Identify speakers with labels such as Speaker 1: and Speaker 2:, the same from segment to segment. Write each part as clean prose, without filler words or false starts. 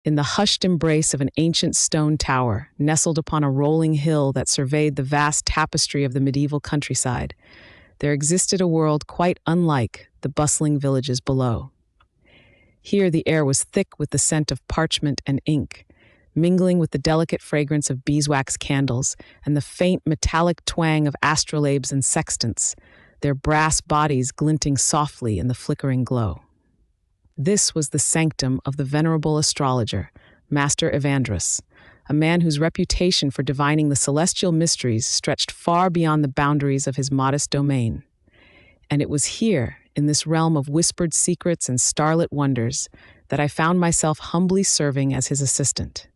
Speaker 1: In the hushed embrace of an ancient stone tower, nestled upon a rolling hill that surveyed the vast tapestry of the medieval countryside, there existed a world quite unlike the bustling villages below. Here the air was thick with the scent of parchment and ink, mingling with the delicate fragrance of beeswax candles and the faint metallic twang of astrolabes and sextants, their brass bodies glinting softly in the flickering glow. This was the sanctum of the venerable astrologer, Master Evandrus, a man whose reputation for divining the celestial mysteries stretched far beyond the boundaries of his modest domain. And it was here, in this realm of whispered secrets and starlit wonders, that I found myself humbly serving as his assistant.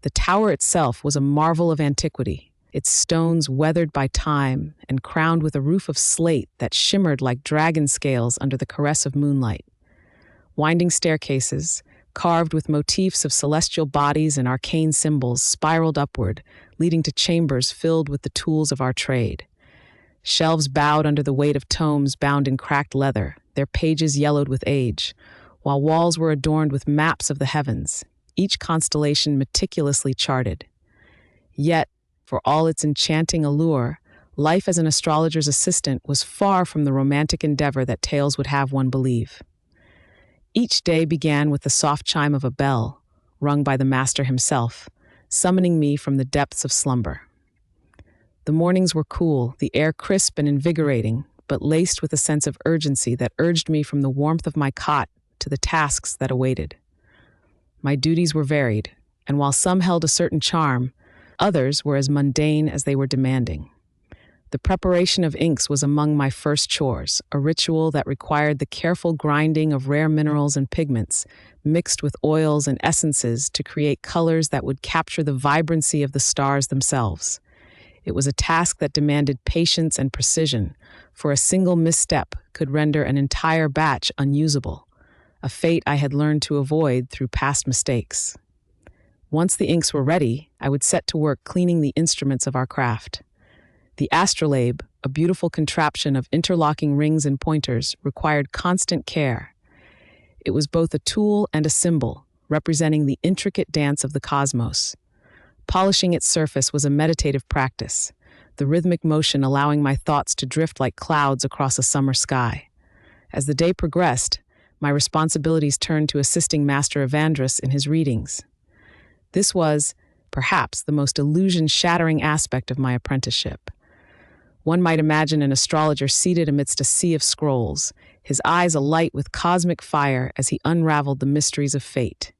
Speaker 1: The tower itself was a marvel of antiquity, its stones weathered by time and crowned with a roof of slate that shimmered like dragon scales under the caress of moonlight. Winding staircases, carved with motifs of celestial bodies and arcane symbols, spiraled upward, leading to chambers filled with the tools of our trade. Shelves bowed under the weight of tomes bound in cracked leather, their pages yellowed with age, while walls were adorned with maps of the heavens, each constellation meticulously charted. Yet, for all its enchanting allure, life as an astrologer's assistant was far from the romantic endeavor that tales would have one believe. Each day began with the soft chime of a bell, rung by the master himself, summoning me from the depths of slumber. The mornings were cool, the air crisp and invigorating, but laced with a sense of urgency that urged me from the warmth of my cot to the tasks that awaited. My duties were varied, and while some held a certain charm, others were as mundane as they were demanding. The preparation of inks was among my first chores, a ritual that required the careful grinding of rare minerals and pigments, mixed with oils and essences to create colors that would capture the vibrancy of the stars themselves. It was a task that demanded patience and precision, for a single misstep could render an entire batch unusable, a fate I had learned to avoid through past mistakes. Once the inks were ready, I would set to work cleaning the instruments of our craft. The astrolabe, a beautiful contraption of interlocking rings and pointers, required constant care. It was both a tool and a symbol, representing the intricate dance of the cosmos. Polishing its surface was a meditative practice, the rhythmic motion allowing my thoughts to drift like clouds across a summer sky. As the day progressed, my responsibilities turned to assisting Master Evandrus in his readings. This was, perhaps, the most illusion-shattering aspect of my apprenticeship. One might imagine an astrologer seated amidst a sea of scrolls, his eyes alight with cosmic fire as he unraveled the mysteries of fate.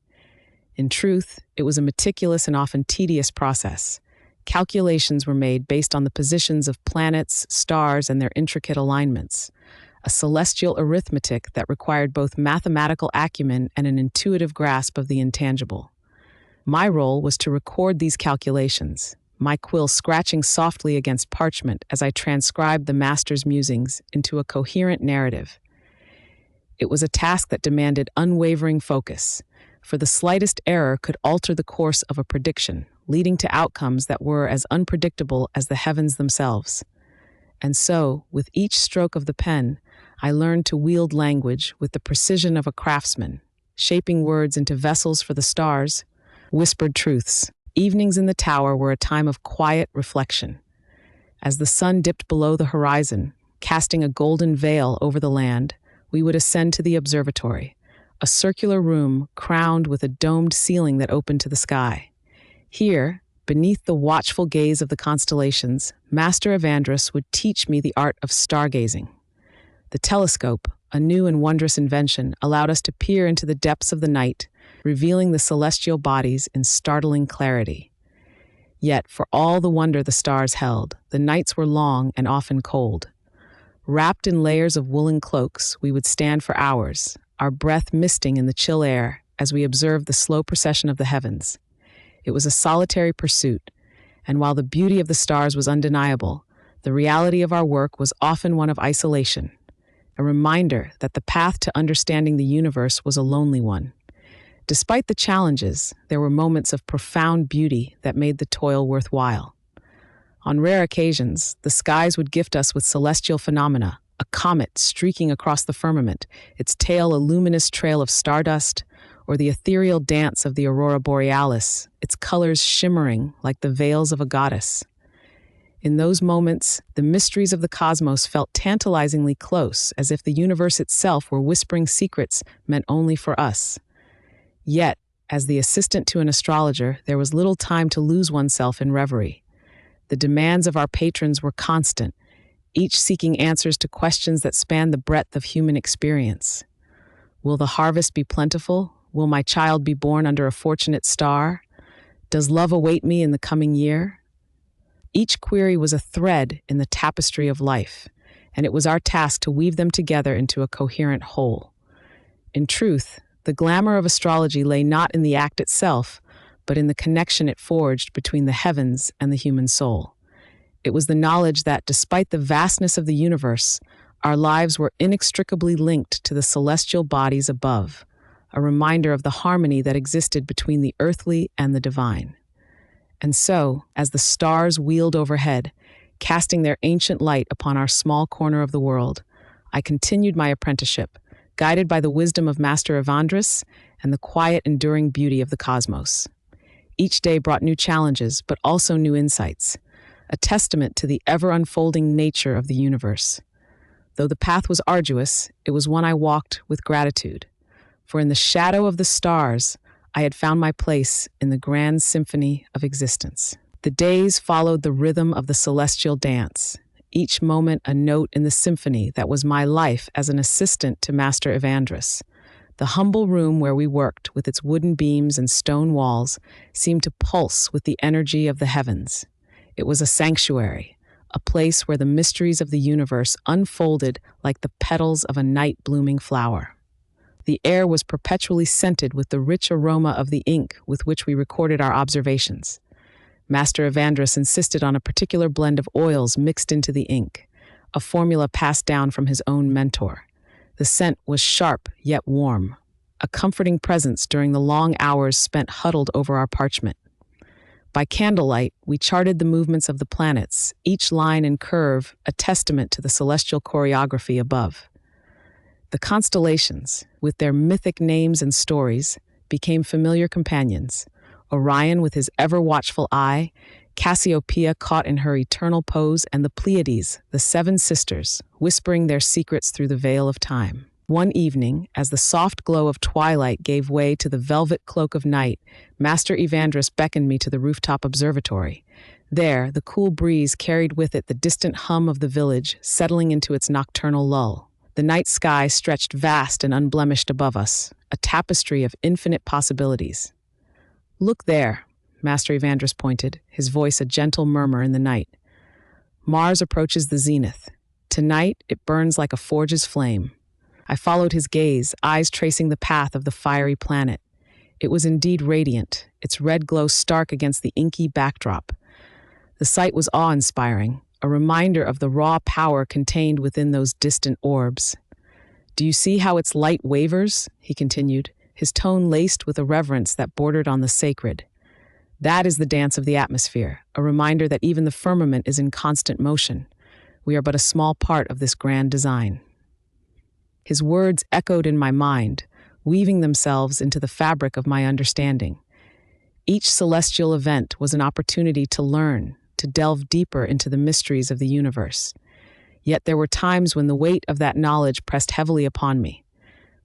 Speaker 1: In truth, it was a meticulous and often tedious process. Calculations were made based on the positions of planets, stars, and their intricate alignments, a celestial arithmetic that required both mathematical acumen and an intuitive grasp of the intangible. My role was to record these calculations, my quill scratching softly against parchment as I transcribed the master's musings into a coherent narrative. It was a task that demanded unwavering focus, for the slightest error could alter the course of a prediction, leading to outcomes that were as unpredictable as the heavens themselves. And so, with each stroke of the pen, I learned to wield language with the precision of a craftsman, shaping words into vessels for the stars, whispered truths. Evenings in the tower were a time of quiet reflection. As the sun dipped below the horizon, casting a golden veil over the land, we would ascend to the observatory, a circular room crowned with a domed ceiling that opened to the sky. Here, beneath the watchful gaze of the constellations, Master Evandrus would teach me the art of stargazing. The telescope, a new and wondrous invention, allowed us to peer into the depths of the night, revealing the celestial bodies in startling clarity. Yet, for all the wonder the stars held, the nights were long and often cold. Wrapped in layers of woolen cloaks, we would stand for hours, our breath misting in the chill air as we observed the slow procession of the heavens. It was a solitary pursuit, and while the beauty of the stars was undeniable, the reality of our work was often one of isolation, a reminder that the path to understanding the universe was a lonely one. Despite the challenges, there were moments of profound beauty that made the toil worthwhile. On rare occasions, the skies would gift us with celestial phenomena, a comet streaking across the firmament, its tail a luminous trail of stardust, or the ethereal dance of the aurora borealis, its colors shimmering like the veils of a goddess. In those moments, the mysteries of the cosmos felt tantalizingly close, as if the universe itself were whispering secrets meant only for us. Yet, as the assistant to an astrologer, there was little time to lose oneself in reverie. The demands of our patrons were constant, each seeking answers to questions that spanned the breadth of human experience. Will the harvest be plentiful? Will my child be born under a fortunate star? Does love await me in the coming year? Each query was a thread in the tapestry of life, and it was our task to weave them together into a coherent whole. In truth, the glamour of astrology lay not in the act itself, but in the connection it forged between the heavens and the human soul. It was the knowledge that, despite the vastness of the universe, our lives were inextricably linked to the celestial bodies above, a reminder of the harmony that existed between the earthly and the divine. And so, as the stars wheeled overhead, casting their ancient light upon our small corner of the world, I continued my apprenticeship, guided by the wisdom of Master Evandris and the quiet, enduring beauty of the cosmos. Each day brought new challenges, but also new insights, a testament to the ever-unfolding nature of the universe. Though the path was arduous, it was one I walked with gratitude, for in the shadow of the stars, I had found my place in the grand symphony of existence. The days followed the rhythm of the celestial dance, each moment a note in the symphony that was my life as an assistant to Master Evandris. The humble room where we worked, with its wooden beams and stone walls, seemed to pulse with the energy of the heavens. It was a sanctuary, a place where the mysteries of the universe unfolded like the petals of a night-blooming flower. The air was perpetually scented with the rich aroma of the ink with which we recorded our observations. Master Evandris insisted on a particular blend of oils mixed into the ink, a formula passed down from his own mentor. The scent was sharp yet warm, a comforting presence during the long hours spent huddled over our parchment. By candlelight, we charted the movements of the planets, each line and curve a testament to the celestial choreography above. The constellations, with their mythic names and stories, became familiar companions. Orion with his ever-watchful eye, Cassiopeia caught in her eternal pose, and the Pleiades, the seven sisters, whispering their secrets through the veil of time. One evening, as the soft glow of twilight gave way to the velvet cloak of night, Master Evandris beckoned me to the rooftop observatory. There, the cool breeze carried with it the distant hum of the village, settling into its nocturnal lull. The night sky stretched vast and unblemished above us, a tapestry of infinite possibilities. "Look there," Master Evandris pointed, his voice a gentle murmur in the night. "Mars approaches the zenith. Tonight, it burns like a forge's flame." I followed his gaze, eyes tracing the path of the fiery planet. It was indeed radiant, its red glow stark against the inky backdrop. The sight was awe-inspiring, a reminder of the raw power contained within those distant orbs. "Do you see how its light wavers?" he continued, his tone laced with a reverence that bordered on the sacred. "That is the dance of the atmosphere, a reminder that even the firmament is in constant motion. We are but a small part of this grand design." His words echoed in my mind, weaving themselves into the fabric of my understanding. Each celestial event was an opportunity to learn, to delve deeper into the mysteries of the universe. Yet there were times when the weight of that knowledge pressed heavily upon me.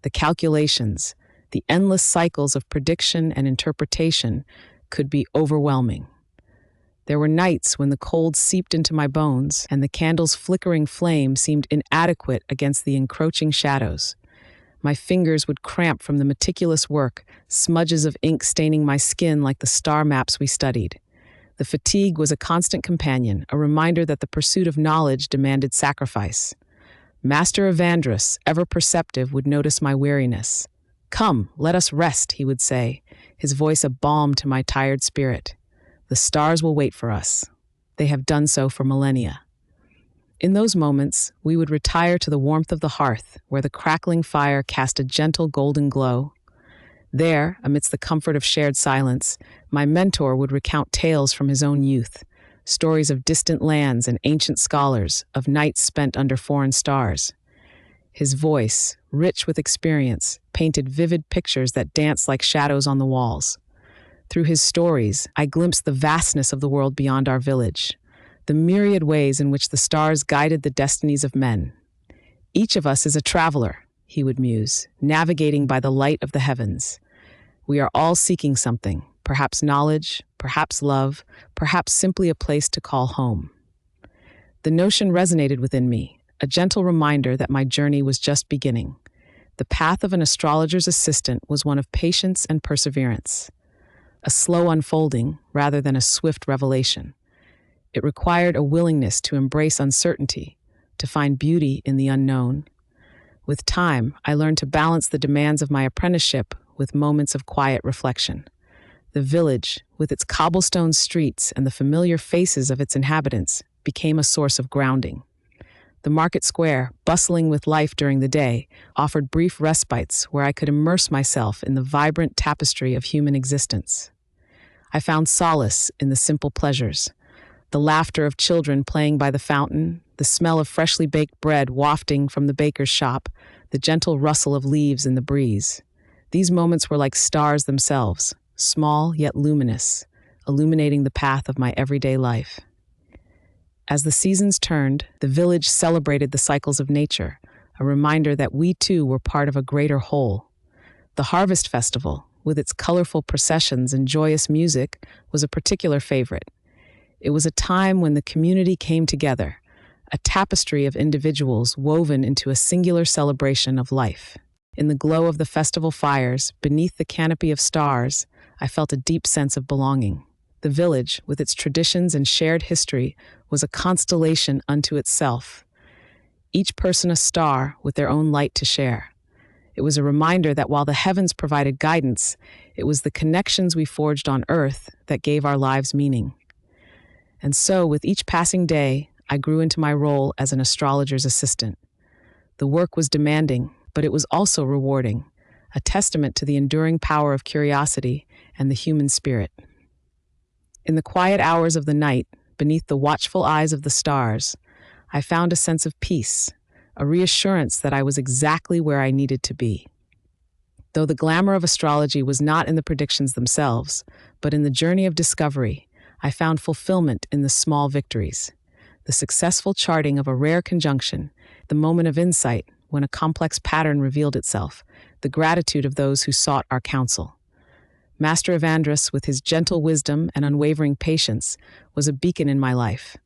Speaker 1: The calculations, the endless cycles of prediction and interpretation could be overwhelming. There were nights when the cold seeped into my bones and the candle's flickering flame seemed inadequate against the encroaching shadows. My fingers would cramp from the meticulous work, smudges of ink staining my skin like the star maps we studied. The fatigue was a constant companion, a reminder that the pursuit of knowledge demanded sacrifice. Master Evandris, ever perceptive, would notice my weariness. "Come, let us rest," he would say, his voice a balm to my tired spirit. "The stars will wait for us. They have done so for millennia." In those moments, we would retire to the warmth of the hearth, where the crackling fire cast a gentle golden glow. There, amidst the comfort of shared silence, my mentor would recount tales from his own youth, stories of distant lands and ancient scholars, of nights spent under foreign stars. His voice, rich with experience, painted vivid pictures that danced like shadows on the walls. Through his stories, I glimpsed the vastness of the world beyond our village, the myriad ways in which the stars guided the destinies of men. Each of us is a traveler, he would muse, navigating by the light of the heavens. We are all seeking something, perhaps knowledge, perhaps love, perhaps simply a place to call home. The notion resonated within me, a gentle reminder that my journey was just beginning. The path of an astrologer's assistant was one of patience and perseverance, a slow unfolding rather than a swift revelation. It required a willingness to embrace uncertainty, to find beauty in the unknown. With time, I learned to balance the demands of my apprenticeship with moments of quiet reflection. The village, with its cobblestone streets and the familiar faces of its inhabitants, became a source of grounding. The market square, bustling with life during the day, offered brief respites where I could immerse myself in the vibrant tapestry of human existence. I found solace in the simple pleasures, the laughter of children playing by the fountain, the smell of freshly baked bread wafting from the baker's shop, the gentle rustle of leaves in the breeze. These moments were like stars themselves, small yet luminous, illuminating the path of my everyday life. As the seasons turned, the village celebrated the cycles of nature, a reminder that we too were part of a greater whole. The Harvest Festival, with its colorful processions and joyous music, was a particular favorite. It was a time when the community came together, a tapestry of individuals woven into a singular celebration of life. In the glow of the festival fires, beneath the canopy of stars, I felt a deep sense of belonging. The village, with its traditions and shared history, was a constellation unto itself, each person a star with their own light to share. It was a reminder that while the heavens provided guidance, it was the connections we forged on earth that gave our lives meaning. And so, with each passing day, I grew into my role as an astrologer's assistant. The work was demanding, but it was also rewarding, a testament to the enduring power of curiosity and the human spirit. In the quiet hours of the night, beneath the watchful eyes of the stars, I found a sense of peace, a reassurance that I was exactly where I needed to be. Though the glamour of astrology was not in the predictions themselves, but in the journey of discovery, I found fulfillment in the small victories. The successful charting of a rare conjunction, the moment of insight when a complex pattern revealed itself, the gratitude of those who sought our counsel. Master Evandrus, with his gentle wisdom and unwavering patience, was a beacon in my life.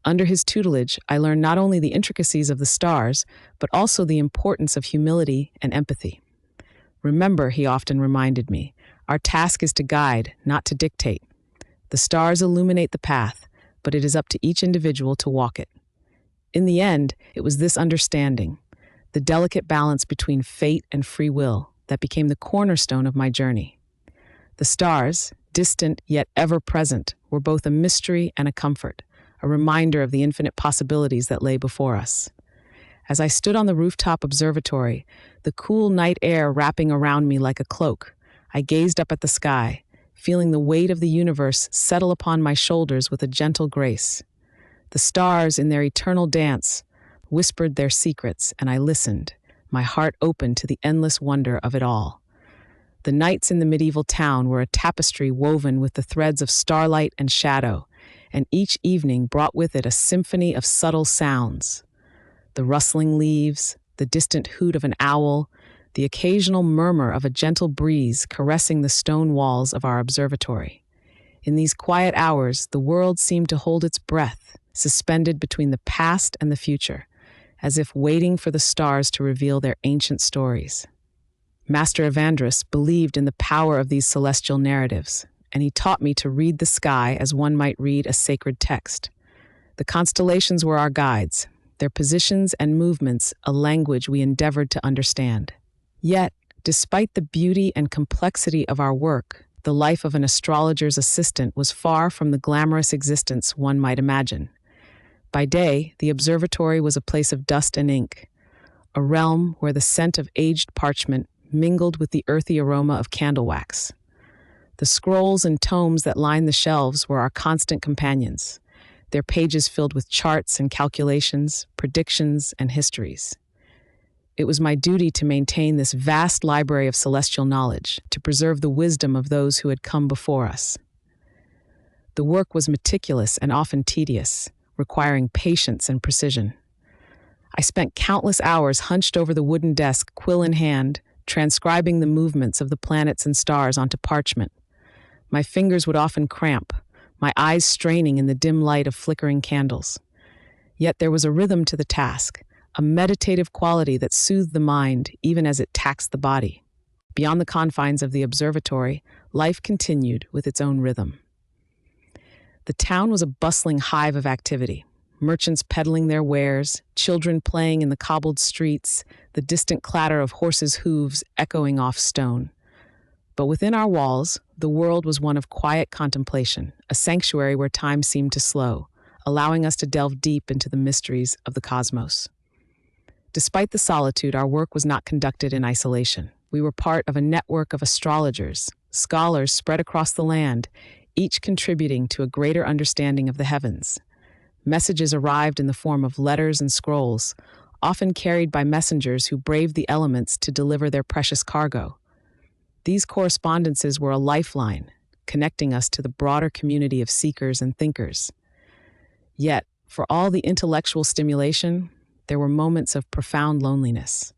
Speaker 1: Under his tutelage, I learned not only the intricacies of the stars, but also the importance of humility and empathy. Remember, he often reminded me, our task is to guide, not to dictate. The stars illuminate the path, but it is up to each individual to walk it. In the end, it was this understanding, the delicate balance between fate and free will, that became the cornerstone of my journey. The stars, distant yet ever present, were both a mystery and a comfort, a reminder of the infinite possibilities that lay before us. As I stood on the rooftop observatory, the cool night air wrapping around me like a cloak, I gazed up at the sky, feeling the weight of the universe settle upon my shoulders with a gentle grace. The stars, in their eternal dance, whispered their secrets, and I listened, my heart open to the endless wonder of it all. The nights in the medieval town were a tapestry woven with the threads of starlight and shadow, and each evening brought with it a symphony of subtle sounds. The rustling leaves, the distant hoot of an owl, the occasional murmur of a gentle breeze caressing the stone walls of our observatory. In these quiet hours, the world seemed to hold its breath, suspended between the past and the future, as if waiting for the stars to reveal their ancient stories. Master Evandrus believed in the power of these celestial narratives, and he taught me to read the sky as one might read a sacred text. The constellations were our guides, their positions and movements a language we endeavored to understand. Yet, despite the beauty and complexity of our work, the life of an astrologer's assistant was far from the glamorous existence one might imagine. By day, the observatory was a place of dust and ink, a realm where the scent of aged parchment mingled with the earthy aroma of candle wax. The scrolls and tomes that lined the shelves were our constant companions, their pages filled with charts and calculations, predictions and histories. It was my duty to maintain this vast library of celestial knowledge, to preserve the wisdom of those who had come before us. The work was meticulous and often tedious, requiring patience and precision. I spent countless hours hunched over the wooden desk, quill in hand, transcribing the movements of the planets and stars onto parchment. My fingers would often cramp, my eyes straining in the dim light of flickering candles. Yet there was a rhythm to the task, a meditative quality that soothed the mind even as it taxed the body. Beyond the confines of the observatory, life continued with its own rhythm. The town was a bustling hive of activity. Merchants peddling their wares, children playing in the cobbled streets, the distant clatter of horses' hooves echoing off stone. But within our walls, the world was one of quiet contemplation, a sanctuary where time seemed to slow, allowing us to delve deep into the mysteries of the cosmos. Despite the solitude, our work was not conducted in isolation. We were part of a network of astrologers, scholars spread across the land, each contributing to a greater understanding of the heavens. Messages arrived in the form of letters and scrolls, often carried by messengers who braved the elements to deliver their precious cargo. These correspondences were a lifeline, connecting us to the broader community of seekers and thinkers. Yet, for all the intellectual stimulation, there were moments of profound loneliness.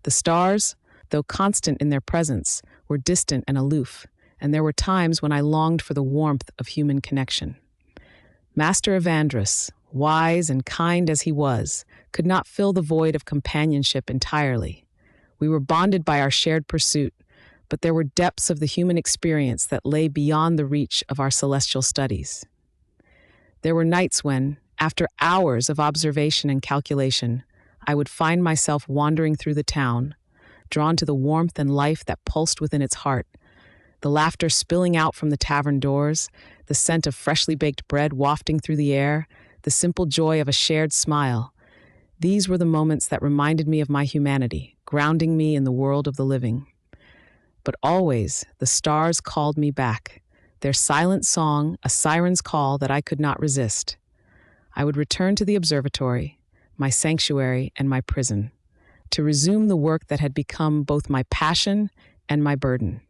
Speaker 1: The stars, though constant in their presence, were distant and aloof, and there were times when I longed for the warmth of human connection. Master Evandrus, wise and kind as he was, could not fill the void of companionship entirely. We were bonded by our shared pursuit, but there were depths of the human experience that lay beyond the reach of our celestial studies. There were nights when, after hours of observation and calculation, I would find myself wandering through the town, drawn to the warmth and life that pulsed within its heart, the laughter spilling out from the tavern doors, the scent of freshly baked bread wafting through the air, the simple joy of a shared smile. These were the moments that reminded me of my humanity, grounding me in the world of the living. But always, the stars called me back, their silent song a siren's call that I could not resist. I would return to the observatory, my sanctuary and my prison, to resume the work that had become both my passion and my burden.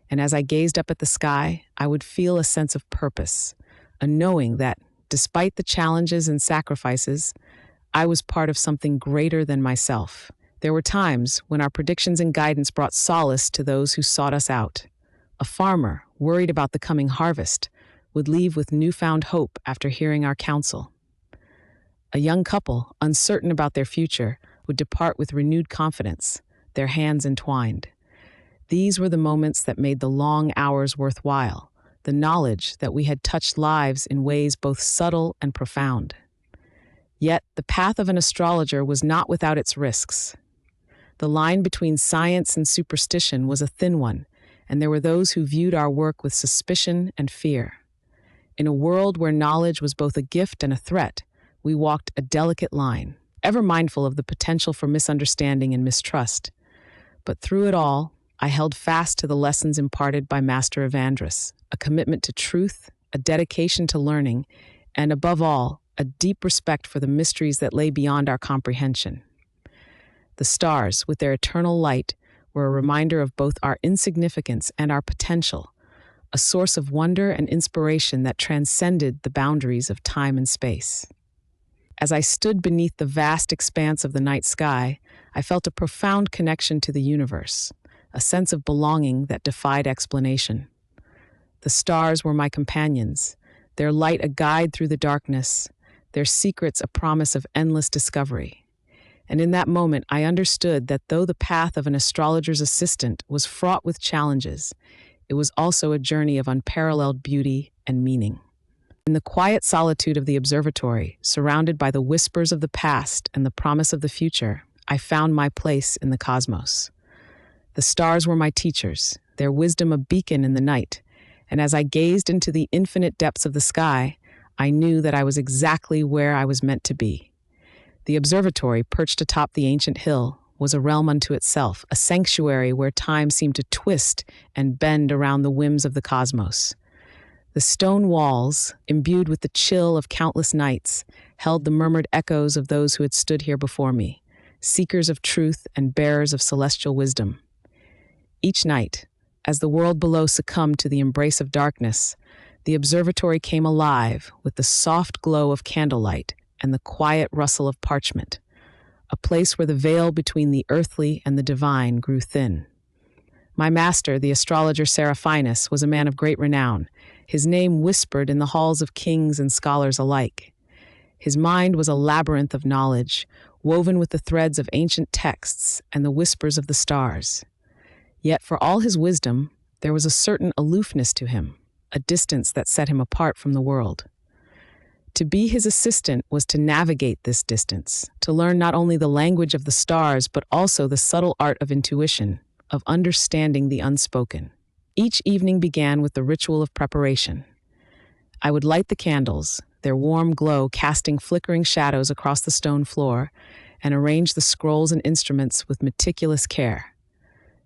Speaker 1: And as I gazed up at the sky, I would feel a sense of purpose, a knowing that, despite the challenges and sacrifices, I was part of something greater than myself. There were times when our predictions and guidance brought solace to those who sought us out. A farmer, worried about the coming harvest, would leave with newfound hope after hearing our counsel. A young couple, uncertain about their future, would depart with renewed confidence, their hands entwined. These were the moments that made the long hours worthwhile, the knowledge that we had touched lives in ways both subtle and profound. Yet, the path of an astrologer was not without its risks. The line between science and superstition was a thin one, and there were those who viewed our work with suspicion and fear. In a world where knowledge was both a gift and a threat, we walked a delicate line, ever mindful of the potential for misunderstanding and mistrust. But through it all, I held fast to the lessons imparted by Master Evandrus, a commitment to truth, a dedication to learning, and above all, a deep respect for the mysteries that lay beyond our comprehension. The stars, with their eternal light, were a reminder of both our insignificance and our potential, a source of wonder and inspiration that transcended the boundaries of time and space. As I stood beneath the vast expanse of the night sky, I felt a profound connection to the universe, a sense of belonging that defied explanation. The stars were my companions, their light a guide through the darkness, their secrets a promise of endless discovery. And in that moment, I understood that though the path of an astrologer's assistant was fraught with challenges, it was also a journey of unparalleled beauty and meaning. In the quiet solitude of the observatory, surrounded by the whispers of the past and the promise of the future, I found my place in the cosmos. The stars were my teachers, their wisdom a beacon in the night, and as I gazed into the infinite depths of the sky, I knew that I was exactly where I was meant to be. The observatory, perched atop the ancient hill, was a realm unto itself, a sanctuary where time seemed to twist and bend around the whims of the cosmos. The stone walls, imbued with the chill of countless nights, held the murmured echoes of those who had stood here before me, seekers of truth and bearers of celestial wisdom. Each night, as the world below succumbed to the embrace of darkness, the observatory came alive with the soft glow of candlelight and the quiet rustle of parchment, a place where the veil between the earthly and the divine grew thin. My master, the astrologer Seraphinus, was a man of great renown, his name whispered in the halls of kings and scholars alike. His mind was a labyrinth of knowledge, woven with the threads of ancient texts and the whispers of the stars. Yet for all his wisdom, there was a certain aloofness to him, a distance that set him apart from the world. To be his assistant was to navigate this distance, to learn not only the language of the stars, but also the subtle art of intuition, of understanding the unspoken. Each evening began with the ritual of preparation. I would light the candles, their warm glow casting flickering shadows across the stone floor, and arrange the scrolls and instruments with meticulous care.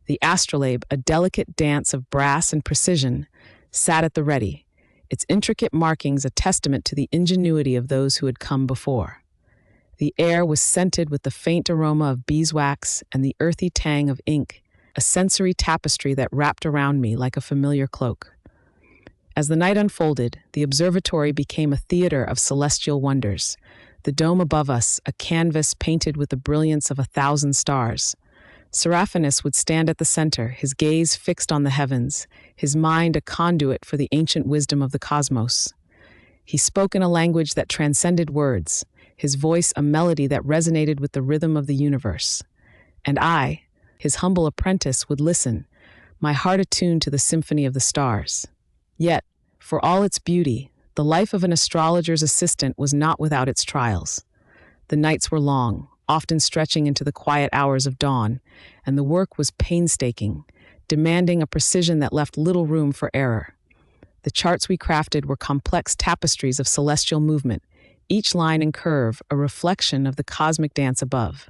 Speaker 1: The astrolabe, a delicate dance of brass and precision, sat at the ready, its intricate markings a testament to the ingenuity of those who had come before. The air was scented with the faint aroma of beeswax and the earthy tang of ink, a sensory tapestry that wrapped around me like a familiar cloak. As the night unfolded, the observatory became a theater of celestial wonders, the dome above us a canvas painted with the brilliance of 1,000 stars. Seraphinus would stand at the center, his gaze fixed on the heavens, his mind a conduit for the ancient wisdom of the cosmos. He spoke in a language that transcended words, his voice a melody that resonated with the rhythm of the universe. And I, his humble apprentice, would listen, my heart attuned to the symphony of the stars. Yet, for all its beauty, the life of an astrologer's assistant was not without its trials. The nights were long, often stretching into the quiet hours of dawn, and the work was painstaking, demanding a precision that left little room for error. The charts we crafted were complex tapestries of celestial movement, each line and curve a reflection of the cosmic dance above.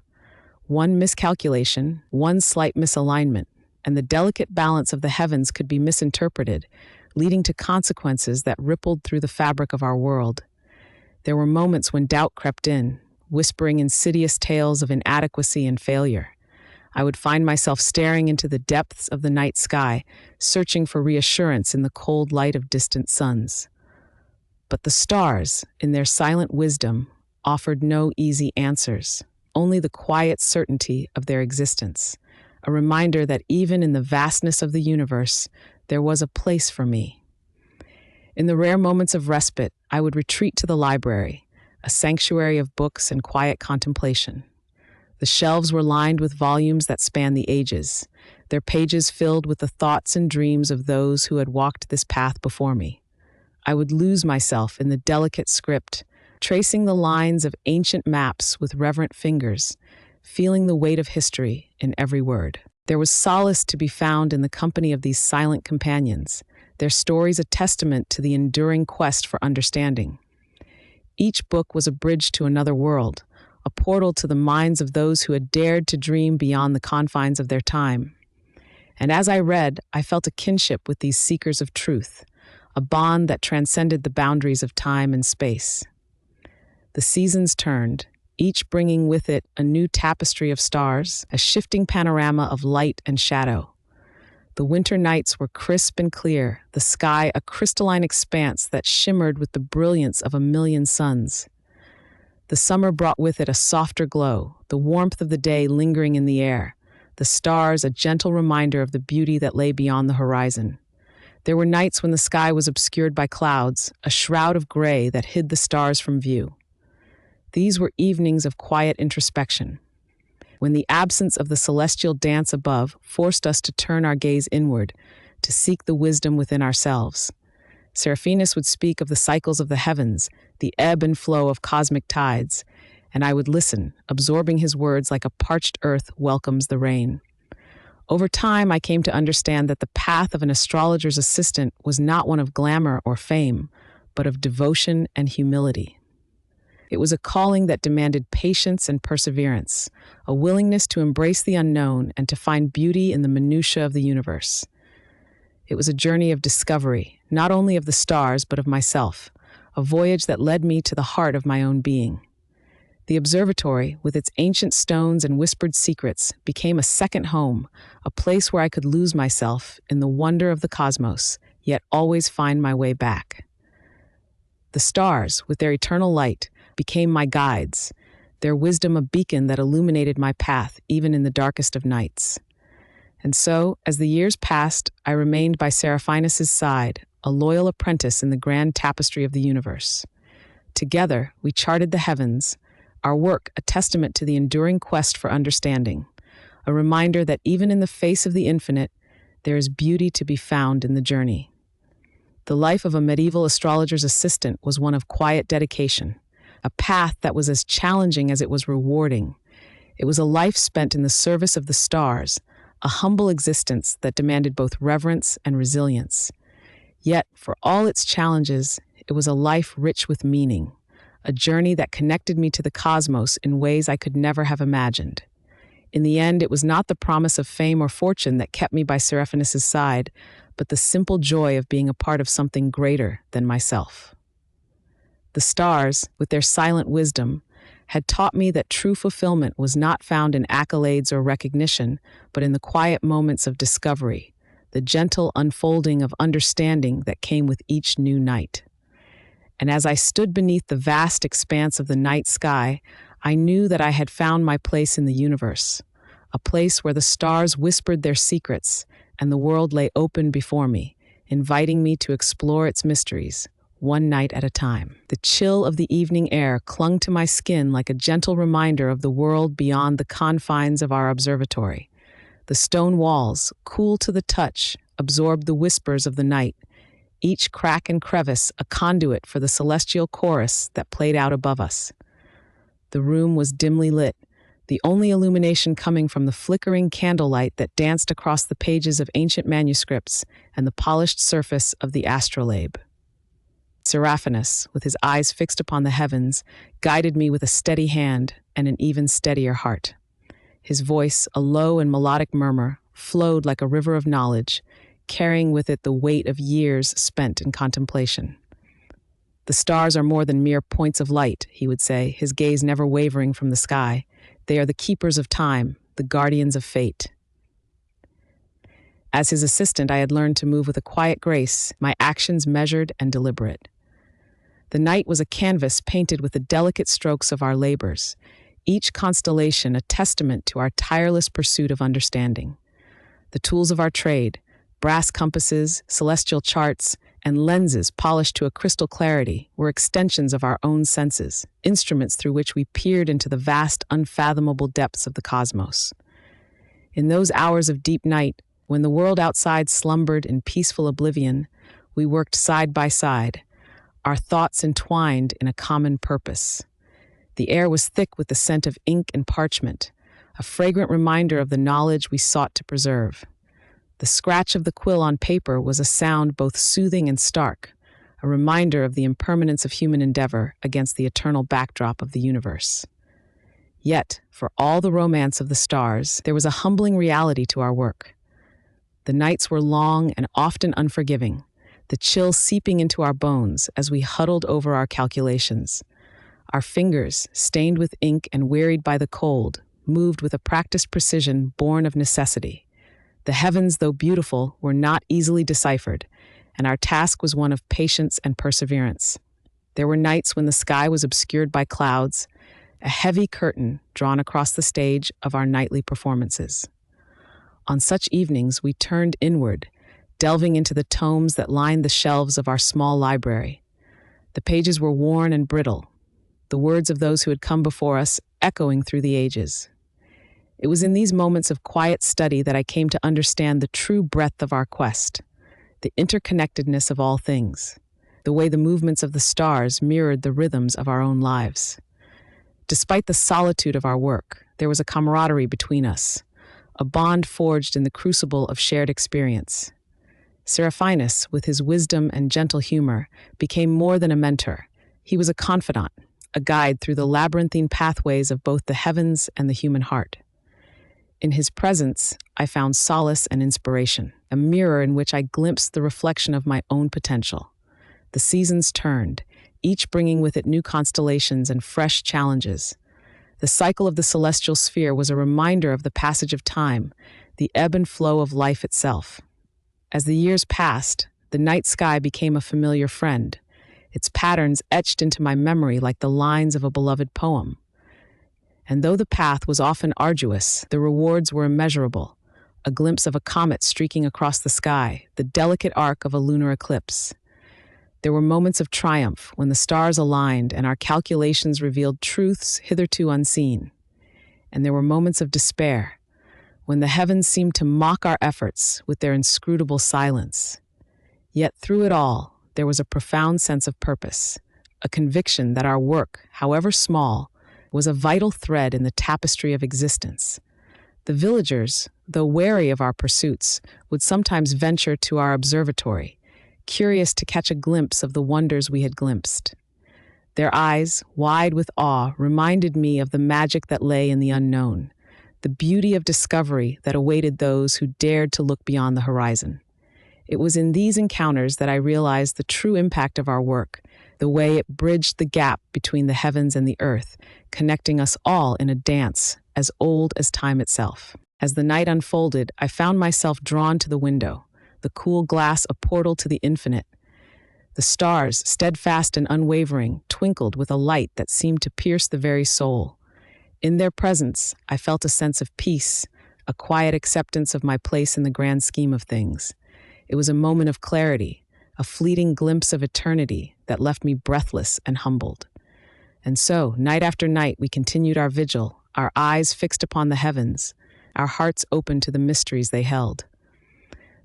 Speaker 1: One miscalculation, one slight misalignment, and the delicate balance of the heavens could be misinterpreted, leading to consequences that rippled through the fabric of our world. There were moments when doubt crept in, whispering insidious tales of inadequacy and failure. I would find myself staring into the depths of the night sky, searching for reassurance in the cold light of distant suns. But the stars, in their silent wisdom, offered no easy answers, only the quiet certainty of their existence, a reminder that even in the vastness of the universe, there was a place for me. In the rare moments of respite, I would retreat to the library, a sanctuary of books and quiet contemplation. The shelves were lined with volumes that spanned the ages, their pages filled with the thoughts and dreams of those who had walked this path before me. I would lose myself in the delicate script, tracing the lines of ancient maps with reverent fingers, feeling the weight of history in every word. There was solace to be found in the company of these silent companions, their stories a testament to the enduring quest for understanding. Each book was a bridge to another world, a portal to the minds of those who had dared to dream beyond the confines of their time. And as I read, I felt a kinship with these seekers of truth, a bond that transcended the boundaries of time and space. The seasons turned, each bringing with it a new tapestry of stars, a shifting panorama of light and shadow. The winter nights were crisp and clear, the sky a crystalline expanse that shimmered with the brilliance of a million suns. The summer brought with it a softer glow, the warmth of the day lingering in the air, the stars a gentle reminder of the beauty that lay beyond the horizon. There were nights when the sky was obscured by clouds, a shroud of gray that hid the stars from view. These were evenings of quiet introspection, when the absence of the celestial dance above forced us to turn our gaze inward, to seek the wisdom within ourselves. Seraphinus would speak of the cycles of the heavens, the ebb and flow of cosmic tides, and I would listen, absorbing his words like a parched earth welcomes the rain. Over time, I came to understand that the path of an astrologer's assistant was not one of glamour or fame, but of devotion and humility. It was a calling that demanded patience and perseverance, a willingness to embrace the unknown and to find beauty in the minutiae of the universe. It was a journey of discovery, not only of the stars, but of myself, a voyage that led me to the heart of my own being. The observatory, with its ancient stones and whispered secrets, became a second home, a place where I could lose myself in the wonder of the cosmos, yet always find my way back. The stars, with their eternal light, became my guides, their wisdom a beacon that illuminated my path even in the darkest of nights. And so, as the years passed, I remained by Seraphinus' side, a loyal apprentice in the grand tapestry of the universe. Together, we charted the heavens, our work a testament to the enduring quest for understanding, a reminder that even in the face of the infinite, there is beauty to be found in the journey. The life of a medieval astrologer's assistant was one of quiet dedication, a path that was as challenging as it was rewarding. It was a life spent in the service of the stars, a humble existence that demanded both reverence and resilience. Yet, for all its challenges, it was a life rich with meaning, a journey that connected me to the cosmos in ways I could never have imagined. In the end, it was not the promise of fame or fortune that kept me by Seraphinus' side, but the simple joy of being a part of something greater than myself. The stars, with their silent wisdom, had taught me that true fulfillment was not found in accolades or recognition, but in the quiet moments of discovery, the gentle unfolding of understanding that came with each new night. And as I stood beneath the vast expanse of the night sky, I knew that I had found my place in the universe, a place where the stars whispered their secrets and the world lay open before me, inviting me to explore its mysteries, one night at a time. The chill of the evening air clung to my skin like a gentle reminder of the world beyond the confines of our observatory. The stone walls, cool to the touch, absorbed the whispers of the night, each crack and crevice a conduit for the celestial chorus that played out above us. The room was dimly lit, the only illumination coming from the flickering candlelight that danced across the pages of ancient manuscripts and the polished surface of the astrolabe. Seraphinus, with his eyes fixed upon the heavens, guided me with a steady hand and an even steadier heart. His voice, a low and melodic murmur, flowed like a river of knowledge, carrying with it the weight of years spent in contemplation. "The stars are more than mere points of light," he would say, his gaze never wavering from the sky. "They are the keepers of time, the guardians of fate." As his assistant, I had learned to move with a quiet grace, my actions measured and deliberate. The night was a canvas painted with the delicate strokes of our labors, each constellation a testament to our tireless pursuit of understanding. The tools of our trade, brass compasses, celestial charts, and lenses polished to a crystal clarity, were extensions of our own senses, instruments through which we peered into the vast, unfathomable depths of the cosmos. In those hours of deep night, when the world outside slumbered in peaceful oblivion, we worked side by side, our thoughts entwined in a common purpose. The air was thick with the scent of ink and parchment, a fragrant reminder of the knowledge we sought to preserve. The scratch of the quill on paper was a sound both soothing and stark, a reminder of the impermanence of human endeavor against the eternal backdrop of the universe. Yet, for all the romance of the stars, there was a humbling reality to our work. The nights were long and often unforgiving, the chill seeping into our bones as we huddled over our calculations. Our fingers, stained with ink and wearied by the cold, moved with a practiced precision born of necessity. The heavens, though beautiful, were not easily deciphered, and our task was one of patience and perseverance. There were nights when the sky was obscured by clouds, a heavy curtain drawn across the stage of our nightly performances. On such evenings, we turned inward, delving into the tomes that lined the shelves of our small library. The pages were worn and brittle, the words of those who had come before us echoing through the ages. It was in these moments of quiet study that I came to understand the true breadth of our quest, the interconnectedness of all things, the way the movements of the stars mirrored the rhythms of our own lives. Despite the solitude of our work, there was a camaraderie between us, a bond forged in the crucible of shared experience. Seraphinus, with his wisdom and gentle humor, became more than a mentor. He was a confidant, a guide through the labyrinthine pathways of both the heavens and the human heart. In his presence, I found solace and inspiration, a mirror in which I glimpsed the reflection of my own potential. The seasons turned, each bringing with it new constellations and fresh challenges. The cycle of the celestial sphere was a reminder of the passage of time, the ebb and flow of life itself. As the years passed, the night sky became a familiar friend, its patterns etched into my memory like the lines of a beloved poem. And though the path was often arduous, the rewards were immeasurable. A glimpse of a comet streaking across the sky, the delicate arc of a lunar eclipse. There were moments of triumph when the stars aligned and our calculations revealed truths hitherto unseen. And there were moments of despair, when the heavens seemed to mock our efforts with their inscrutable silence. Yet through it all, there was a profound sense of purpose, a conviction that our work, however small, was a vital thread in the tapestry of existence. The villagers, though wary of our pursuits, would sometimes venture to our observatory, curious to catch a glimpse of the wonders we had glimpsed. Their eyes, wide with awe, reminded me of the magic that lay in the unknown, the beauty of discovery that awaited those who dared to look beyond the horizon. It was in these encounters that I realized the true impact of our work, the way it bridged the gap between the heavens and the earth, connecting us all in a dance as old as time itself. As the night unfolded, I found myself drawn to the window, the cool glass a portal to the infinite. The stars, steadfast and unwavering, twinkled with a light that seemed to pierce the very soul. In their presence, I felt a sense of peace, a quiet acceptance of my place in the grand scheme of things. It was a moment of clarity, a fleeting glimpse of eternity that left me breathless and humbled. And so, night after night, we continued our vigil, our eyes fixed upon the heavens, our hearts open to the mysteries they held.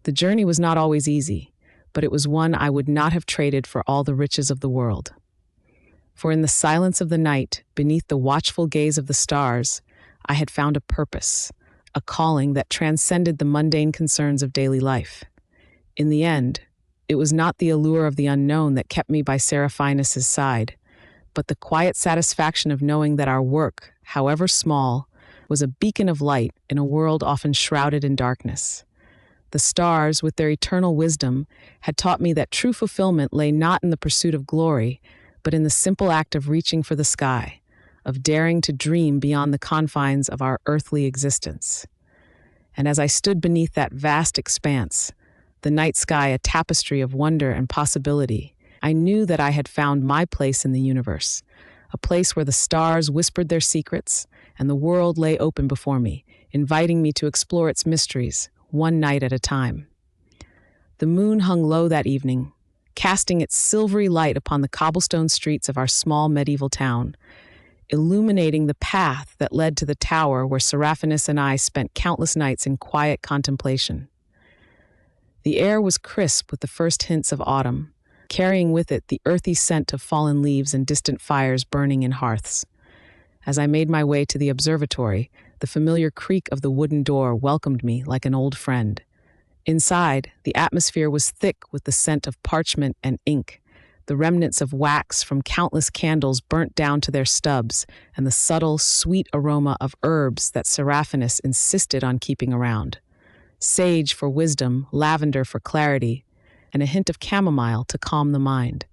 Speaker 1: The journey was not always easy, but it was one I would not have traded for all the riches of the world. For in the silence of the night, beneath the watchful gaze of the stars, I had found a purpose, a calling that transcended the mundane concerns of daily life. In the end, it was not the allure of the unknown that kept me by Seraphinus's side, but the quiet satisfaction of knowing that our work, however small, was a beacon of light in a world often shrouded in darkness. The stars, with their eternal wisdom, had taught me that true fulfillment lay not in the pursuit of glory, but in the simple act of reaching for the sky, of daring to dream beyond the confines of our earthly existence. And as I stood beneath that vast expanse, the night sky a tapestry of wonder and possibility, I knew that I had found my place in the universe, a place where the stars whispered their secrets and the world lay open before me, inviting me to explore its mysteries, one night at a time. The moon hung low that evening, casting its silvery light upon the cobblestone streets of our small medieval town, illuminating the path that led to the tower where Seraphinus and I spent countless nights in quiet contemplation. The air was crisp with the first hints of autumn, carrying with it the earthy scent of fallen leaves and distant fires burning in hearths. As I made my way to the observatory, the familiar creak of the wooden door welcomed me like an old friend. Inside, the atmosphere was thick with the scent of parchment and ink, the remnants of wax from countless candles burnt down to their stubs, and the subtle, sweet aroma of herbs that Seraphinus insisted on keeping around. Sage for wisdom, lavender for clarity, and a hint of chamomile to calm the mind.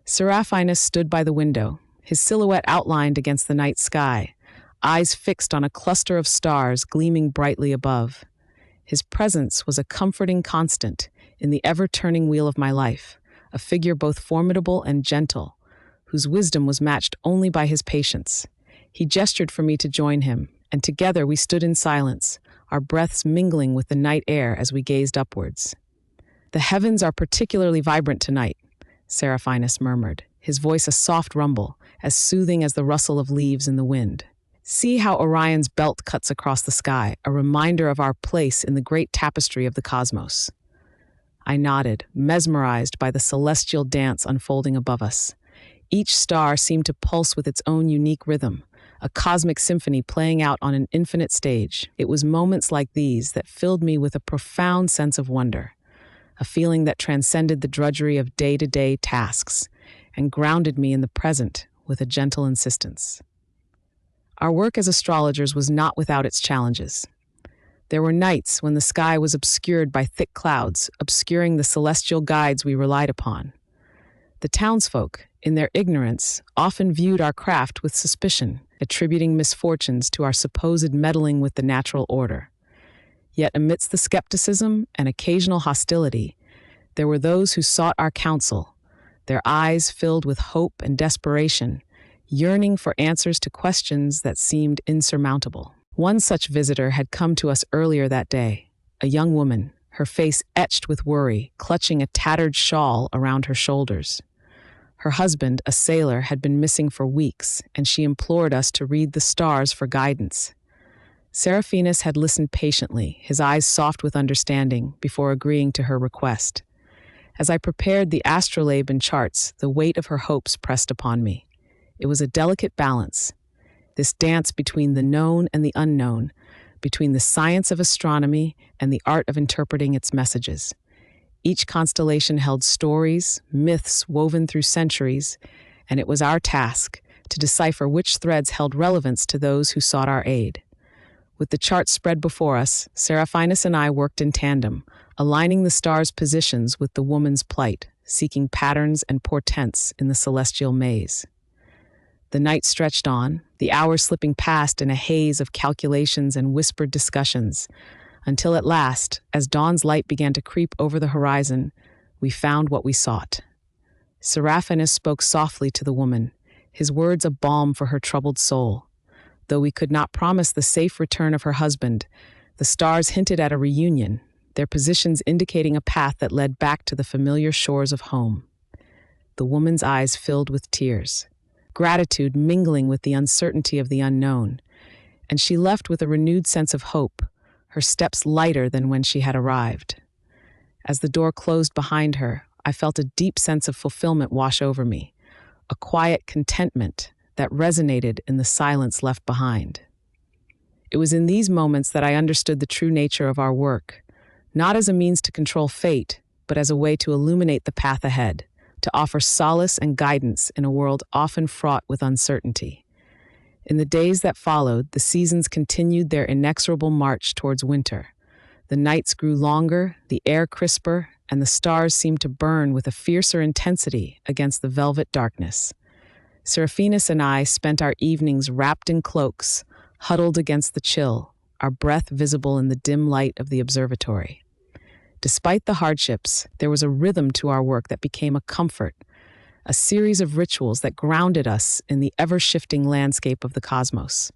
Speaker 1: Seraphinus stood by the window, his silhouette outlined against the night sky, eyes fixed on a cluster of stars gleaming brightly above. His presence was a comforting constant in the ever-turning wheel of my life, a figure both formidable and gentle, whose wisdom was matched only by his patience. He gestured for me to join him, and together we stood in silence, our breaths mingling with the night air as we gazed upwards. "The heavens are particularly vibrant tonight," Seraphinus murmured, his voice a soft rumble, as soothing as the rustle of leaves in the wind. "See how Orion's belt cuts across the sky, a reminder of our place in the great tapestry of the cosmos." I nodded, mesmerized by the celestial dance unfolding above us. Each star seemed to pulse with its own unique rhythm, a cosmic symphony playing out on an infinite stage. It was moments like these that filled me with a profound sense of wonder, a feeling that transcended the drudgery of day-to-day tasks and grounded me in the present with a gentle insistence. Our work as astrologers was not without its challenges. There were nights when the sky was obscured by thick clouds, obscuring the celestial guides we relied upon. The townsfolk, in their ignorance, often viewed our craft with suspicion, attributing misfortunes to our supposed meddling with the natural order. Yet amidst the skepticism and occasional hostility, there were those who sought our counsel, their eyes filled with hope and desperation, yearning for answers to questions that seemed insurmountable. One such visitor had come to us earlier that day, a young woman, her face etched with worry, clutching a tattered shawl around her shoulders. Her husband, a sailor, had been missing for weeks, and she implored us to read the stars for guidance. Seraphinus had listened patiently, his eyes soft with understanding, before agreeing to her request. As I prepared the astrolabe and charts, the weight of her hopes pressed upon me. It was a delicate balance, this dance between the known and the unknown, between the science of astronomy and the art of interpreting its messages. Each constellation held stories, myths woven through centuries, and it was our task to decipher which threads held relevance to those who sought our aid. With the charts spread before us, Seraphinus and I worked in tandem, aligning the stars' positions with the woman's plight, seeking patterns and portents in the celestial maze. The night stretched on, the hours slipping past in a haze of calculations and whispered discussions, until at last, as dawn's light began to creep over the horizon, we found what we sought. Seraphinus spoke softly to the woman, his words a balm for her troubled soul. Though we could not promise the safe return of her husband, the stars hinted at a reunion, their positions indicating a path that led back to the familiar shores of home. The woman's eyes filled with tears, gratitude mingling with the uncertainty of the unknown, and she left with a renewed sense of hope, her steps lighter than when she had arrived. As the door closed behind her, I felt a deep sense of fulfillment wash over me, a quiet contentment that resonated in the silence left behind. It was in these moments that I understood the true nature of our work, not as a means to control fate, but as a way to illuminate the path ahead, to offer solace and guidance in a world often fraught with uncertainty. In the days that followed, the seasons continued their inexorable march towards winter. The nights grew longer, the air crisper, and the stars seemed to burn with a fiercer intensity against the velvet darkness. Seraphinus and I spent our evenings wrapped in cloaks, huddled against the chill, our breath visible in the dim light of the observatory. Despite the hardships, there was a rhythm to our work that became a comfort, a series of rituals that grounded us in the ever-shifting landscape of the cosmos.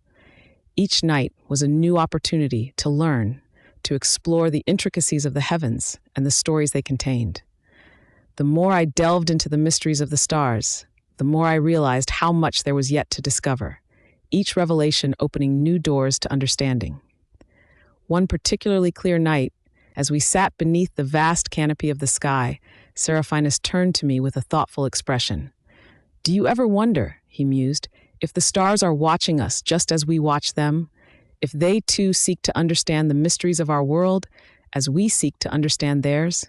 Speaker 1: Each night was a new opportunity to learn, to explore the intricacies of the heavens and the stories they contained. The more I delved into the mysteries of the stars, the more I realized how much there was yet to discover, each revelation opening new doors to understanding. One particularly clear night, as we sat beneath the vast canopy of the sky, Seraphinus turned to me with a thoughtful expression. "Do you ever wonder," he mused, "if the stars are watching us just as we watch them? If they too seek to understand the mysteries of our world as we seek to understand theirs?"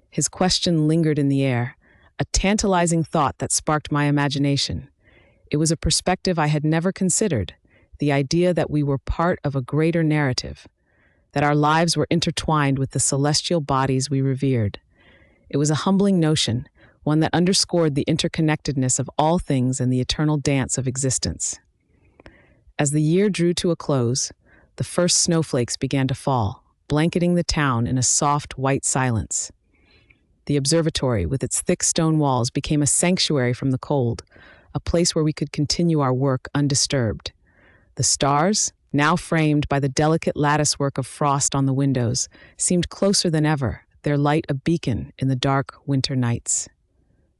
Speaker 1: His question lingered in the air, a tantalizing thought that sparked my imagination. It was a perspective I had never considered, the idea that we were part of a greater narrative, that our lives were intertwined with the celestial bodies we revered. It was a humbling notion, one that underscored the interconnectedness of all things and the eternal dance of existence. As the year drew to a close, the first snowflakes began to fall, blanketing the town in a soft, white silence. The observatory, with its thick stone walls, became a sanctuary from the cold, a place where we could continue our work undisturbed. The stars, now framed by the delicate latticework of frost on the windows, seemed closer than ever, their light a beacon in the dark winter nights.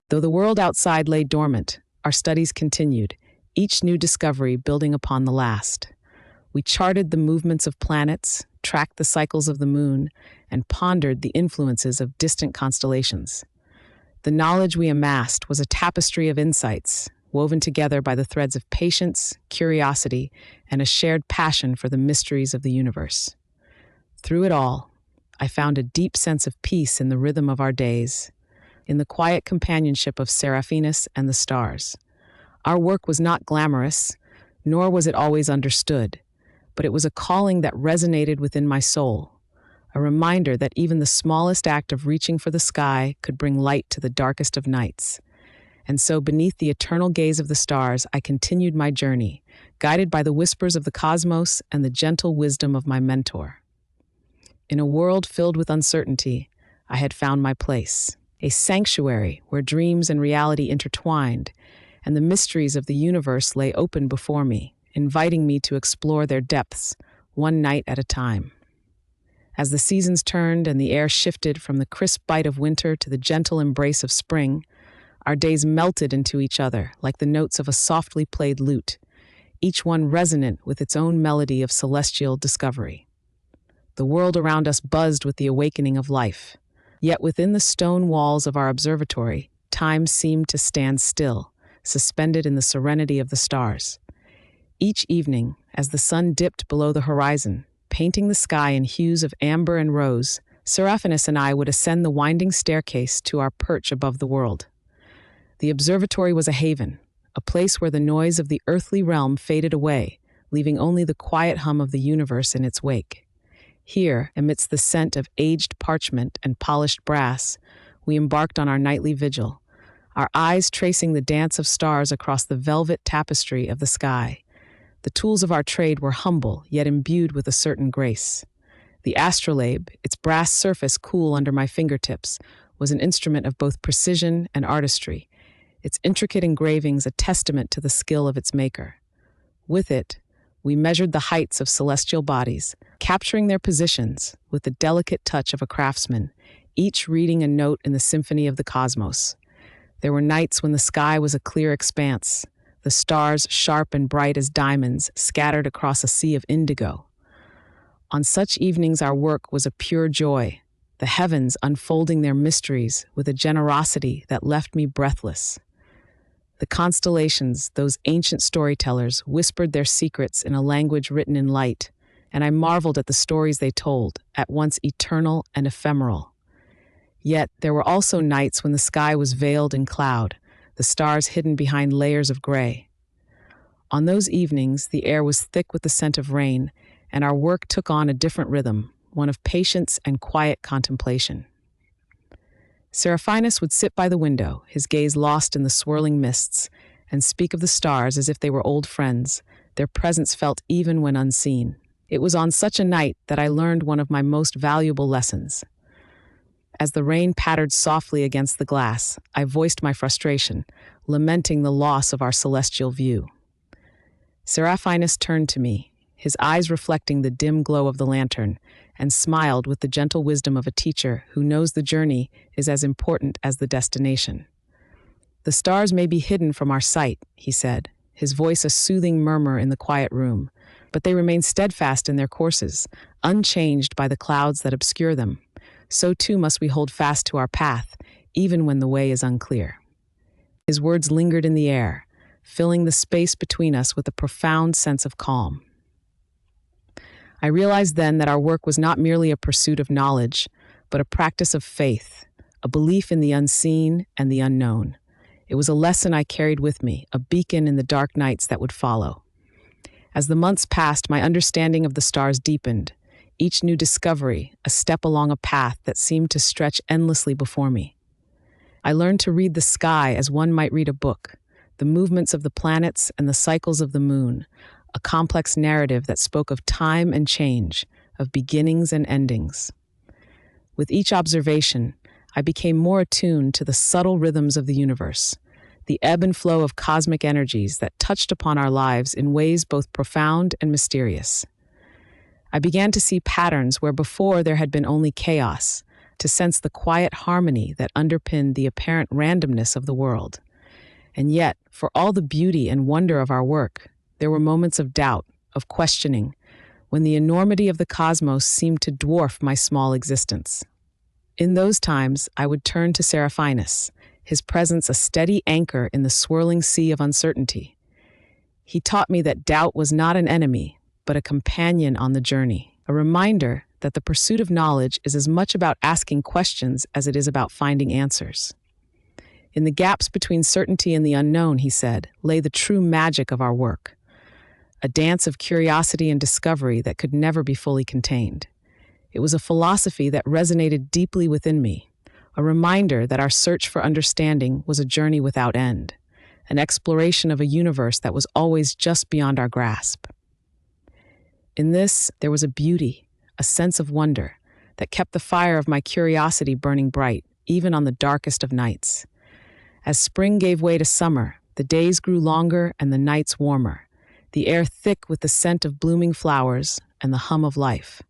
Speaker 1: Though the world outside lay dormant, our studies continued, each new discovery building upon the last. We charted the movements of planets, tracked the cycles of the moon, and pondered the influences of distant constellations. The knowledge we amassed was a tapestry of insights, woven together by the threads of patience, curiosity, and a shared passion for the mysteries of the universe. Through it all, I found a deep sense of peace in the rhythm of our days, in the quiet companionship of Seraphinus and the stars. Our work was not glamorous, nor was it always understood, but it was a calling that resonated within my soul, a reminder that even the smallest act of reaching for the sky could bring light to the darkest of nights. And so, beneath the eternal gaze of the stars, I continued my journey, guided by the whispers of the cosmos and the gentle wisdom of my mentor. In a world filled with uncertainty, I had found my place, a sanctuary where dreams and reality intertwined, and the mysteries of the universe lay open before me, inviting me to explore their depths, one night at a time. As the seasons turned and the air shifted from the crisp bite of winter to the gentle embrace of spring, our days melted into each other like the notes of a softly played lute, each one resonant with its own melody of celestial discovery. The world around us buzzed with the awakening of life, yet within the stone walls of our observatory, time seemed to stand still, suspended in the serenity of the stars. Each evening, as the sun dipped below the horizon, painting the sky in hues of amber and rose, Seraphinus and I would ascend the winding staircase to our perch above the world. The observatory was a haven, a place where the noise of the earthly realm faded away, leaving only the quiet hum of the universe in its wake. Here, amidst the scent of aged parchment and polished brass, we embarked on our nightly vigil, our eyes tracing the dance of stars across the velvet tapestry of the sky. The tools of our trade were humble, yet imbued with a certain grace. The astrolabe, its brass surface cool under my fingertips, was an instrument of both precision and artistry, its intricate engravings a testament to the skill of its maker. With it, we measured the heights of celestial bodies, capturing their positions with the delicate touch of a craftsman, each reading a note in the symphony of the cosmos. There were nights when the sky was a clear expanse, the stars sharp and bright as diamonds scattered across a sea of indigo. On such evenings our work was a pure joy, the heavens unfolding their mysteries with a generosity that left me breathless. The constellations, those ancient storytellers, whispered their secrets in a language written in light, and I marveled at the stories they told, at once eternal and ephemeral. Yet there were also nights when the sky was veiled in cloud, the stars hidden behind layers of gray. On those evenings, the air was thick with the scent of rain, and our work took on a different rhythm, one of patience and quiet contemplation. Seraphinus would sit by the window, his gaze lost in the swirling mists, and speak of the stars as if they were old friends, their presence felt even when unseen. It was on such a night that I learned one of my most valuable lessons. As the rain pattered softly against the glass, I voiced my frustration, lamenting the loss of our celestial view. Seraphinus turned to me, his eyes reflecting the dim glow of the lantern, and smiled with the gentle wisdom of a teacher who knows the journey is as important as the destination. "The stars may be hidden from our sight," he said, his voice a soothing murmur in the quiet room, "but they remain steadfast in their courses, unchanged by the clouds that obscure them. So too must we hold fast to our path, even when the way is unclear." His words lingered in the air, filling the space between us with a profound sense of calm. I realized then that our work was not merely a pursuit of knowledge, but a practice of faith, a belief in the unseen and the unknown. It was a lesson I carried with me, a beacon in the dark nights that would follow. As the months passed, my understanding of the stars deepened, each new discovery a step along a path that seemed to stretch endlessly before me. I learned to read the sky as one might read a book, the movements of the planets and the cycles of the moon, a complex narrative that spoke of time and change, of beginnings and endings. With each observation, I became more attuned to the subtle rhythms of the universe, the ebb and flow of cosmic energies that touched upon our lives in ways both profound and mysterious. I began to see patterns where before there had been only chaos, to sense the quiet harmony that underpinned the apparent randomness of the world. And yet, for all the beauty and wonder of our work, there were moments of doubt, of questioning, when the enormity of the cosmos seemed to dwarf my small existence. In those times, I would turn to Seraphinus, his presence a steady anchor in the swirling sea of uncertainty. He taught me that doubt was not an enemy, but a companion on the journey, a reminder that the pursuit of knowledge is as much about asking questions as it is about finding answers. In the gaps between certainty and the unknown, he said, lay the true magic of our work, a dance of curiosity and discovery that could never be fully contained. It was a philosophy that resonated deeply within me, a reminder that our search for understanding was a journey without end, an exploration of a universe that was always just beyond our grasp. In this, there was a beauty, a sense of wonder, that kept the fire of my curiosity burning bright, even on the darkest of nights. As spring gave way to summer, the days grew longer and the nights warmer, the air thick with the scent of blooming flowers and the hum of life.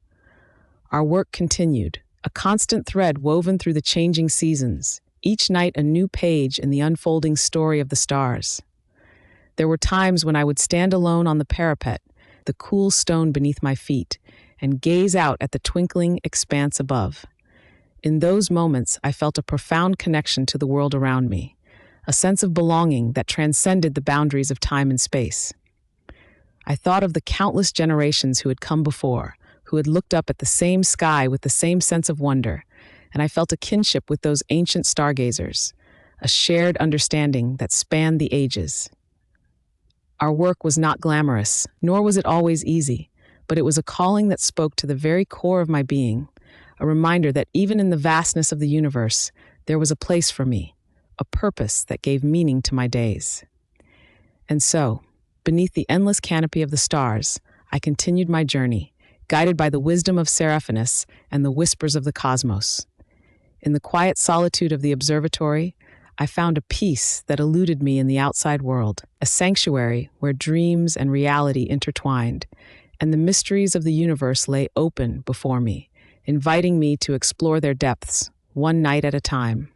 Speaker 1: Our work continued, a constant thread woven through the changing seasons, each night a new page in the unfolding story of the stars. There were times when I would stand alone on the parapet, the cool stone beneath my feet, and gaze out at the twinkling expanse above. In those moments, I felt a profound connection to the world around me, a sense of belonging that transcended the boundaries of time and space. I thought of the countless generations who had come before, who had looked up at the same sky with the same sense of wonder, and I felt a kinship with those ancient stargazers, a shared understanding that spanned the ages. Our work was not glamorous, nor was it always easy, but it was a calling that spoke to the very core of my being, a reminder that even in the vastness of the universe, there was a place for me, a purpose that gave meaning to my days. And so, beneath the endless canopy of the stars, I continued my journey, guided by the wisdom of Seraphinus and the whispers of the cosmos. In the quiet solitude of the observatory, I found a peace that eluded me in the outside world, a sanctuary where dreams and reality intertwined, and the mysteries of the universe lay open before me, inviting me to explore their depths, one night at a time.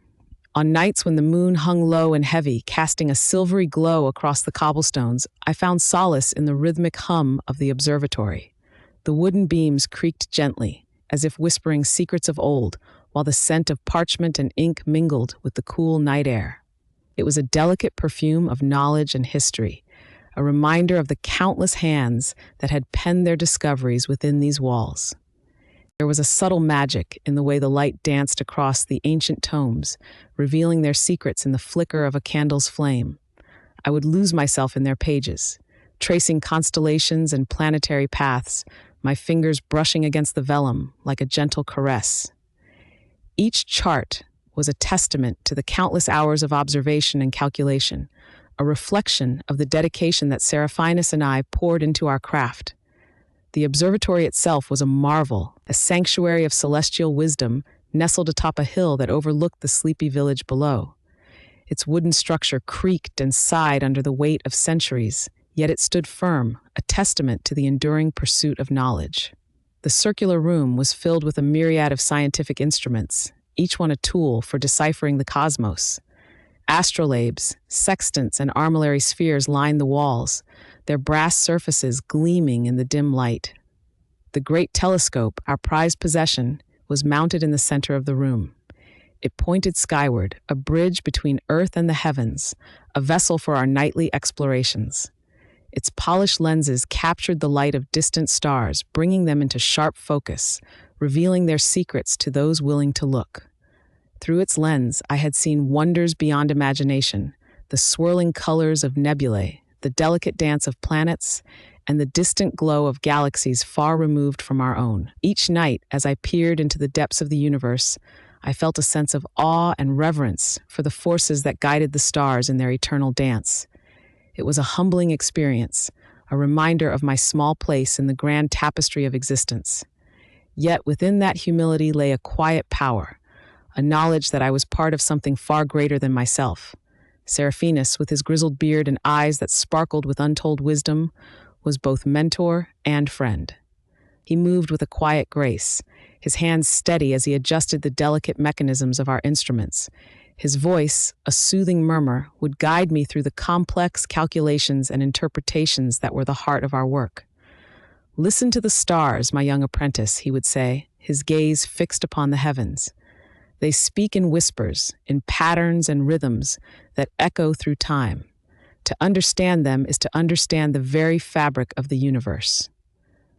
Speaker 1: On nights when the moon hung low and heavy, casting a silvery glow across the cobblestones, I found solace in the rhythmic hum of the observatory. The wooden beams creaked gently, as if whispering secrets of old, while the scent of parchment and ink mingled with the cool night air. It was a delicate perfume of knowledge and history, a reminder of the countless hands that had penned their discoveries within these walls. There was a subtle magic in the way the light danced across the ancient tomes, revealing their secrets in the flicker of a candle's flame. I would lose myself in their pages, tracing constellations and planetary paths, my fingers brushing against the vellum like a gentle caress. Each chart was a testament to the countless hours of observation and calculation, a reflection of the dedication that Seraphinus and I poured into our craft. The observatory itself was a marvel, a sanctuary of celestial wisdom nestled atop a hill that overlooked the sleepy village below. Its wooden structure creaked and sighed under the weight of centuries, yet it stood firm, a testament to the enduring pursuit of knowledge. The circular room was filled with a myriad of scientific instruments, each one a tool for deciphering the cosmos. Astrolabes, sextants, and armillary spheres lined the walls, their brass surfaces gleaming in the dim light. The great telescope, our prized possession, was mounted in the center of the room. It pointed skyward, a bridge between Earth and the heavens, a vessel for our nightly explorations. Its polished lenses captured the light of distant stars, bringing them into sharp focus, revealing their secrets to those willing to look. Through its lens, I had seen wonders beyond imagination, the swirling colors of nebulae, the delicate dance of planets, and the distant glow of galaxies far removed from our own. Each night, as I peered into the depths of the universe, I felt a sense of awe and reverence for the forces that guided the stars in their eternal dance. It was a humbling experience, a reminder of my small place in the grand tapestry of existence. Yet within that humility lay a quiet power, a knowledge that I was part of something far greater than myself. Seraphinus, with his grizzled beard and eyes that sparkled with untold wisdom, was both mentor and friend. He moved with a quiet grace, his hands steady as he adjusted the delicate mechanisms of our instruments. His voice, a soothing murmur, would guide me through the complex calculations and interpretations that were the heart of our work. "Listen to the stars, my young apprentice," he would say, his gaze fixed upon the heavens. "They speak in whispers, in patterns and rhythms that echo through time. To understand them is to understand the very fabric of the universe."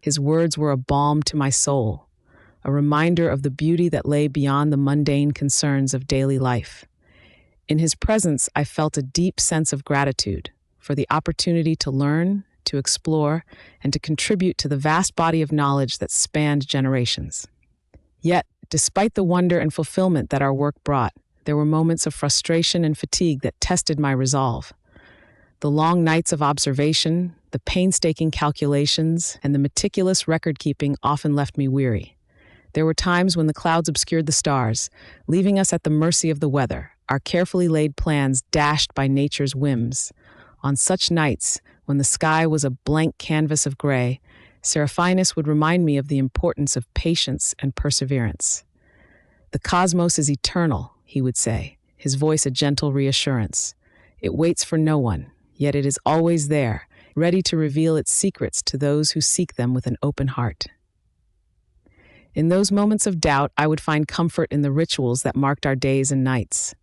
Speaker 1: His words were a balm to my soul, a reminder of the beauty that lay beyond the mundane concerns of daily life. In his presence, I felt a deep sense of gratitude for the opportunity to learn, to explore, and to contribute to the vast body of knowledge that spanned generations. Yet, Despite the wonder and fulfillment that our work brought, there were moments of frustration and fatigue that tested my resolve. The long nights of observation, the painstaking calculations, and the meticulous record-keeping often left me weary. There were times when the clouds obscured the stars, leaving us at the mercy of the weather, our carefully laid plans dashed by nature's whims. On such nights, when the sky was a blank canvas of gray, Seraphinus would remind me of the importance of patience and perseverance. "The cosmos is eternal," he would say, his voice a gentle reassurance. "It waits for no one, yet it is always there, ready to reveal its secrets to those who seek them with an open heart." In those moments of doubt, I would find comfort in the rituals that marked our days and nights.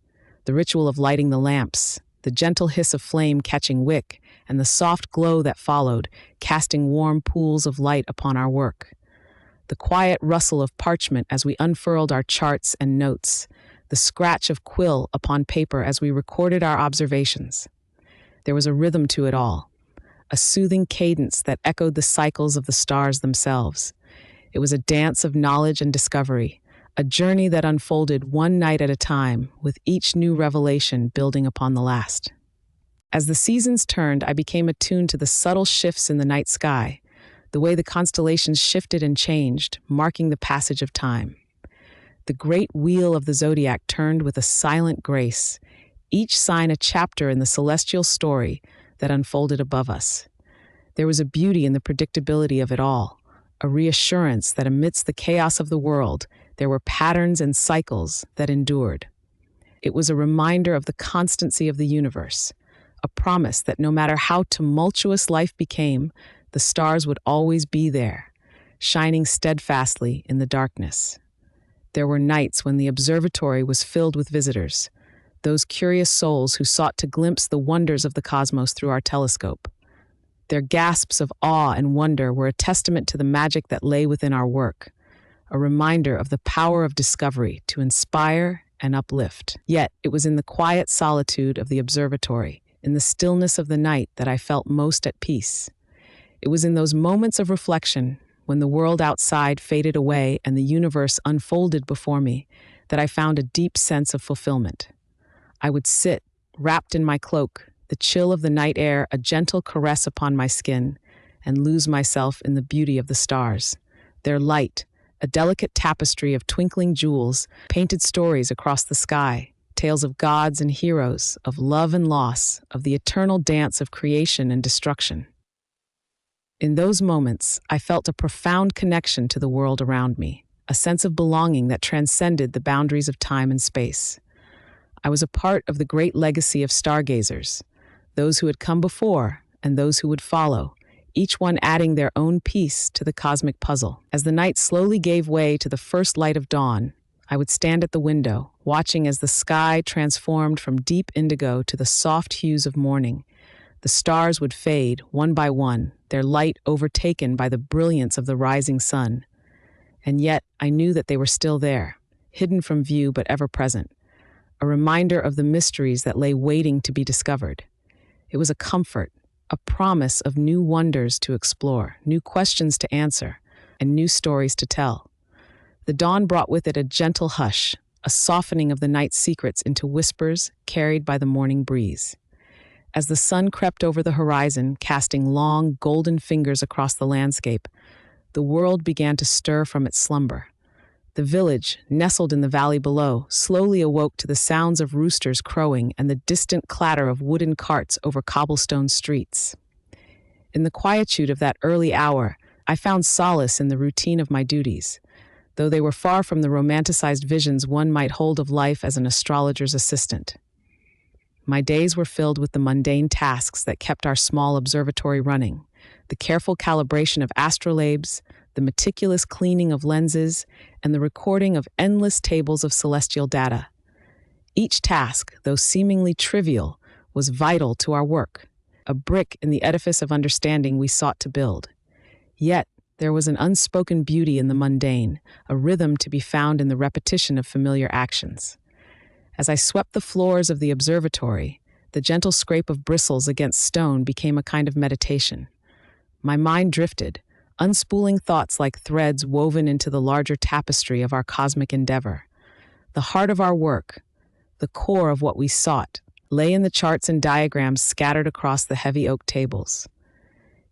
Speaker 1: The ritual of lighting the lamps, the gentle hiss of flame catching wick, and the soft glow that followed, casting warm pools of light upon our work. The quiet rustle of parchment as we unfurled our charts and notes, the scratch of quill upon paper as we recorded our observations. There was a rhythm to it all, a soothing cadence that echoed the cycles of the stars themselves. It was a dance of knowledge and discovery, a journey that unfolded one night at a time, with each new revelation building upon the last. As the seasons turned, I became attuned to the subtle shifts in the night sky, the way the constellations shifted and changed, marking the passage of time. The great wheel of the zodiac turned with a silent grace, each sign a chapter in the celestial story that unfolded above us. There was a beauty in the predictability of it all, a reassurance that amidst the chaos of the world, there were patterns and cycles that endured. It was a reminder of the constancy of the universe, a promise that no matter how tumultuous life became, the stars would always be there, shining steadfastly in the darkness. There were nights when the observatory was filled with visitors, those curious souls who sought to glimpse the wonders of the cosmos through our telescope. Their gasps of awe and wonder were a testament to the magic that lay within our work, a reminder of the power of discovery to inspire and uplift. Yet, it was in the quiet solitude of the observatory, in the stillness of the night, that I felt most at peace. It was in those moments of reflection, when the world outside faded away and the universe unfolded before me, that I found a deep sense of fulfillment. I would sit, wrapped in my cloak, the chill of the night air a gentle caress upon my skin, and lose myself in the beauty of the stars. Their light, a delicate tapestry of twinkling jewels, painted stories across the sky, tales of gods and heroes, of love and loss, of the eternal dance of creation and destruction. In those moments, I felt a profound connection to the world around me, a sense of belonging that transcended the boundaries of time and space. I was a part of the great legacy of stargazers, those who had come before and those who would follow, each one adding their own piece to the cosmic puzzle. As the night slowly gave way to the first light of dawn, I would stand at the window, watching as the sky transformed from deep indigo to the soft hues of morning. The stars would fade, one by one, their light overtaken by the brilliance of the rising sun. And yet, I knew that they were still there, hidden from view but ever present, a reminder of the mysteries that lay waiting to be discovered. It was a comfort, a promise of new wonders to explore, new questions to answer, and new stories to tell. The dawn brought with it a gentle hush, a softening of the night's secrets into whispers carried by the morning breeze. As the sun crept over the horizon, casting long, golden fingers across the landscape, the world began to stir from its slumber. The village, nestled in the valley below, slowly awoke to the sounds of roosters crowing and the distant clatter of wooden carts over cobblestone streets. In the quietude of that early hour, I found solace in the routine of my duties, though they were far from the romanticized visions one might hold of life as an astrologer's assistant. My days were filled with the mundane tasks that kept our small observatory running, the careful calibration of astrolabes, the meticulous cleaning of lenses, and the recording of endless tables of celestial data. Each task, though seemingly trivial, was vital to our work, a brick in the edifice of understanding we sought to build. Yet, there was an unspoken beauty in the mundane, a rhythm to be found in the repetition of familiar actions. As I swept the floors of the observatory, the gentle scrape of bristles against stone became a kind of meditation. My mind drifted, unspooling thoughts like threads woven into the larger tapestry of our cosmic endeavor. The heart of our work, the core of what we sought, lay in the charts and diagrams scattered across the heavy oak tables.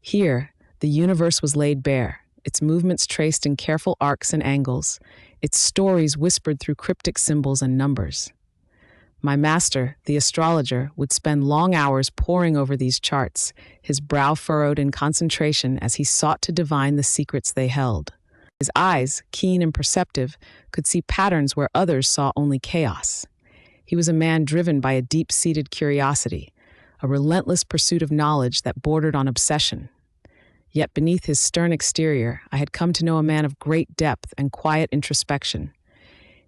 Speaker 1: Here, the universe was laid bare, its movements traced in careful arcs and angles, its stories whispered through cryptic symbols and numbers. My master, the astrologer, would spend long hours poring over these charts, his brow furrowed in concentration as he sought to divine the secrets they held. His eyes, keen and perceptive, could see patterns where others saw only chaos. He was a man driven by a deep-seated curiosity, a relentless pursuit of knowledge that bordered on obsession. Yet beneath his stern exterior, I had come to know a man of great depth and quiet introspection.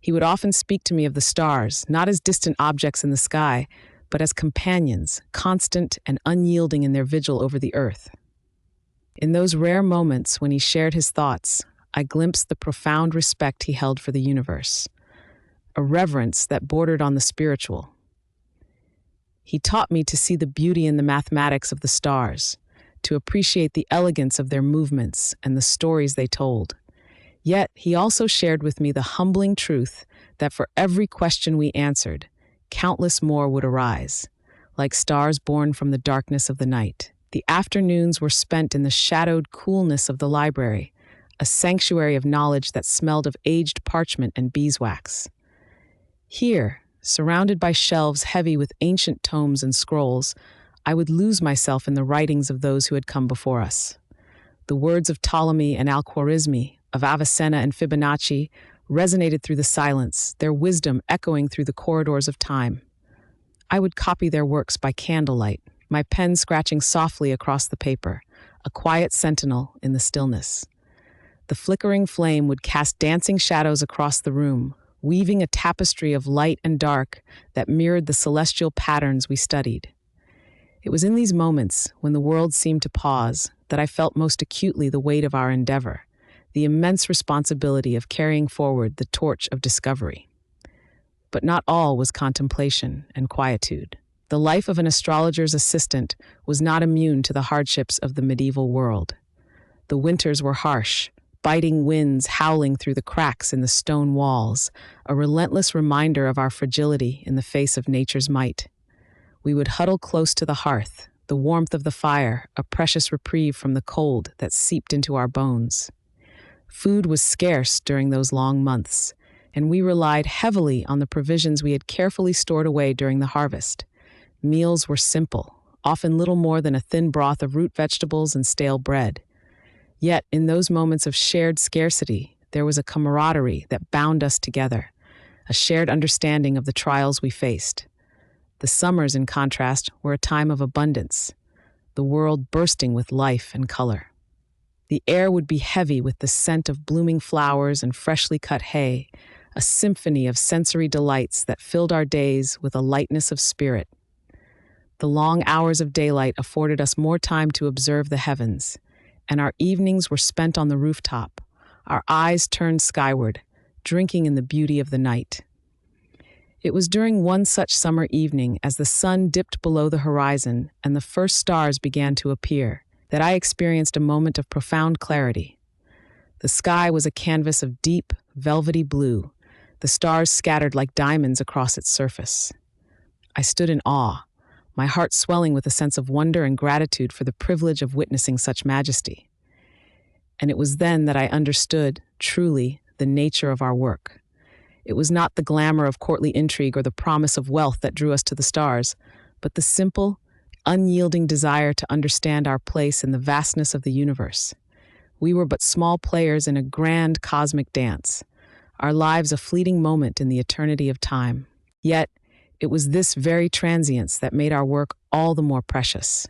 Speaker 1: He would often speak to me of the stars, not as distant objects in the sky, but as companions, constant and unyielding in their vigil over the earth. In those rare moments when he shared his thoughts, I glimpsed the profound respect he held for the universe, a reverence that bordered on the spiritual. He taught me to see the beauty in the mathematics of the stars, to appreciate the elegance of their movements and the stories they told. Yet he also shared with me the humbling truth that for every question we answered, countless more would arise, like stars born from the darkness of the night. The afternoons were spent in the shadowed coolness of the library, a sanctuary of knowledge that smelled of aged parchment and beeswax. Here, surrounded by shelves heavy with ancient tomes and scrolls, I would lose myself in the writings of those who had come before us. The words of Ptolemy and Al-Khwarizmi, of Avicenna and Fibonacci, resonated through the silence, their wisdom echoing through the corridors of time. I would copy their works by candlelight, my pen scratching softly across the paper, a quiet sentinel in the stillness. The flickering flame would cast dancing shadows across the room, weaving a tapestry of light and dark that mirrored the celestial patterns we studied. It was in these moments, when the world seemed to pause, that I felt most acutely the weight of our endeavor, the immense responsibility of carrying forward the torch of discovery. But not all was contemplation and quietude. The life of an astrologer's assistant was not immune to the hardships of the medieval world. The winters were harsh, biting winds howling through the cracks in the stone walls, a relentless reminder of our fragility in the face of nature's might. We would huddle close to the hearth, the warmth of the fire, a precious reprieve from the cold that seeped into our bones. Food was scarce during those long months, and we relied heavily on the provisions we had carefully stored away during the harvest. Meals were simple, often little more than a thin broth of root vegetables and stale bread. Yet, in those moments of shared scarcity, there was a camaraderie that bound us together, a shared understanding of the trials we faced. The summers, in contrast, were a time of abundance, the world bursting with life and color. The air would be heavy with the scent of blooming flowers and freshly cut hay, a symphony of sensory delights that filled our days with a lightness of spirit. The long hours of daylight afforded us more time to observe the heavens, and our evenings were spent on the rooftop, our eyes turned skyward, drinking in the beauty of the night. It was during one such summer evening, as the sun dipped below the horizon and the first stars began to appear, that I experienced a moment of profound clarity. The sky was a canvas of deep, velvety blue, the stars scattered like diamonds across its surface. I stood in awe, my heart swelling with a sense of wonder and gratitude for the privilege of witnessing such majesty. And it was then that I understood, truly, the nature of our work. It was not the glamour of courtly intrigue or the promise of wealth that drew us to the stars, but the simple, unyielding desire to understand our place in the vastness of the universe. We were but small players in a grand cosmic dance, our lives a fleeting moment in the eternity of time. Yet, it was this very transience that made our work all the more precious.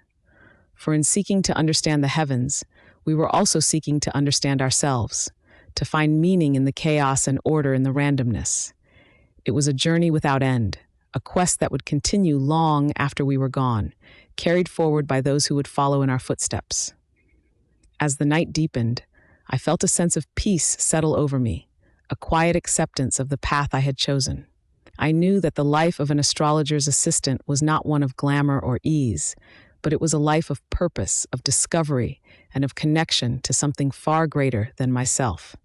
Speaker 1: For in seeking to understand the heavens, we were also seeking to understand ourselves, to find meaning in the chaos and order in the randomness. It was a journey without end, a quest that would continue long after we were gone, carried forward by those who would follow in our footsteps. As the night deepened, I felt a sense of peace settle over me, a quiet acceptance of the path I had chosen. I knew that the life of an astrologer's assistant was not one of glamour or ease, but it was a life of purpose, of discovery, and of connection to something far greater than myself.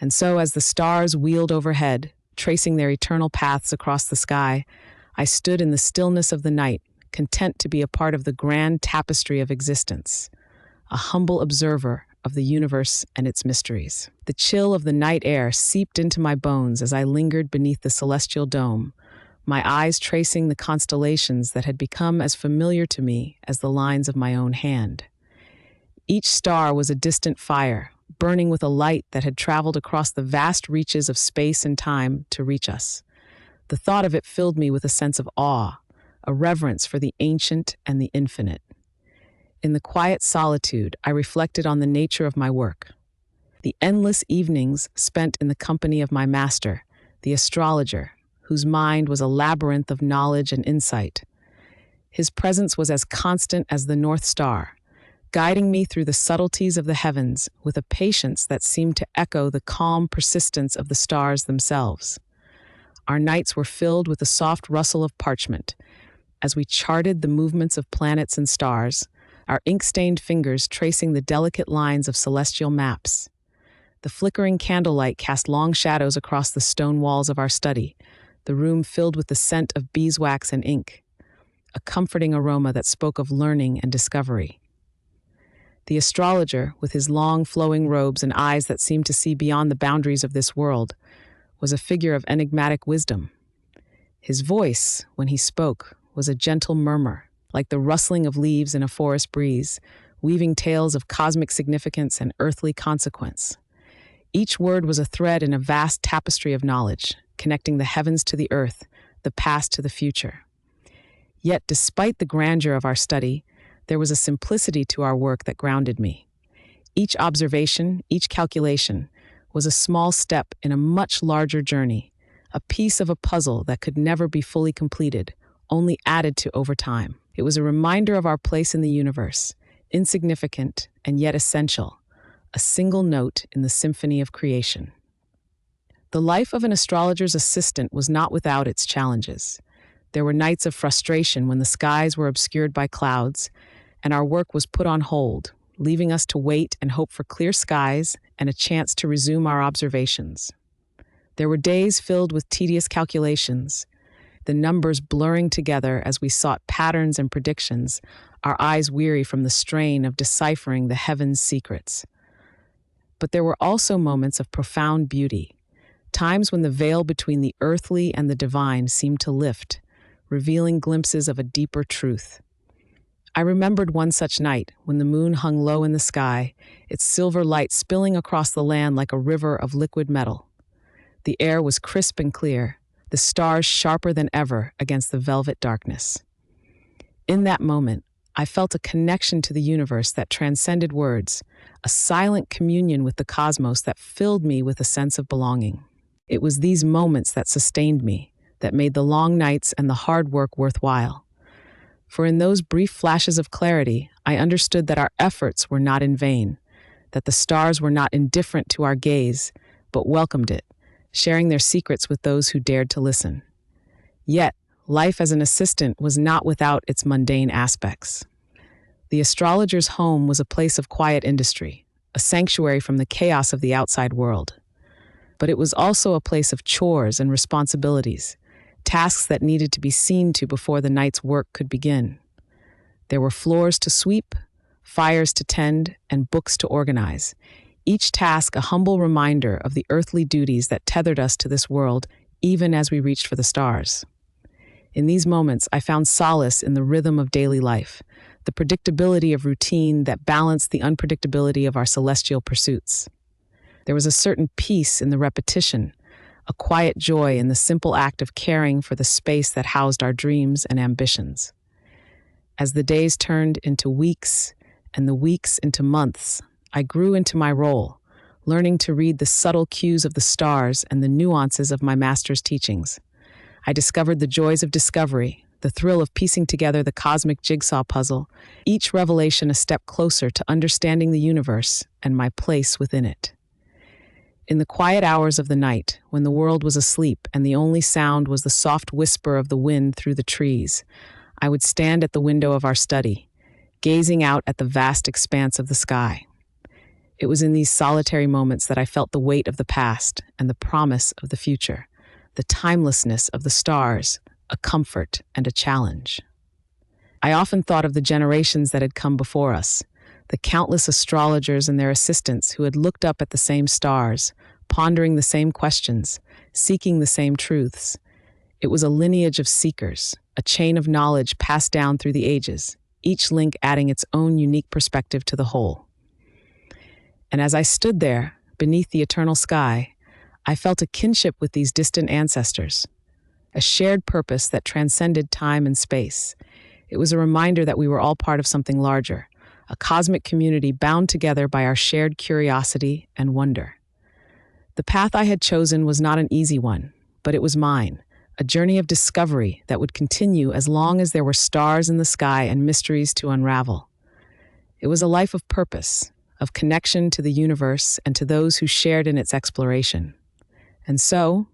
Speaker 1: And so, as the stars wheeled overhead, tracing their eternal paths across the sky, I stood in the stillness of the night, content to be a part of the grand tapestry of existence, a humble observer of the universe and its mysteries. The chill of the night air seeped into my bones as I lingered beneath the celestial dome, my eyes tracing the constellations that had become as familiar to me as the lines of my own hand. Each star was a distant fire, burning with a light that had traveled across the vast reaches of space and time to reach us. The thought of it filled me with a sense of awe, a reverence for the ancient and the infinite. In the quiet solitude, I reflected on the nature of my work. The endless evenings spent in the company of my master, the astrologer, whose mind was a labyrinth of knowledge and insight. His presence was as constant as the North Star, guiding me through the subtleties of the heavens with a patience that seemed to echo the calm persistence of the stars themselves. Our nights were filled with the soft rustle of parchment. As we charted the movements of planets and stars, our ink-stained fingers tracing the delicate lines of celestial maps. The flickering candlelight cast long shadows across the stone walls of our study, the room filled with the scent of beeswax and ink, a comforting aroma that spoke of learning and discovery. The astrologer, with his long flowing robes and eyes that seemed to see beyond the boundaries of this world, was a figure of enigmatic wisdom. His voice, when he spoke, was a gentle murmur, like the rustling of leaves in a forest breeze, weaving tales of cosmic significance and earthly consequence. Each word was a thread in a vast tapestry of knowledge, connecting the heavens to the earth, the past to the future. Yet, despite the grandeur of our study, there was a simplicity to our work that grounded me. Each observation, each calculation, was a small step in a much larger journey, a piece of a puzzle that could never be fully completed, only added to over time. It was a reminder of our place in the universe, insignificant and yet essential, a single note in the symphony of creation. The life of an astrologer's assistant was not without its challenges. There were nights of frustration when the skies were obscured by clouds, and our work was put on hold, leaving us to wait and hope for clear skies and a chance to resume our observations. There were days filled with tedious calculations, the numbers blurring together as we sought patterns and predictions, our eyes weary from the strain of deciphering the heavens' secrets. But there were also moments of profound beauty, times when the veil between the earthly and the divine seemed to lift, revealing glimpses of a deeper truth. I remembered one such night when the moon hung low in the sky, its silver light spilling across the land like a river of liquid metal. The air was crisp and clear, the stars sharper than ever against the velvet darkness. In that moment, I felt a connection to the universe that transcended words, a silent communion with the cosmos that filled me with a sense of belonging. It was these moments that sustained me, that made the long nights and the hard work worthwhile. For in those brief flashes of clarity, I understood that our efforts were not in vain, that the stars were not indifferent to our gaze, but welcomed it, sharing their secrets with those who dared to listen. Yet, life as an assistant was not without its mundane aspects. The astrologer's home was a place of quiet industry, a sanctuary from the chaos of the outside world. But it was also a place of chores and responsibilities, tasks that needed to be seen to before the night's work could begin. There were floors to sweep, fires to tend, and books to organize, each task a humble reminder of the earthly duties that tethered us to this world even as we reached for the stars. In these moments, I found solace in the rhythm of daily life, the predictability of routine that balanced the unpredictability of our celestial pursuits. There was a certain peace in the repetition, a quiet joy in the simple act of caring for the space that housed our dreams and ambitions. As the days turned into weeks and the weeks into months, I grew into my role, learning to read the subtle cues of the stars and the nuances of my master's teachings. I discovered the joys of discovery, the thrill of piecing together the cosmic jigsaw puzzle, each revelation a step closer to understanding the universe and my place within it. In the quiet hours of the night, when the world was asleep and the only sound was the soft whisper of the wind through the trees, I would stand at the window of our study, gazing out at the vast expanse of the sky. It was in these solitary moments that I felt the weight of the past and the promise of the future, the timelessness of the stars, a comfort and a challenge. I often thought of the generations that had come before us, the countless astrologers and their assistants who had looked up at the same stars, pondering the same questions, seeking the same truths. It was a lineage of seekers, a chain of knowledge passed down through the ages, each link adding its own unique perspective to the whole. And as I stood there, beneath the eternal sky, I felt a kinship with these distant ancestors, a shared purpose that transcended time and space. It was a reminder that we were all part of something larger, a cosmic community bound together by our shared curiosity and wonder. The path I had chosen was not an easy one, but it was mine, a journey of discovery that would continue as long as there were stars in the sky and mysteries to unravel. It was a life of purpose, of connection to the universe and to those who shared in its exploration. And so,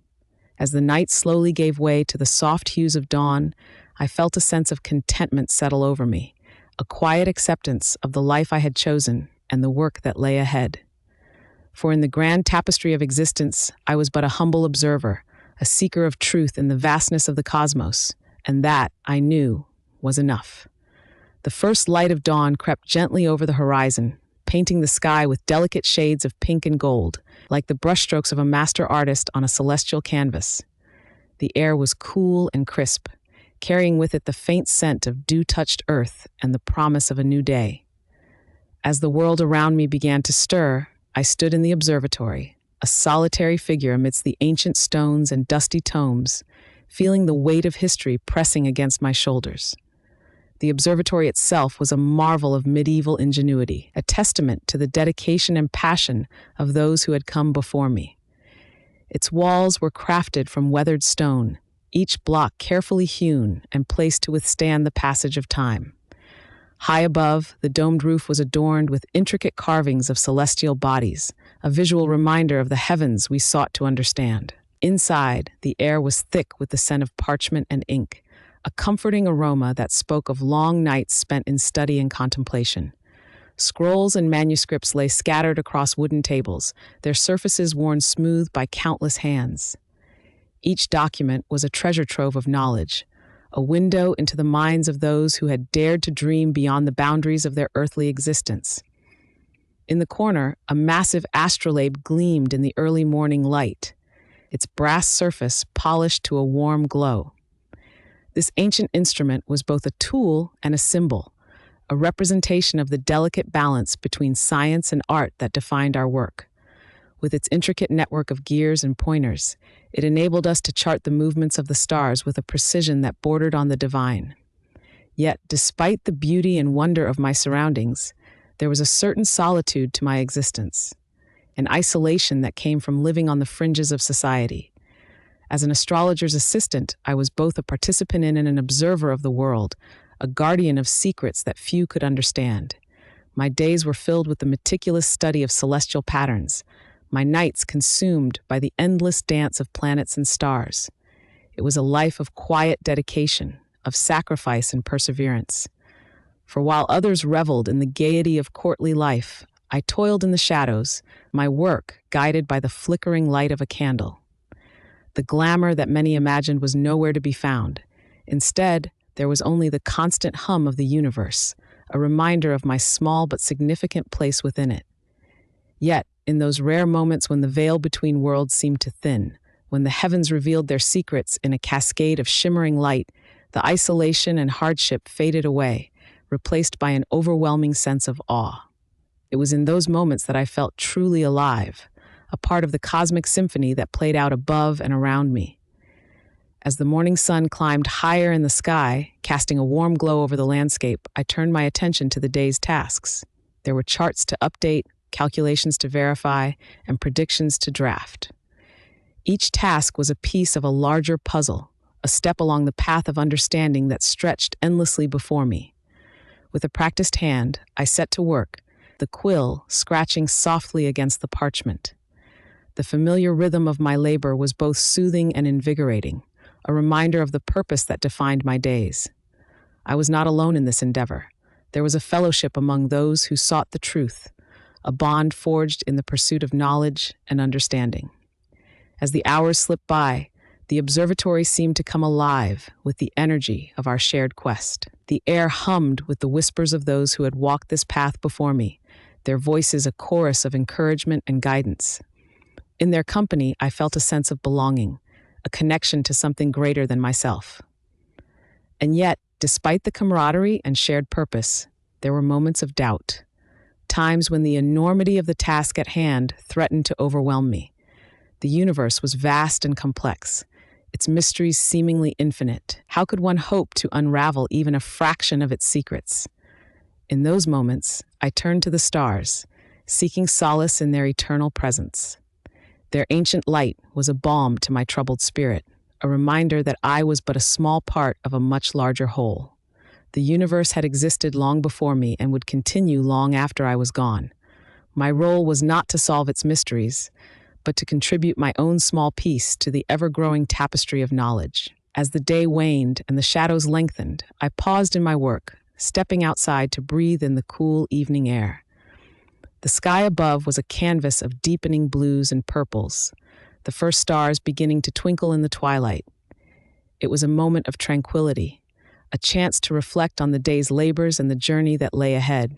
Speaker 1: as the night slowly gave way to the soft hues of dawn, I felt a sense of contentment settle over me, a quiet acceptance of the life I had chosen and the work that lay ahead. For in the grand tapestry of existence, I was but a humble observer, a seeker of truth in the vastness of the cosmos, and that, I knew, was enough. The first light of dawn crept gently over the horizon, painting the sky with delicate shades of pink and gold, like the brushstrokes of a master artist on a celestial canvas. The air was cool and crisp, carrying with it the faint scent of dew-touched earth and the promise of a new day. As the world around me began to stir, I stood in the observatory, a solitary figure amidst the ancient stones and dusty tomes, feeling the weight of history pressing against my shoulders. The observatory itself was a marvel of medieval ingenuity, a testament to the dedication and passion of those who had come before me. Its walls were crafted from weathered stone, each block carefully hewn and placed to withstand the passage of time. High above, the domed roof was adorned with intricate carvings of celestial bodies, a visual reminder of the heavens we sought to understand. Inside, the air was thick with the scent of parchment and ink, a comforting aroma that spoke of long nights spent in study and contemplation. Scrolls and manuscripts lay scattered across wooden tables, their surfaces worn smooth by countless hands. Each document was a treasure trove of knowledge, a window into the minds of those who had dared to dream beyond the boundaries of their earthly existence. In the corner, a massive astrolabe gleamed in the early morning light, its brass surface polished to a warm glow. This ancient instrument was both a tool and a symbol, a representation of the delicate balance between science and art that defined our work. With its intricate network of gears and pointers, it enabled us to chart the movements of the stars with a precision that bordered on the divine. Yet, despite the beauty and wonder of my surroundings, there was a certain solitude to my existence, an isolation that came from living on the fringes of society. As an astrologer's assistant, I was both a participant in and an observer of the world, a guardian of secrets that few could understand. My days were filled with the meticulous study of celestial patterns, my nights consumed by the endless dance of planets and stars. It was a life of quiet dedication, of sacrifice and perseverance. For while others reveled in the gaiety of courtly life, I toiled in the shadows, my work guided by the flickering light of a candle. The glamour that many imagined was nowhere to be found. Instead, there was only the constant hum of the universe, a reminder of my small but significant place within it. Yet, in those rare moments when the veil between worlds seemed to thin, when the heavens revealed their secrets in a cascade of shimmering light, the isolation and hardship faded away, replaced by an overwhelming sense of awe. It was in those moments that I felt truly alive, a part of the cosmic symphony that played out above and around me. As the morning sun climbed higher in the sky, casting a warm glow over the landscape, I turned my attention to the day's tasks. There were charts to update, calculations to verify, and predictions to draft. Each task was a piece of a larger puzzle, a step along the path of understanding that stretched endlessly before me. With a practiced hand, I set to work, the quill scratching softly against the parchment. The familiar rhythm of my labor was both soothing and invigorating, a reminder of the purpose that defined my days. I was not alone in this endeavor. There was a fellowship among those who sought the truth, a bond forged in the pursuit of knowledge and understanding. As the hours slipped by, the observatory seemed to come alive with the energy of our shared quest. The air hummed with the whispers of those who had walked this path before me, their voices a chorus of encouragement and guidance. In their company, I felt a sense of belonging, a connection to something greater than myself. And yet, despite the camaraderie and shared purpose, there were moments of doubt, times when the enormity of the task at hand threatened to overwhelm me. The universe was vast and complex, its mysteries seemingly infinite. How could one hope to unravel even a fraction of its secrets? In those moments, I turned to the stars, seeking solace in their eternal presence. Their ancient light was a balm to my troubled spirit, a reminder that I was but a small part of a much larger whole. The universe had existed long before me and would continue long after I was gone. My role was not to solve its mysteries, but to contribute my own small piece to the ever-growing tapestry of knowledge. As the day waned and the shadows lengthened, I paused in my work, stepping outside to breathe in the cool evening air. The sky above was a canvas of deepening blues and purples, the first stars beginning to twinkle in the twilight. It was a moment of tranquility, a chance to reflect on the day's labors and the journey that lay ahead.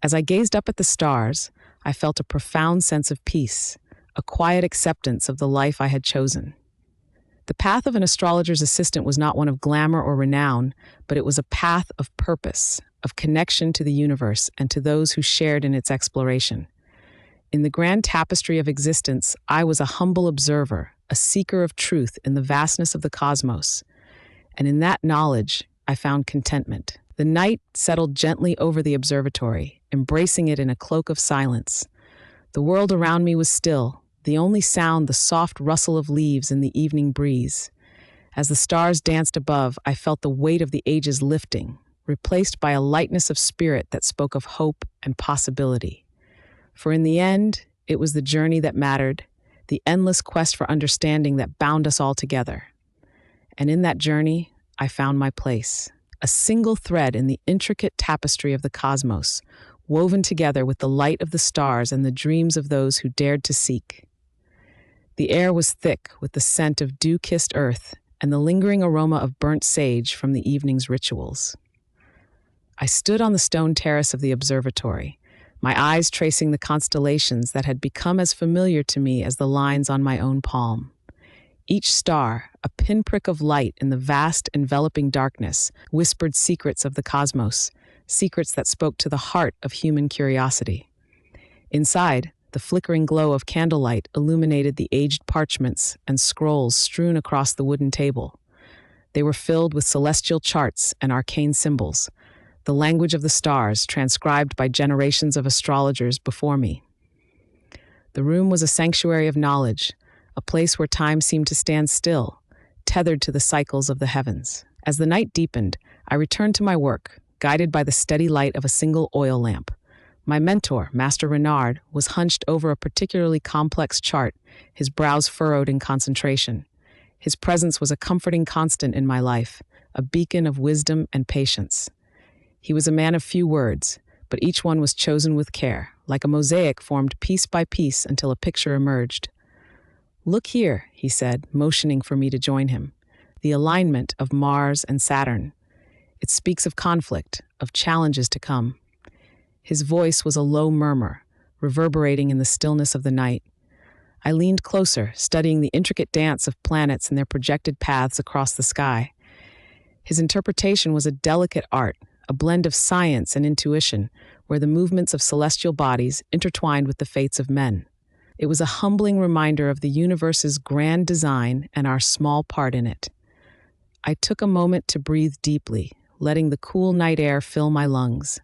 Speaker 1: As I gazed up at the stars, I felt a profound sense of peace, a quiet acceptance of the life I had chosen. The path of an astrologer's assistant was not one of glamour or renown, but it was a path of purpose, of connection to the universe and to those who shared in its exploration. In the grand tapestry of existence, I was a humble observer, a seeker of truth in the vastness of the cosmos. And in that knowledge, I found contentment. The night settled gently over the observatory, embracing it in a cloak of silence. The world around me was still, the only sound the soft rustle of leaves in the evening breeze. As the stars danced above, I felt the weight of the ages lifting, replaced by a lightness of spirit that spoke of hope and possibility. For in the end, it was the journey that mattered, the endless quest for understanding that bound us all together. And in that journey, I found my place, a single thread in the intricate tapestry of the cosmos, woven together with the light of the stars and the dreams of those who dared to seek. The air was thick with the scent of dew-kissed earth and the lingering aroma of burnt sage from the evening's rituals. I stood on the stone terrace of the observatory, my eyes tracing the constellations that had become as familiar to me as the lines on my own palm. Each star, a pinprick of light in the vast, enveloping darkness, whispered secrets of the cosmos, secrets that spoke to the heart of human curiosity. Inside, the flickering glow of candlelight illuminated the aged parchments and scrolls strewn across the wooden table. They were filled with celestial charts and arcane symbols, the language of the stars transcribed by generations of astrologers before me. The room was a sanctuary of knowledge, a place where time seemed to stand still, tethered to the cycles of the heavens. As the night deepened, I returned to my work, guided by the steady light of a single oil lamp. My mentor, Master Renard, was hunched over a particularly complex chart, his brows furrowed in concentration. His presence was a comforting constant in my life, a beacon of wisdom and patience. He was a man of few words, but each one was chosen with care, like a mosaic formed piece by piece until a picture emerged. "Look here," he said, motioning for me to join him. "The alignment of Mars and Saturn. It speaks of conflict, of challenges to come." His voice was a low murmur, reverberating in the stillness of the night. I leaned closer, studying the intricate dance of planets and their projected paths across the sky. His interpretation was a delicate art, a blend of science and intuition, where the movements of celestial bodies intertwined with the fates of men. It was a humbling reminder of the universe's grand design and our small part in it. I took a moment to breathe deeply, letting the cool night air fill my lungs.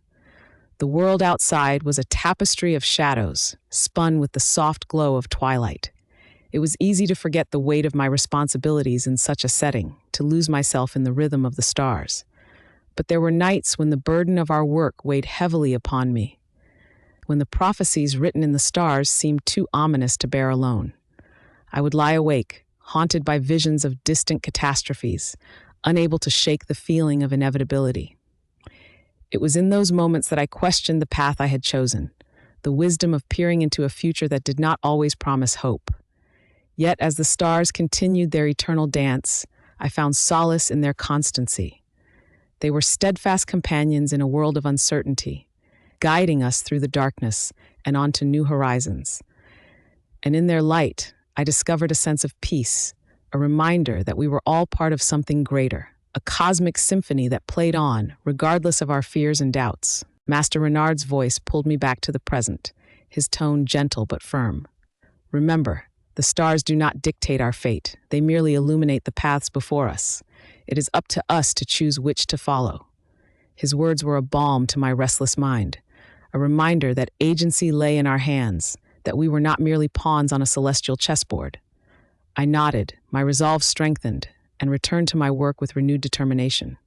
Speaker 1: The world outside was a tapestry of shadows, spun with the soft glow of twilight. It was easy to forget the weight of my responsibilities in such a setting, to lose myself in the rhythm of the stars. But there were nights when the burden of our work weighed heavily upon me, when the prophecies written in the stars seemed too ominous to bear alone. I would lie awake, haunted by visions of distant catastrophes, unable to shake the feeling of inevitability. It was in those moments that I questioned the path I had chosen, the wisdom of peering into a future that did not always promise hope. Yet, as the stars continued their eternal dance, I found solace in their constancy. They were steadfast companions in a world of uncertainty, guiding us through the darkness and onto new horizons. And in their light, I discovered a sense of peace, a reminder that we were all part of something greater, a cosmic symphony that played on, regardless of our fears and doubts. Master Renard's voice pulled me back to the present, his tone gentle but firm. Remember, the stars do not dictate our fate. They merely illuminate the paths before us. It is up to us to choose which to follow. His words were a balm to my restless mind, a reminder that agency lay in our hands, that we were not merely pawns on a celestial chessboard. I nodded, my resolve strengthened, and returned to my work with renewed determination.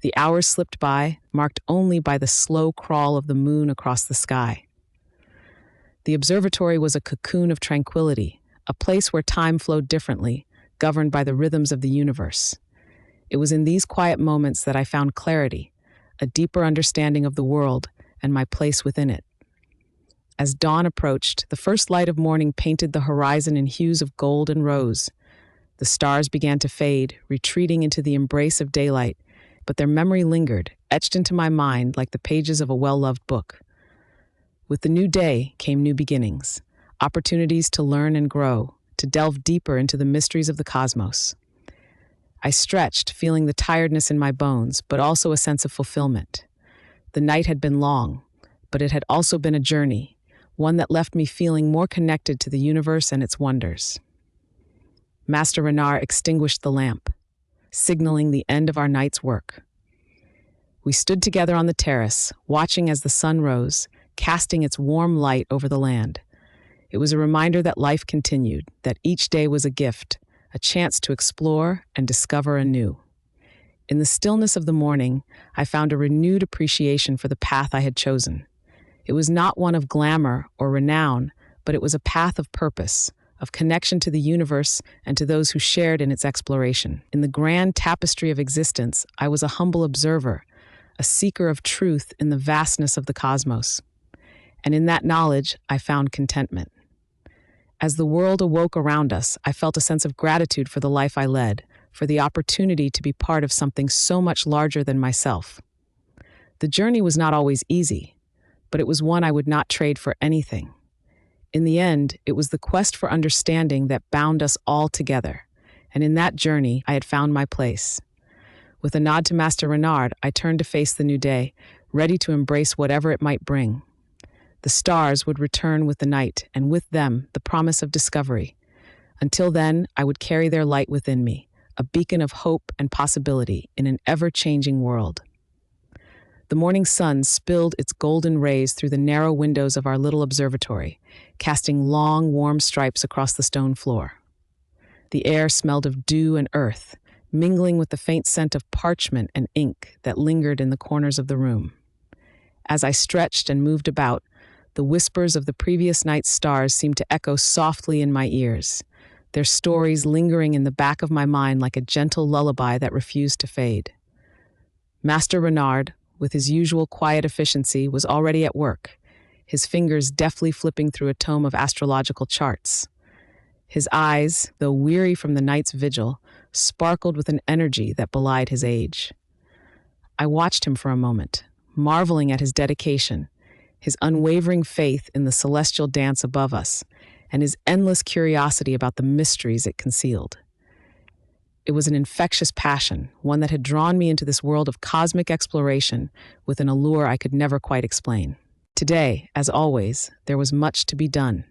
Speaker 1: The hours slipped by, marked only by the slow crawl of the moon across the sky. The observatory was a cocoon of tranquility, a place where time flowed differently, governed by the rhythms of the universe. It was in these quiet moments that I found clarity, a deeper understanding of the world and my place within it. As dawn approached, the first light of morning painted the horizon in hues of gold and rose. The stars began to fade, retreating into the embrace of daylight, but their memory lingered, etched into my mind like the pages of a well-loved book. With the new day came new beginnings, opportunities to learn and grow, to delve deeper into the mysteries of the cosmos. I stretched, feeling the tiredness in my bones, but also a sense of fulfillment. The night had been long, but it had also been a journey, one that left me feeling more connected to the universe and its wonders. Master Renard extinguished the lamp, signaling the end of our night's work. We stood together on the terrace, watching as the sun rose, casting its warm light over the land. It was a reminder that life continued, that each day was a gift, a chance to explore and discover anew. In the stillness of the morning, I found a renewed appreciation for the path I had chosen. It was not one of glamour or renown, but it was a path of purpose, of connection to the universe and to those who shared in its exploration. In the grand tapestry of existence, I was a humble observer, a seeker of truth in the vastness of the cosmos. And in that knowledge, I found contentment. As the world awoke around us, I felt a sense of gratitude for the life I led, for the opportunity to be part of something so much larger than myself. The journey was not always easy, but it was one I would not trade for anything. In the end, it was the quest for understanding that bound us all together, and in that journey, I had found my place. With a nod to Master Renard, I turned to face the new day, ready to embrace whatever it might bring. The stars would return with the night, and with them, the promise of discovery. Until then, I would carry their light within me, a beacon of hope and possibility in an ever-changing world. The morning sun spilled its golden rays through the narrow windows of our little observatory, casting long, warm stripes across the stone floor. The air smelled of dew and earth, mingling with the faint scent of parchment and ink that lingered in the corners of the room. As I stretched and moved about, the whispers of the previous night's stars seemed to echo softly in my ears, their stories lingering in the back of my mind like a gentle lullaby that refused to fade. Master Renard, with his usual quiet efficiency, was already at work, his fingers deftly flipping through a tome of astrological charts. His eyes, though weary from the night's vigil, sparkled with an energy that belied his age. I watched him for a moment, marveling at his dedication, his unwavering faith in the celestial dance above us, and his endless curiosity about the mysteries it concealed. It was an infectious passion, one that had drawn me into this world of cosmic exploration with an allure I could never quite explain. Today, as always, there was much to be done.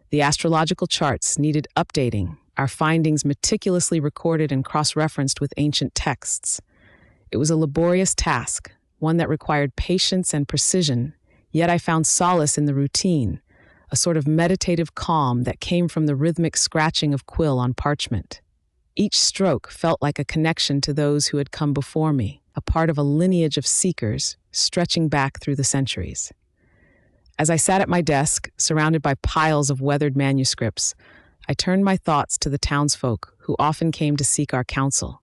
Speaker 1: The astrological charts needed updating, our findings meticulously recorded and cross-referenced with ancient texts. It was a laborious task, one that required patience and precision, yet I found solace in the routine, a sort of meditative calm that came from the rhythmic scratching of quill on parchment. Each stroke felt like a connection to those who had come before me, a part of a lineage of seekers stretching back through the centuries. As I sat at my desk, surrounded by piles of weathered manuscripts, I turned my thoughts to the townsfolk who often came to seek our counsel.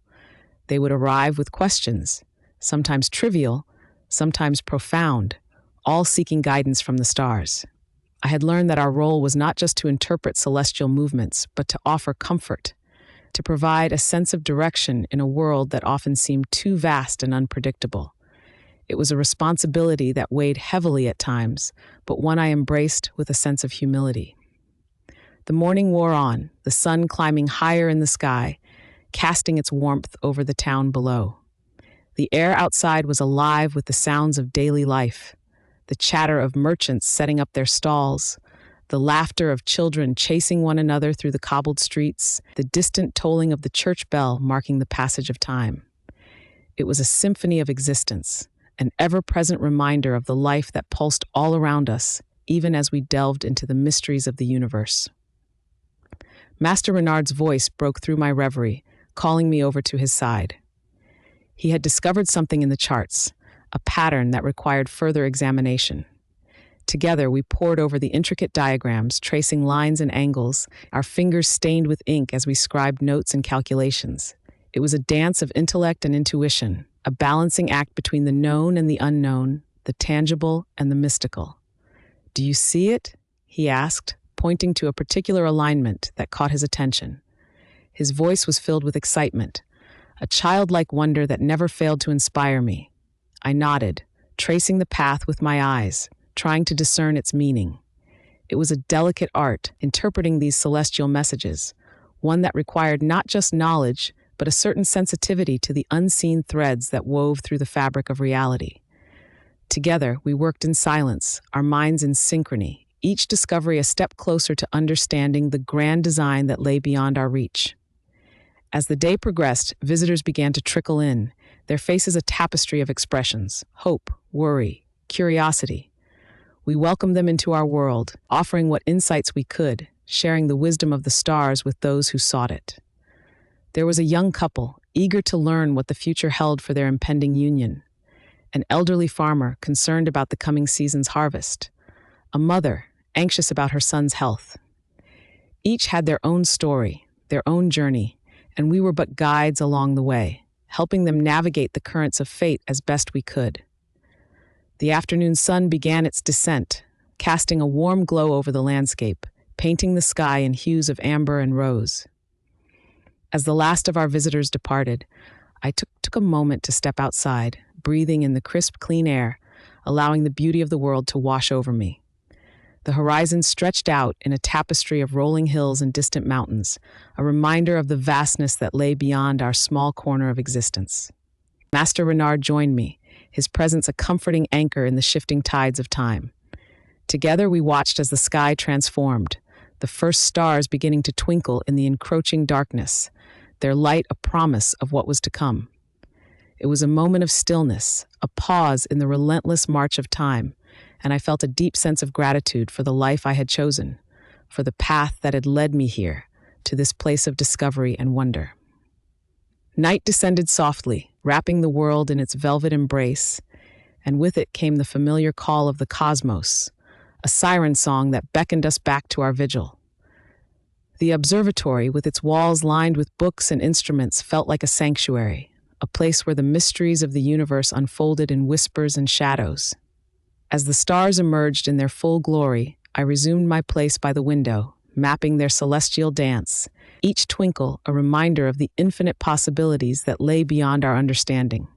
Speaker 1: They would arrive with questions, sometimes trivial, sometimes profound, all seeking guidance from the stars. I had learned that our role was not just to interpret celestial movements, but to offer comfort, to provide a sense of direction in a world that often seemed too vast and unpredictable. It was a responsibility that weighed heavily at times, but one I embraced with a sense of humility. The morning wore on, the sun climbing higher in the sky, casting its warmth over the town below. The air outside was alive with the sounds of daily life, the chatter of merchants setting up their stalls, the laughter of children chasing one another through the cobbled streets, the distant tolling of the church bell marking the passage of time. It was a symphony of existence, an ever-present reminder of the life that pulsed all around us, even as we delved into the mysteries of the universe. Master Renard's voice broke through my reverie, calling me over to his side. He had discovered something in the charts, a pattern that required further examination. Together, we pored over the intricate diagrams, tracing lines and angles, our fingers stained with ink as we scribed notes and calculations. It was a dance of intellect and intuition, a balancing act between the known and the unknown, the tangible and the mystical. "Do you see it?" he asked, pointing to a particular alignment that caught his attention. His voice was filled with excitement, a childlike wonder that never failed to inspire me. I nodded, tracing the path with my eyes, trying to discern its meaning. It was a delicate art, interpreting these celestial messages, one that required not just knowledge, but a certain sensitivity to the unseen threads that wove through the fabric of reality. Together, we worked in silence, our minds in synchrony, each discovery a step closer to understanding the grand design that lay beyond our reach. As the day progressed, visitors began to trickle in, their faces a tapestry of expressions: hope, worry, curiosity. We welcomed them into our world, offering what insights we could, sharing the wisdom of the stars with those who sought it. There was a young couple, eager to learn what the future held for their impending union. An elderly farmer, concerned about the coming season's harvest. A mother, anxious about her son's health. Each had their own story, their own journey, and we were but guides along the way, helping them navigate the currents of fate as best we could. The afternoon sun began its descent, casting a warm glow over the landscape, painting the sky in hues of amber and rose. As the last of our visitors departed, I took a moment to step outside, breathing in the crisp, clean air, allowing the beauty of the world to wash over me. The horizon stretched out in a tapestry of rolling hills and distant mountains, a reminder of the vastness that lay beyond our small corner of existence. Master Renard joined me, his presence a comforting anchor in the shifting tides of time. Together we watched as the sky transformed, the first stars beginning to twinkle in the encroaching darkness, their light a promise of what was to come. It was a moment of stillness, a pause in the relentless march of time, and I felt a deep sense of gratitude for the life I had chosen, for the path that had led me here, to this place of discovery and wonder. Night descended softly, wrapping the world in its velvet embrace, and with it came the familiar call of the cosmos, a siren song that beckoned us back to our vigil. The observatory, with its walls lined with books and instruments, felt like a sanctuary, a place where the mysteries of the universe unfolded in whispers and shadows. As the stars emerged in their full glory, I resumed my place by the window, mapping their celestial dance, each twinkle a reminder of the infinite possibilities that lay beyond our understanding.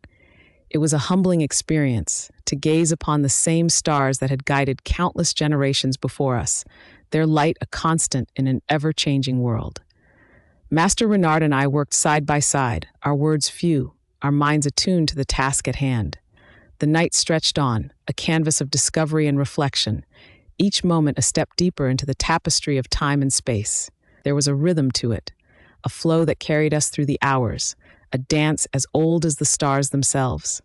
Speaker 1: It was a humbling experience to gaze upon the same stars that had guided countless generations before us, their light a constant in an ever-changing world. Master Renard and I worked side by side, our words few, our minds attuned to the task at hand. The night stretched on, a canvas of discovery and reflection, each moment a step deeper into the tapestry of time and space. There was a rhythm to it, a flow that carried us through the hours, a dance as old as the stars themselves.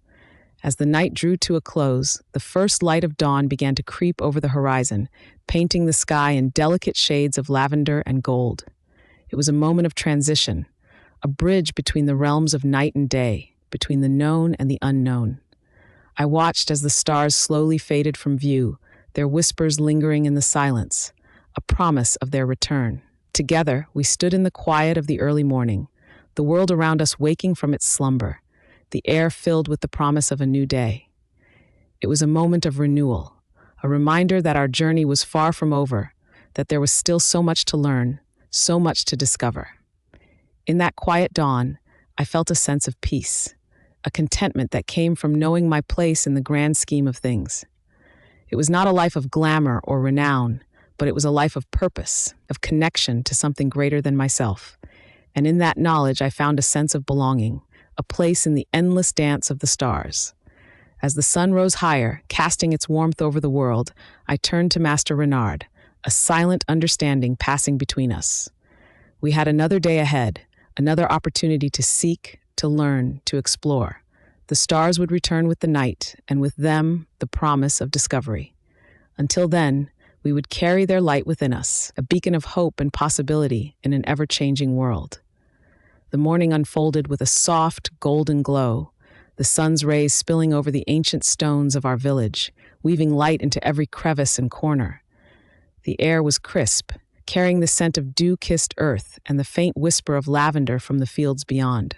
Speaker 1: As the night drew to a close, the first light of dawn began to creep over the horizon, painting the sky in delicate shades of lavender and gold. It was a moment of transition, a bridge between the realms of night and day, between the known and the unknown. I watched as the stars slowly faded from view, their whispers lingering in the silence, a promise of their return. Together, we stood in the quiet of the early morning, the world around us waking from its slumber, the air filled with the promise of a new day. It was a moment of renewal, a reminder that our journey was far from over, that there was still so much to learn, so much to discover. In that quiet dawn, I felt a sense of peace, a contentment that came from knowing my place in the grand scheme of things. It was not a life of glamour or renown, but it was a life of purpose, of connection to something greater than myself. And in that knowledge, I found a sense of belonging, a place in the endless dance of the stars. As the sun rose higher, casting its warmth over the world, I turned to Master Renard, a silent understanding passing between us. We had another day ahead, another opportunity to seek, to learn, to explore. The stars would return with the night, and with them, the promise of discovery. Until then, we would carry their light within us, a beacon of hope and possibility in an ever-changing world. The morning unfolded with a soft, golden glow, the sun's rays spilling over the ancient stones of our village, weaving light into every crevice and corner. The air was crisp, carrying the scent of dew-kissed earth and the faint whisper of lavender from the fields beyond.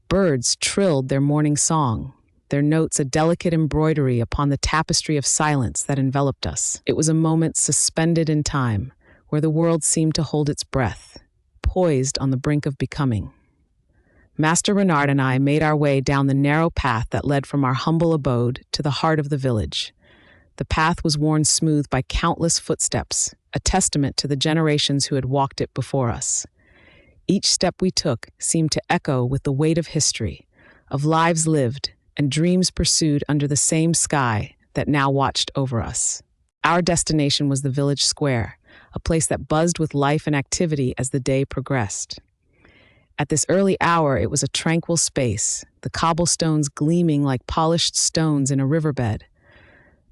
Speaker 1: Birds trilled their morning song, their notes a delicate embroidery upon the tapestry of silence that enveloped us. It was a moment suspended in time, where the world seemed to hold its breath, poised on the brink of becoming. Master Renard and I made our way down the narrow path that led from our humble abode to the heart of the village. The path was worn smooth by countless footsteps, a testament to the generations who had walked it before us. Each step we took seemed to echo with the weight of history, of lives lived and dreams pursued under the same sky that now watched over us. Our destination was the village square, a place that buzzed with life and activity as the day progressed. At this early hour, it was a tranquil space, the cobblestones gleaming like polished stones in a riverbed.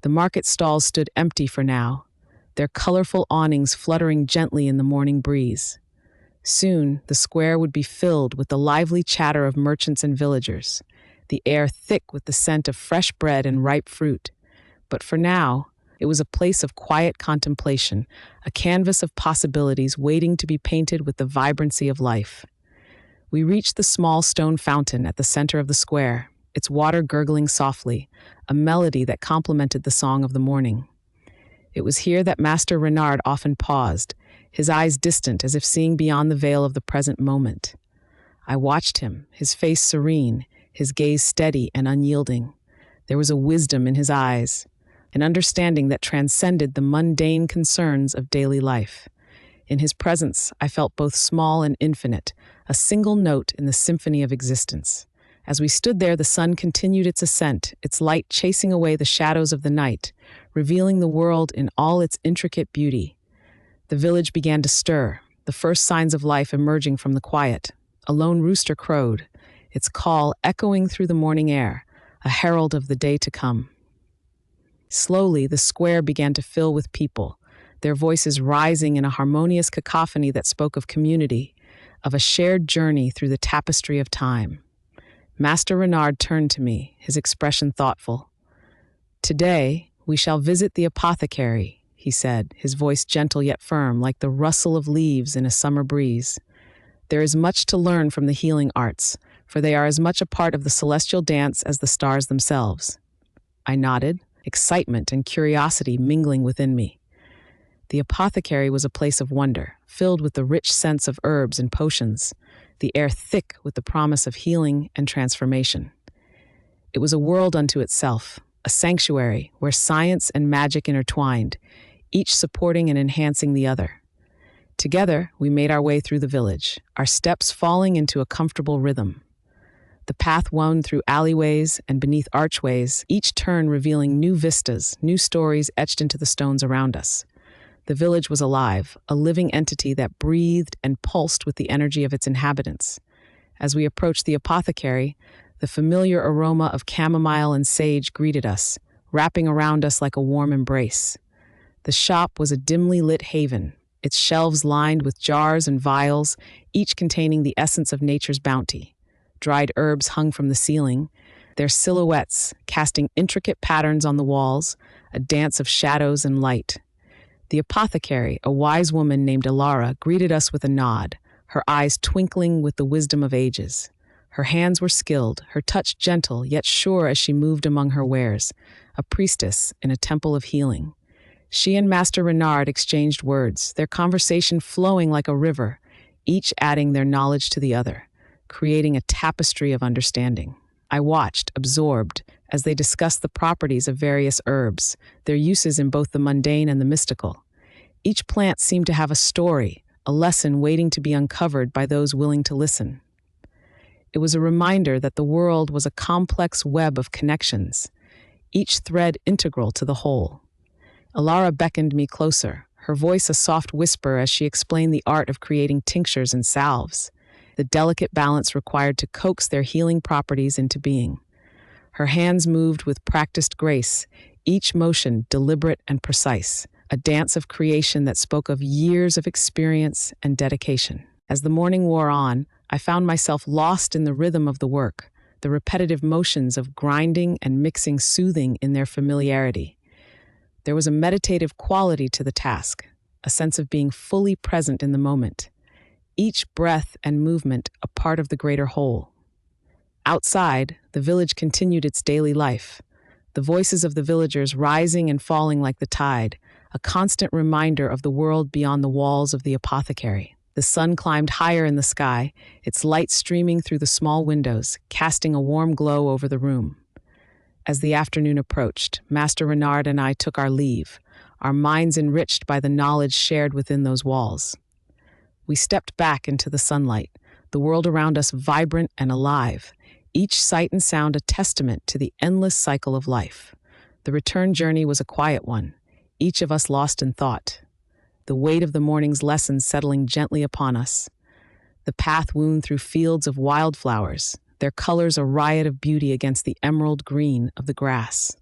Speaker 1: The market stalls stood empty for now, their colorful awnings fluttering gently in the morning breeze. Soon, the square would be filled with the lively chatter of merchants and villagers, the air thick with the scent of fresh bread and ripe fruit. But for now, it was a place of quiet contemplation, a canvas of possibilities waiting to be painted with the vibrancy of life. We reached the small stone fountain at the center of the square, its water gurgling softly, a melody that complemented the song of the morning. It was here that Master Renard often paused, his eyes distant as if seeing beyond the veil of the present moment. I watched him, his face serene, his gaze steady and unyielding. There was a wisdom in his eyes, an understanding that transcended the mundane concerns of daily life. In his presence, I felt both small and infinite, a single note in the symphony of existence. As we stood there, the sun continued its ascent, its light chasing away the shadows of the night, revealing the world in all its intricate beauty. The village began to stir, the first signs of life emerging from the quiet. A lone rooster crowed, its call echoing through the morning air, a herald of the day to come. Slowly, the square began to fill with people, their voices rising in a harmonious cacophony that spoke of community, of a shared journey through the tapestry of time. Master Renard turned to me, his expression thoughtful. "Today, we shall visit the apothecary," he said, his voice gentle yet firm, like the rustle of leaves in a summer breeze. "There is much to learn from the healing arts, for they are as much a part of the celestial dance as the stars themselves." I nodded, excitement and curiosity mingling within me. The apothecary was a place of wonder, filled with the rich scents of herbs and potions, the air thick with the promise of healing and transformation. It was a world unto itself, a sanctuary where science and magic intertwined, each supporting and enhancing the other. Together, we made our way through the village, our steps falling into a comfortable rhythm. The path wound through alleyways and beneath archways, each turn revealing new vistas, new stories etched into the stones around us. The village was alive, a living entity that breathed and pulsed with the energy of its inhabitants. As we approached the apothecary, the familiar aroma of chamomile and sage greeted us, wrapping around us like a warm embrace. The shop was a dimly lit haven, its shelves lined with jars and vials, each containing the essence of nature's bounty. Dried herbs hung from the ceiling, their silhouettes casting intricate patterns on the walls, a dance of shadows and light. The apothecary, a wise woman named Alara, greeted us with a nod, her eyes twinkling with the wisdom of ages. Her hands were skilled, her touch gentle yet sure as she moved among her wares, a priestess in a temple of healing. She and Master Renard exchanged words, their conversation flowing like a river, each adding their knowledge to the other, creating a tapestry of understanding. I watched, absorbed, as they discussed the properties of various herbs, their uses in both the mundane and the mystical. Each plant seemed to have a story, a lesson waiting to be uncovered by those willing to listen. It was a reminder that the world was a complex web of connections, each thread integral to the whole. Alara beckoned me closer, her voice a soft whisper as she explained the art of creating tinctures and salves, the delicate balance required to coax their healing properties into being. Her hands moved with practiced grace, each motion deliberate and precise, a dance of creation that spoke of years of experience and dedication. As the morning wore on, I found myself lost in the rhythm of the work, the repetitive motions of grinding and mixing soothing in their familiarity. There was a meditative quality to the task, a sense of being fully present in the moment, each breath and movement a part of the greater whole. Outside, the village continued its daily life, the voices of the villagers rising and falling like the tide, a constant reminder of the world beyond the walls of the apothecary. The sun climbed higher in the sky, its light streaming through the small windows, casting a warm glow over the room. As the afternoon approached, Master Renard and I took our leave, our minds enriched by the knowledge shared within those walls. We stepped back into the sunlight, the world around us vibrant and alive, each sight and sound a testament to the endless cycle of life. The return journey was a quiet one, each of us lost in thought, the weight of the morning's lessons settling gently upon us. The path wound through fields of wildflowers, their colors a riot of beauty against the emerald green of the grass.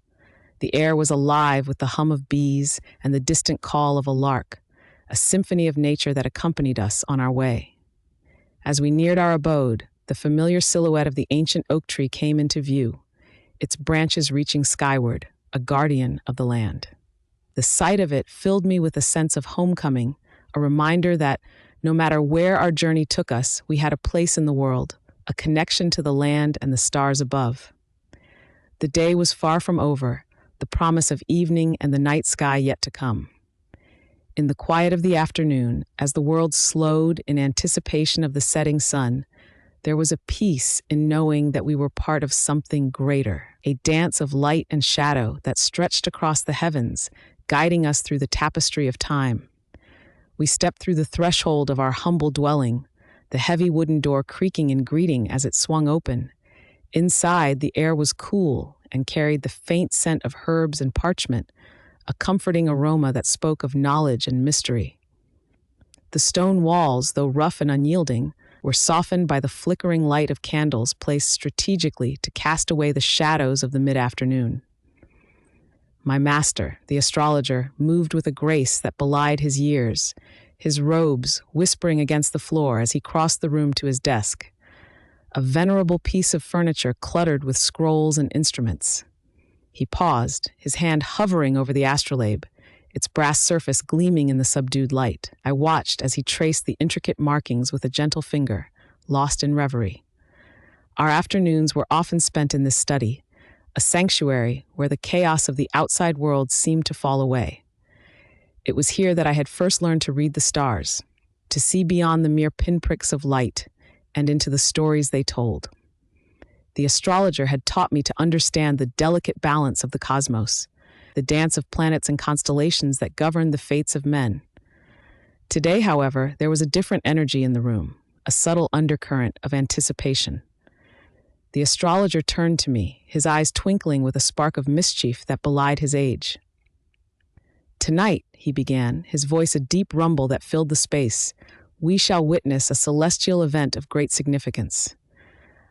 Speaker 1: The air was alive with the hum of bees and the distant call of a lark, a symphony of nature that accompanied us on our way. As we neared our abode, the familiar silhouette of the ancient oak tree came into view, its branches reaching skyward, a guardian of the land. The sight of it filled me with a sense of homecoming, a reminder that no matter where our journey took us, we had a place in the world, a connection to the land and the stars above. The day was far from over, the promise of evening and the night sky yet to come. In the quiet of the afternoon, as the world slowed in anticipation of the setting sun, there was a peace in knowing that we were part of something greater, a dance of light and shadow that stretched across the heavens, guiding us through the tapestry of time. We stepped through the threshold of our humble dwelling, the heavy wooden door creaking in greeting as it swung open. Inside, the air was cool and carried the faint scent of herbs and parchment, a comforting aroma that spoke of knowledge and mystery. The stone walls, though rough and unyielding, were softened by the flickering light of candles placed strategically to cast away the shadows of the mid-afternoon. My master, the astrologer, moved with a grace that belied his years, his robes whispering against the floor as he crossed the room to his desk, a venerable piece of furniture cluttered with scrolls and instruments. He paused, his hand hovering over the astrolabe, its brass surface gleaming in the subdued light. I watched as he traced the intricate markings with a gentle finger, lost in reverie. Our afternoons were often spent in this study, a sanctuary where the chaos of the outside world seemed to fall away. It was here that I had first learned to read the stars, to see beyond the mere pinpricks of light and into the stories they told. The astrologer had taught me to understand the delicate balance of the cosmos, the dance of planets and constellations that govern the fates of men. Today, however, there was a different energy in the room, a subtle undercurrent of anticipation. The astrologer turned to me, his eyes twinkling with a spark of mischief that belied his age. "Tonight," he began, his voice a deep rumble that filled the space, "we shall witness a celestial event of great significance."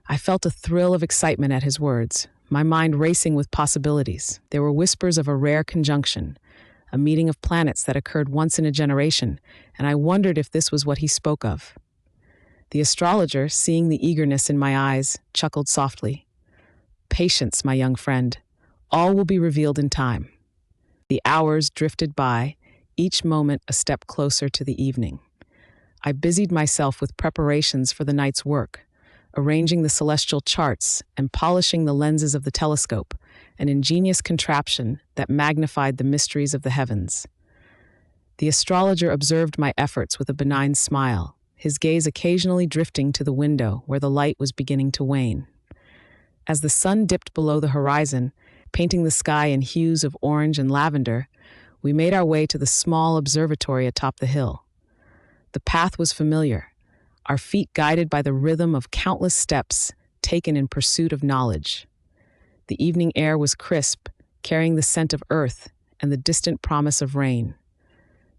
Speaker 1: I felt a thrill of excitement at his words, my mind racing with possibilities. There were whispers of a rare conjunction, a meeting of planets that occurred once in a generation, and I wondered if this was what he spoke of. The astrologer, seeing the eagerness in my eyes, chuckled softly. "Patience, my young friend. All will be revealed in time." The hours drifted by, each moment a step closer to the evening. I busied myself with preparations for the night's work, arranging the celestial charts and polishing the lenses of the telescope, an ingenious contraption that magnified the mysteries of the heavens. The astrologer observed my efforts with a benign smile, his gaze occasionally drifting to the window where the light was beginning to wane. As the sun dipped below the horizon, painting the sky in hues of orange and lavender, we made our way to the small observatory atop the hill. The path was familiar, our feet guided by the rhythm of countless steps taken in pursuit of knowledge. The evening air was crisp, carrying the scent of earth and the distant promise of rain.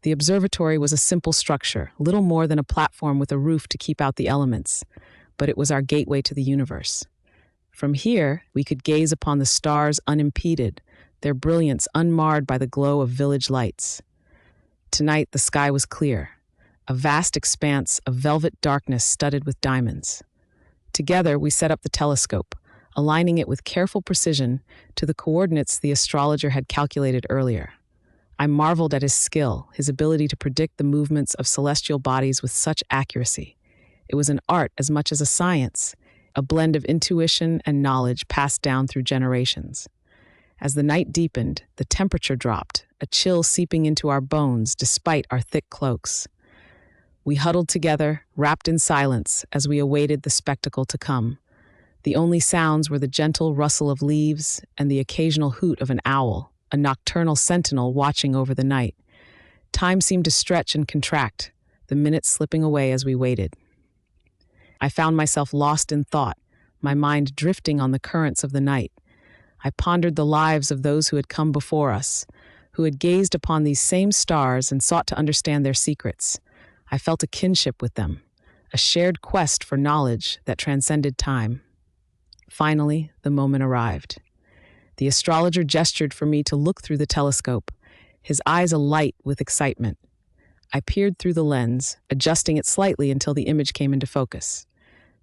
Speaker 1: The observatory was a simple structure, little more than a platform with a roof to keep out the elements, but it was our gateway to the universe. From here, we could gaze upon the stars unimpeded, their brilliance unmarred by the glow of village lights. Tonight, the sky was clear, a vast expanse of velvet darkness studded with diamonds. Together, we set up the telescope, aligning it with careful precision to the coordinates the astrologer had calculated earlier. I marveled at his skill, his ability to predict the movements of celestial bodies with such accuracy. It was an art as much as a science, a blend of intuition and knowledge passed down through generations. As the night deepened, the temperature dropped, a chill seeping into our bones despite our thick cloaks. We huddled together, wrapped in silence, as we awaited the spectacle to come. The only sounds were the gentle rustle of leaves and the occasional hoot of an owl, a nocturnal sentinel watching over the night. Time seemed to stretch and contract, the minutes slipping away as we waited. I found myself lost in thought, my mind drifting on the currents of the night. I pondered the lives of those who had come before us, who had gazed upon these same stars and sought to understand their secrets. I felt a kinship with them, a shared quest for knowledge that transcended time. Finally, the moment arrived. The astrologer gestured for me to look through the telescope, his eyes alight with excitement. I peered through the lens, adjusting it slightly until the image came into focus.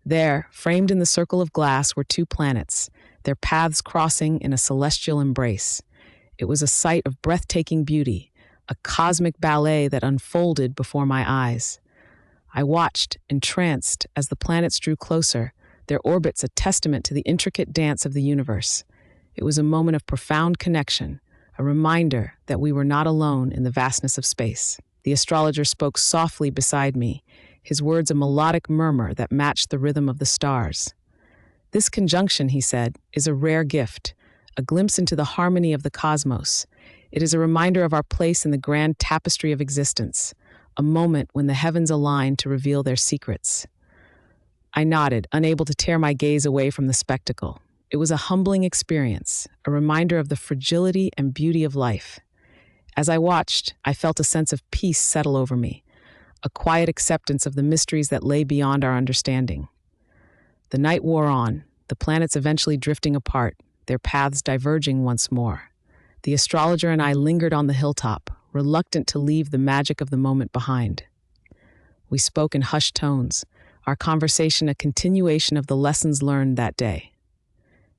Speaker 1: There, framed in the circle of glass, were two planets, their paths crossing in a celestial embrace. It was a sight of breathtaking beauty, a cosmic ballet that unfolded before my eyes. I watched, entranced, as the planets drew closer, their orbits a testament to the intricate dance of the universe. It was a moment of profound connection, a reminder that we were not alone in the vastness of space. The astrologer spoke softly beside me, his words a melodic murmur that matched the rhythm of the stars. "This conjunction," he said, "is a rare gift, a glimpse into the harmony of the cosmos. It is a reminder of our place in the grand tapestry of existence, a moment when the heavens align to reveal their secrets." I nodded, unable to tear my gaze away from the spectacle. It was a humbling experience, a reminder of the fragility and beauty of life. As I watched, I felt a sense of peace settle over me, a quiet acceptance of the mysteries that lay beyond our understanding. The night wore on, the planets eventually drifting apart, their paths diverging once more. The astrologer and I lingered on the hilltop, reluctant to leave the magic of the moment behind. We spoke in hushed tones, our conversation a continuation of the lessons learned that day.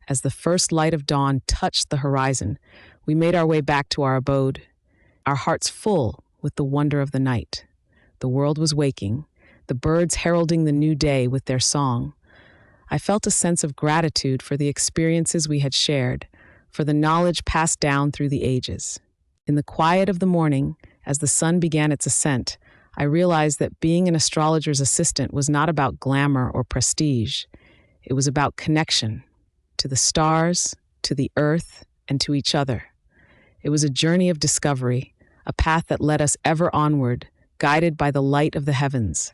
Speaker 1: As the first light of dawn touched the horizon, we made our way back to our abode, our hearts full with the wonder of the night. The world was waking, the birds heralding the new day with their song. I felt a sense of gratitude for the experiences we had shared, for the knowledge passed down through the ages. In the quiet of the morning, as the sun began its ascent, I realized that being an astrologer's assistant was not about glamour or prestige. It was about connection, to the stars, to the earth, and to each other. It was a journey of discovery, a path that led us ever onward, guided by the light of the heavens.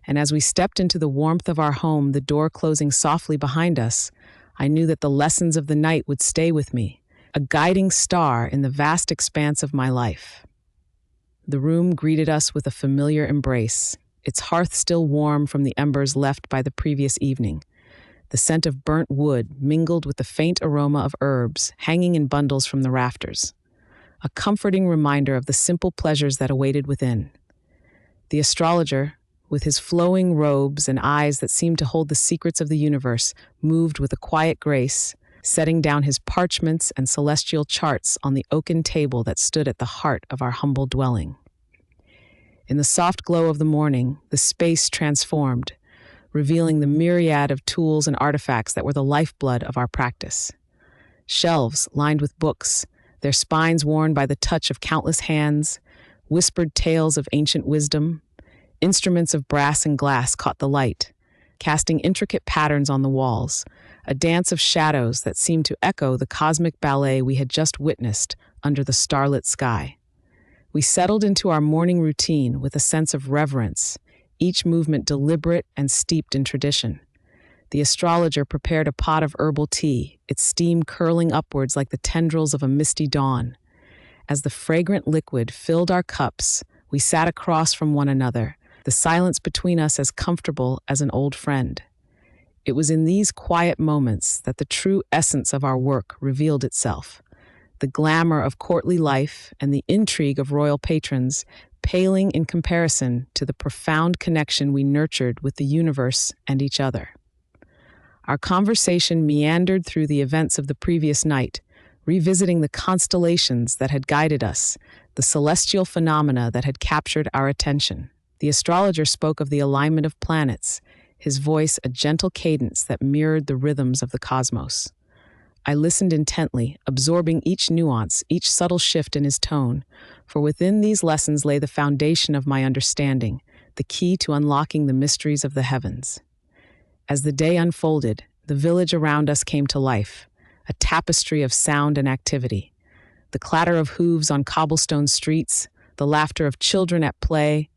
Speaker 1: And as we stepped into the warmth of our home, the door closing softly behind us, I knew that the lessons of the night would stay with me, a guiding star in the vast expanse of my life. The room greeted us with a familiar embrace, its hearth still warm from the embers left by the previous evening. The scent of burnt wood mingled with the faint aroma of herbs hanging in bundles from the rafters, a comforting reminder of the simple pleasures that awaited within. The astrologer, with his flowing robes and eyes that seemed to hold the secrets of the universe, moved with a quiet grace, setting down his parchments and celestial charts on the oaken table that stood at the heart of our humble dwelling. In the soft glow of the morning, the space transformed. revealing the myriad of tools and artifacts that were the lifeblood of our practice. Shelves lined with books, their spines worn by the touch of countless hands, whispered tales of ancient wisdom. Instruments of brass and glass caught the light, casting intricate patterns on the walls, a dance of shadows that seemed to echo the cosmic ballet we had just witnessed under the starlit sky. We settled into our morning routine with a sense of reverence, each movement deliberate and steeped in tradition. The astrologer prepared a pot of herbal tea, its steam curling upwards like the tendrils of a misty dawn. As the fragrant liquid filled our cups, we sat across from one another, the silence between us as comfortable as an old friend. It was in these quiet moments that the true essence of our work revealed itself. The glamour of courtly life and the intrigue of royal patrons paling in comparison to the profound connection we nurtured with the universe and each other. Our conversation meandered through the events of the previous night, revisiting the constellations that had guided us, the celestial phenomena that had captured our attention. The astrologer spoke of the alignment of planets, his voice a gentle cadence that mirrored the rhythms of the cosmos. I listened intently, absorbing each nuance, each subtle shift in his tone, for within these lessons lay the foundation of my understanding, the key to unlocking the mysteries of the heavens. As the day unfolded, the village around us came to life, a tapestry of sound and activity. The clatter of hooves on cobblestone streets, the laughter of children at play,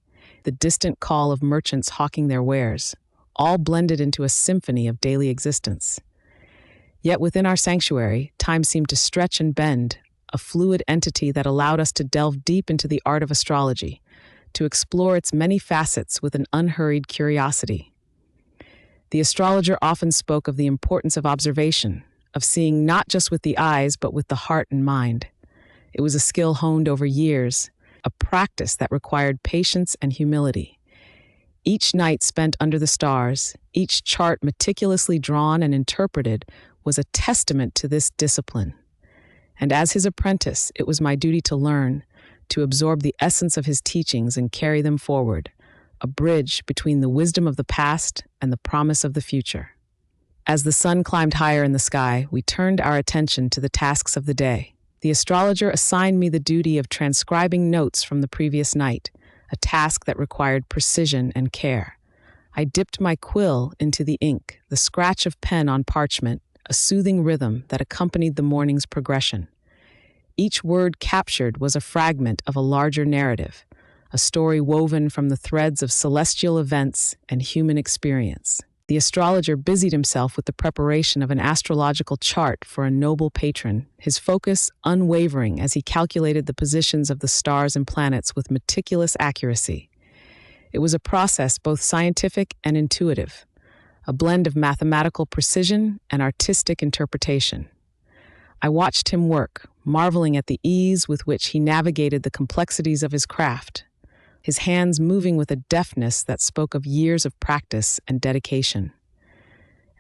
Speaker 1: the distant call of merchants hawking their wares, all blended into a symphony of daily existence. Yet within our sanctuary, time seemed to stretch and bend, a fluid entity that allowed us to delve deep into the art of astrology, to explore its many facets with an unhurried curiosity. The astrologer often spoke of the importance of observation, of seeing not just with the eyes but with the heart and mind. It was a skill honed over years, a practice that required patience and humility. Each night spent under the stars, each chart meticulously drawn and interpreted, was a testament to this discipline. And as his apprentice, it was my duty to learn, to absorb the essence of his teachings and carry them forward, a bridge between the wisdom of the past and the promise of the future. As the sun climbed higher in the sky, we turned our attention to the tasks of the day. The astrologer assigned me the duty of transcribing notes from the previous night, a task that required precision and care. I dipped my quill into the ink, the scratch of pen on parchment, a soothing rhythm that accompanied the morning's progression. Each word captured was a fragment of a larger narrative, a story woven from the threads of celestial events and human experience. The astrologer busied himself with the preparation of an astrological chart for a noble patron, his focus unwavering as he calculated the positions of the stars and planets with meticulous accuracy. It was a process both scientific and intuitive, a blend of mathematical precision and artistic interpretation. I watched him work, marveling at the ease with which he navigated the complexities of his craft, his hands moving with a deftness that spoke of years of practice and dedication.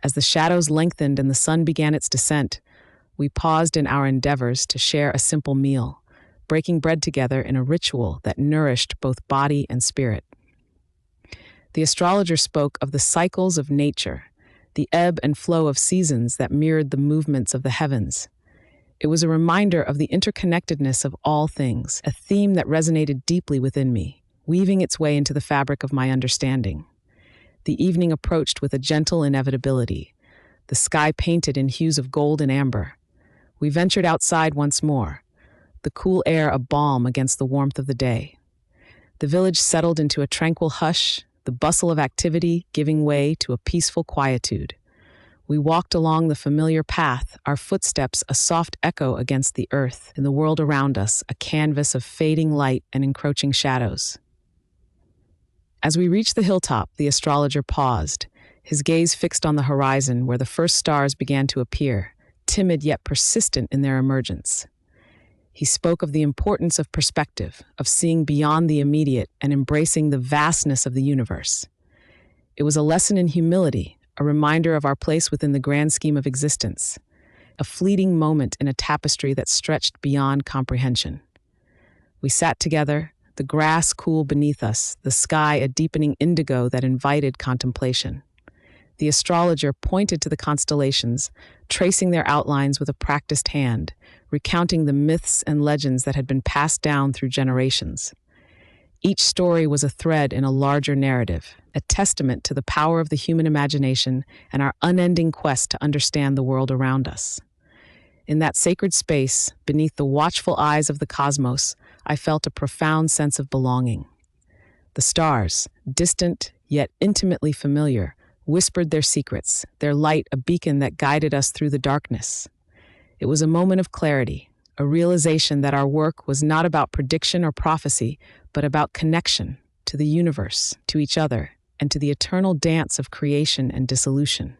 Speaker 1: As the shadows lengthened and the sun began its descent, we paused in our endeavors to share a simple meal, breaking bread together in a ritual that nourished both body and spirit. The astrologer spoke of the cycles of nature, the ebb and flow of seasons that mirrored the movements of the heavens. It was a reminder of the interconnectedness of all things, a theme that resonated deeply within me, weaving its way into the fabric of my understanding. The evening approached with a gentle inevitability, the sky painted in hues of gold and amber. We ventured outside once more, the cool air a balm against the warmth of the day. The village settled into a tranquil hush, the bustle of activity giving way to a peaceful quietude. We walked along the familiar path, our footsteps a soft echo against the earth, and the world around us a canvas of fading light and encroaching shadows. As we reached the hilltop, the astrologer paused, his gaze fixed on the horizon where the first stars began to appear, timid yet persistent in their emergence. He spoke of the importance of perspective, of seeing beyond the immediate and embracing the vastness of the universe. It was a lesson in humility, a reminder of our place within the grand scheme of existence, a fleeting moment in a tapestry that stretched beyond comprehension. We sat together, the grass cool beneath us, the sky a deepening indigo that invited contemplation. The astrologer pointed to the constellations, tracing their outlines with a practiced hand, recounting the myths and legends that had been passed down through generations. Each story was a thread in a larger narrative, a testament to the power of the human imagination and our unending quest to understand the world around us. In that sacred space, beneath the watchful eyes of the cosmos, I felt a profound sense of belonging. The stars, distant yet intimately familiar, whispered their secrets, their light a beacon that guided us through the darkness. It was a moment of clarity, a realization that our work was not about prediction or prophecy, but about connection to the universe, to each other, and to the eternal dance of creation and dissolution.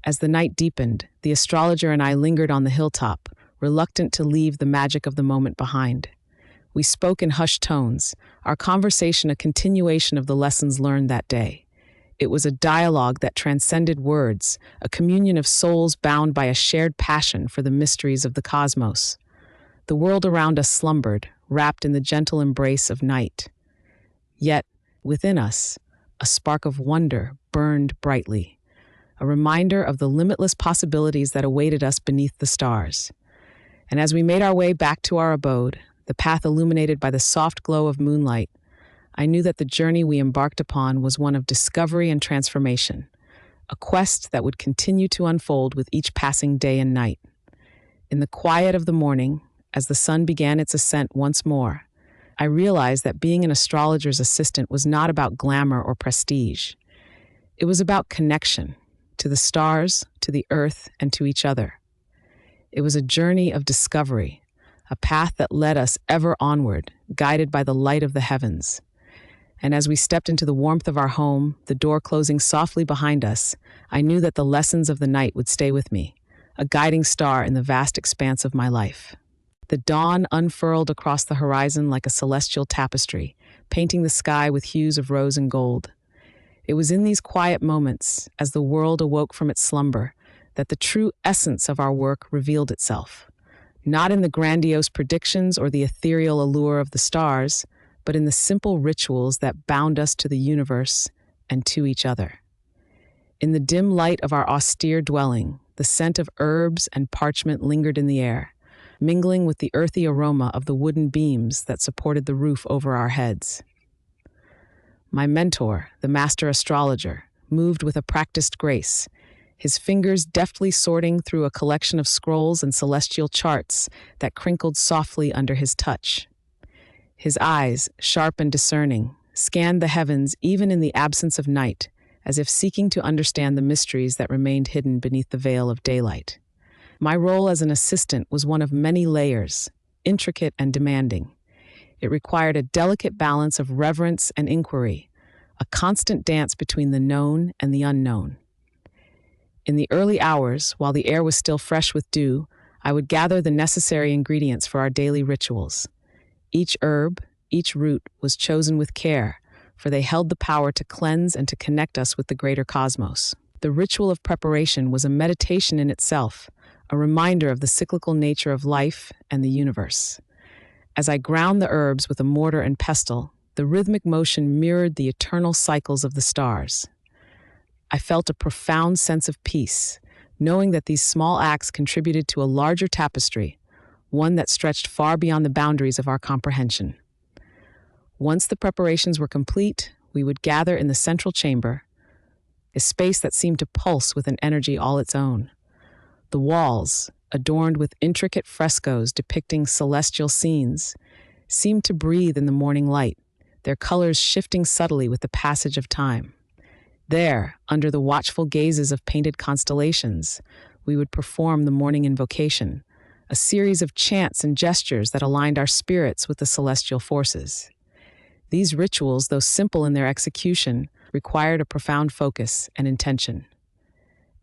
Speaker 1: As the night deepened, the astrologer and I lingered on the hilltop, reluctant to leave the magic of the moment behind. We spoke in hushed tones, our conversation a continuation of the lessons learned that day. It was a dialogue that transcended words, a communion of souls bound by a shared passion for the mysteries of the cosmos. The world around us slumbered, wrapped in the gentle embrace of night. Yet, within us, a spark of wonder burned brightly, a reminder of the limitless possibilities that awaited us beneath the stars. And as we made our way back to our abode, the path illuminated by the soft glow of moonlight, I knew that the journey we embarked upon was one of discovery and transformation, a quest that would continue to unfold with each passing day and night. In the quiet of the morning, as the sun began its ascent once more, I realized that being an astrologer's assistant was not about glamour or prestige. It was about connection to the stars, to the earth, and to each other. It was a journey of discovery, a path that led us ever onward, guided by the light of the heavens. And as we stepped into the warmth of our home, the door closing softly behind us, I knew that the lessons of the night would stay with me, a guiding star in the vast expanse of my life. The dawn unfurled across the horizon like a celestial tapestry, painting the sky with hues of rose and gold. It was in these quiet moments, as the world awoke from its slumber, that the true essence of our work revealed itself. Not in the grandiose predictions or the ethereal allure of the stars, but in the simple rituals that bound us to the universe and to each other. In the dim light of our austere dwelling, the scent of herbs and parchment lingered in the air, mingling with the earthy aroma of the wooden beams that supported the roof over our heads. My mentor, the master astrologer, moved with a practiced grace, his fingers deftly sorting through a collection of scrolls and celestial charts that crinkled softly under his touch. His eyes, sharp and discerning, scanned the heavens even in the absence of night, as if seeking to understand the mysteries that remained hidden beneath the veil of daylight. My role as an assistant was one of many layers, intricate and demanding. It required a delicate balance of reverence and inquiry, a constant dance between the known and the unknown. In the early hours, while the air was still fresh with dew, I would gather the necessary ingredients for our daily rituals. Each herb, each root was chosen with care, for they held the power to cleanse and to connect us with the greater cosmos. The ritual of preparation was a meditation in itself, a reminder of the cyclical nature of life and the universe. As I ground the herbs with a mortar and pestle, the rhythmic motion mirrored the eternal cycles of the stars. I felt a profound sense of peace, knowing that these small acts contributed to a larger tapestry, one that stretched far beyond the boundaries of our comprehension. Once the preparations were complete, we would gather in the central chamber, a space that seemed to pulse with an energy all its own. The walls, adorned with intricate frescoes depicting celestial scenes, seemed to breathe in the morning light, their colors shifting subtly with the passage of time. There, under the watchful gazes of painted constellations, we would perform the morning invocation, a series of chants and gestures that aligned our spirits with the celestial forces. These rituals, though simple in their execution, required a profound focus and intention.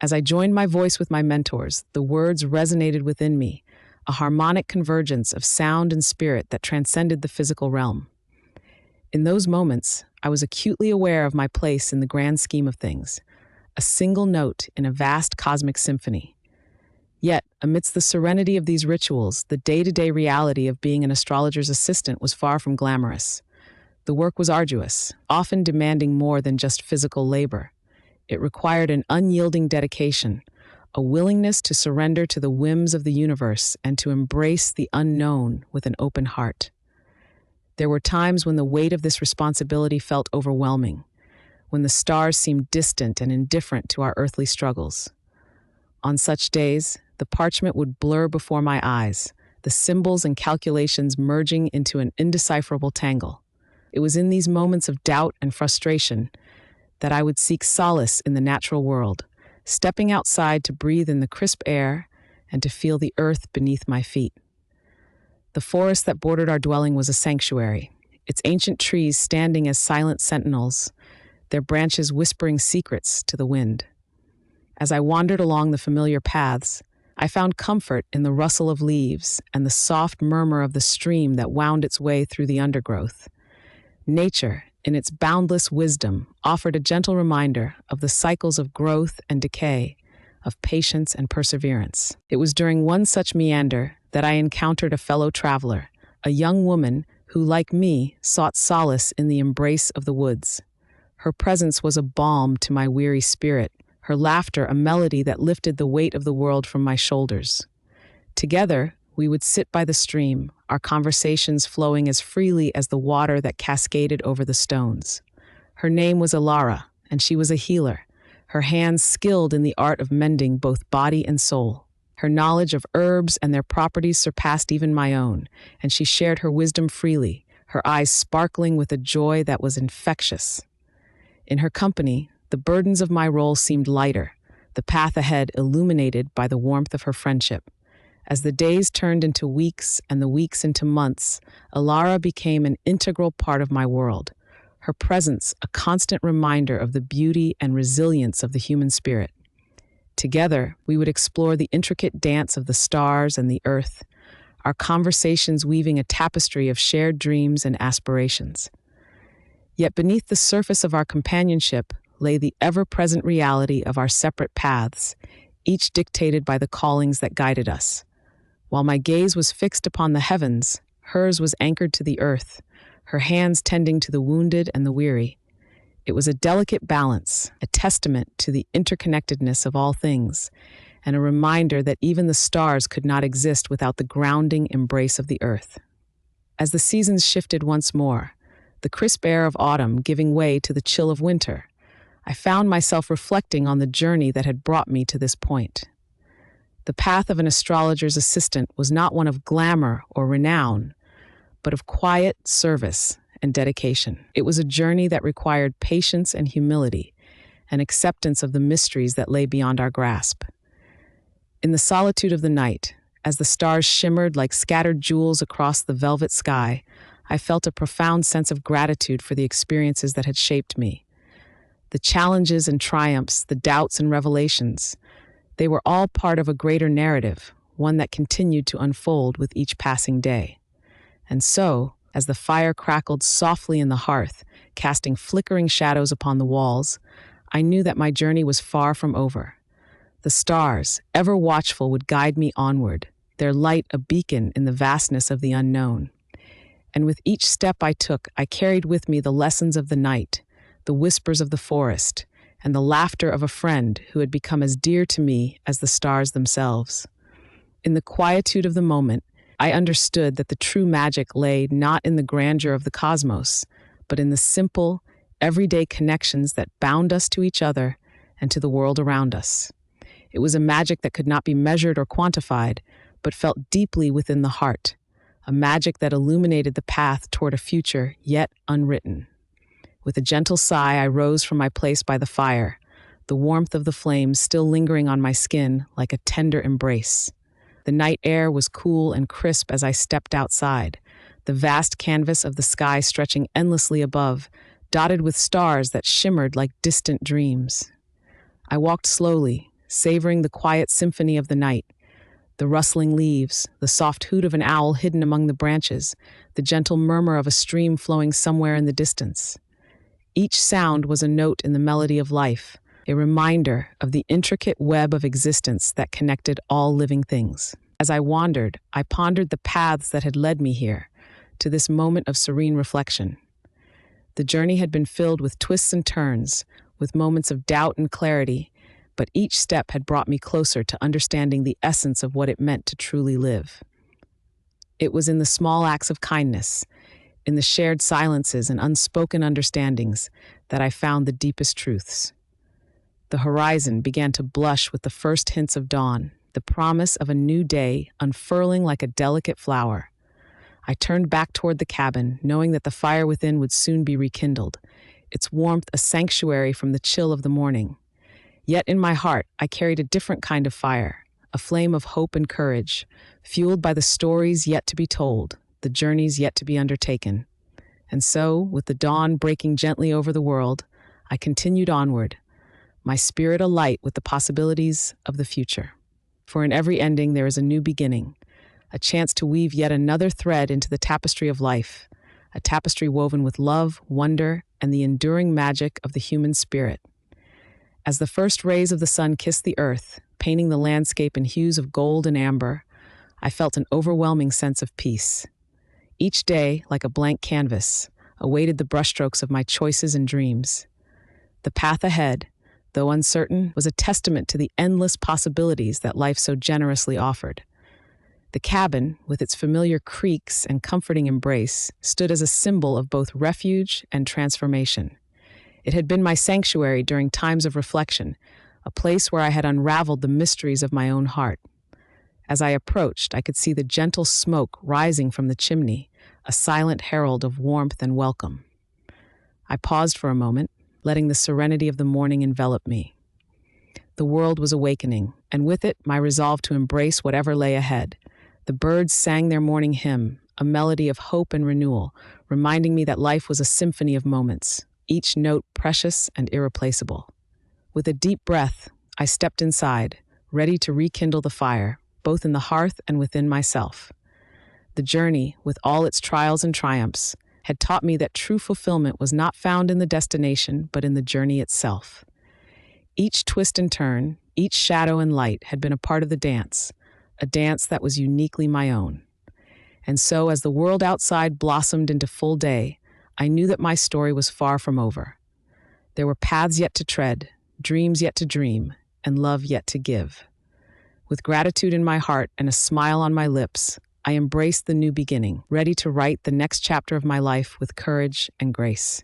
Speaker 1: As I joined my voice with my mentors, the words resonated within me, a harmonic convergence of sound and spirit that transcended the physical realm. In those moments, I was acutely aware of my place in the grand scheme of things, a single note in a vast cosmic symphony. Yet, amidst the serenity of these rituals, the day-to-day reality of being an astrologer's assistant was far from glamorous. The work was arduous, often demanding more than just physical labor. It required an unyielding dedication, a willingness to surrender to the whims of the universe and to embrace the unknown with an open heart. There were times when the weight of this responsibility felt overwhelming, when the stars seemed distant and indifferent to our earthly struggles. On such days, the parchment would blur before my eyes, the symbols and calculations merging into an indecipherable tangle. It was in these moments of doubt and frustration that I would seek solace in the natural world, stepping outside to breathe in the crisp air and to feel the earth beneath my feet. The forest that bordered our dwelling was a sanctuary, its ancient trees standing as silent sentinels, their branches whispering secrets to the wind. As I wandered along the familiar paths, I found comfort in the rustle of leaves and the soft murmur of the stream that wound its way through the undergrowth. Nature, in its boundless wisdom, offered a gentle reminder of the cycles of growth and decay, of patience and perseverance. It was during one such meander that I encountered a fellow traveler, a young woman who, like me, sought solace in the embrace of the woods. Her presence was a balm to my weary spirit, her laughter a melody that lifted the weight of the world from my shoulders. Together, we would sit by the stream, our conversations flowing as freely as the water that cascaded over the stones. Her name was Alara, and she was a healer, her hands skilled in the art of mending both body and soul. Her knowledge of herbs and their properties surpassed even my own, and she shared her wisdom freely, her eyes sparkling with a joy that was infectious. In her company, the burdens of my role seemed lighter, the path ahead illuminated by the warmth of her friendship. As the days turned into weeks and the weeks into months, Alara became an integral part of my world, her presence a constant reminder of the beauty and resilience of the human spirit. Together, we would explore the intricate dance of the stars and the earth, our conversations weaving a tapestry of shared dreams and aspirations. Yet beneath the surface of our companionship lay the ever-present reality of our separate paths, each dictated by the callings that guided us. While my gaze was fixed upon the heavens, hers was anchored to the earth, her hands tending to the wounded and the weary. It was a delicate balance, a testament to the interconnectedness of all things, and a reminder that even the stars could not exist without the grounding embrace of the earth. As the seasons shifted once more, the crisp air of autumn giving way to the chill of winter, I found myself reflecting on the journey that had brought me to this point. The path of an astrologer's assistant was not one of glamour or renown, but of quiet service and dedication. It was a journey that required patience and humility, an acceptance of the mysteries that lay beyond our grasp. In the solitude of the night, as the stars shimmered like scattered jewels across the velvet sky, I felt a profound sense of gratitude for the experiences that had shaped me. The challenges and triumphs, the doubts and revelations, they were all part of a greater narrative, one that continued to unfold with each passing day. And so, as the fire crackled softly in the hearth, casting flickering shadows upon the walls, I knew that my journey was far from over. The stars, ever watchful, would guide me onward, their light a beacon in the vastness of the unknown. And with each step I took, I carried with me the lessons of the night, the whispers of the forest, and the laughter of a friend who had become as dear to me as the stars themselves. In the quietude of the moment, I understood that the true magic lay not in the grandeur of the cosmos, but in the simple, everyday connections that bound us to each other and to the world around us. It was a magic that could not be measured or quantified, but felt deeply within the heart, a magic that illuminated the path toward a future yet unwritten. With a gentle sigh, I rose from my place by the fire, the warmth of the flames still lingering on my skin like a tender embrace. The night air was cool and crisp as I stepped outside, the vast canvas of the sky stretching endlessly above, dotted with stars that shimmered like distant dreams. I walked slowly, savoring the quiet symphony of the night, the rustling leaves, the soft hoot of an owl hidden among the branches, the gentle murmur of a stream flowing somewhere in the distance. Each sound was a note in the melody of life, a reminder of the intricate web of existence that connected all living things. As I wandered, I pondered the paths that had led me here, to this moment of serene reflection. The journey had been filled with twists and turns, with moments of doubt and clarity, but each step had brought me closer to understanding the essence of what it meant to truly live. It was in the small acts of kindness, in the shared silences and unspoken understandings, that I found the deepest truths. The horizon began to blush with the first hints of dawn, the promise of a new day unfurling like a delicate flower. I turned back toward the cabin, knowing that the fire within would soon be rekindled, its warmth a sanctuary from the chill of the morning. Yet in my heart, I carried a different kind of fire, a flame of hope and courage, fueled by the stories yet to be told, the journeys yet to be undertaken. And so, with the dawn breaking gently over the world, I continued onward, my spirit alight with the possibilities of the future. For in every ending there is a new beginning, a chance to weave yet another thread into the tapestry of life, a tapestry woven with love, wonder, and the enduring magic of the human spirit. As the first rays of the sun kissed the earth, painting the landscape in hues of gold and amber, I felt an overwhelming sense of peace. Each day, like a blank canvas, awaited the brushstrokes of my choices and dreams. The path ahead, though uncertain, was a testament to the endless possibilities that life so generously offered. The cabin, with its familiar creaks and comforting embrace, stood as a symbol of both refuge and transformation. It had been my sanctuary during times of reflection, a place where I had unraveled the mysteries of my own heart. As I approached, I could see the gentle smoke rising from the chimney, a silent herald of warmth and welcome. I paused for a moment, letting the serenity of the morning envelop me. The world was awakening, and with it, my resolve to embrace whatever lay ahead. The birds sang their morning hymn, a melody of hope and renewal, reminding me that life was a symphony of moments, each note precious and irreplaceable. With a deep breath, I stepped inside, ready to rekindle the fire, both in the hearth and within myself. The journey, with all its trials and triumphs, had taught me that true fulfillment was not found in the destination, but in the journey itself. Each twist and turn, each shadow and light had been a part of the dance, a dance that was uniquely my own. And so, as the world outside blossomed into full day, I knew that my story was far from over. There were paths yet to tread, dreams yet to dream, and love yet to give. With gratitude in my heart and a smile on my lips, I embraced the new beginning, ready to write the next chapter of my life with courage and grace.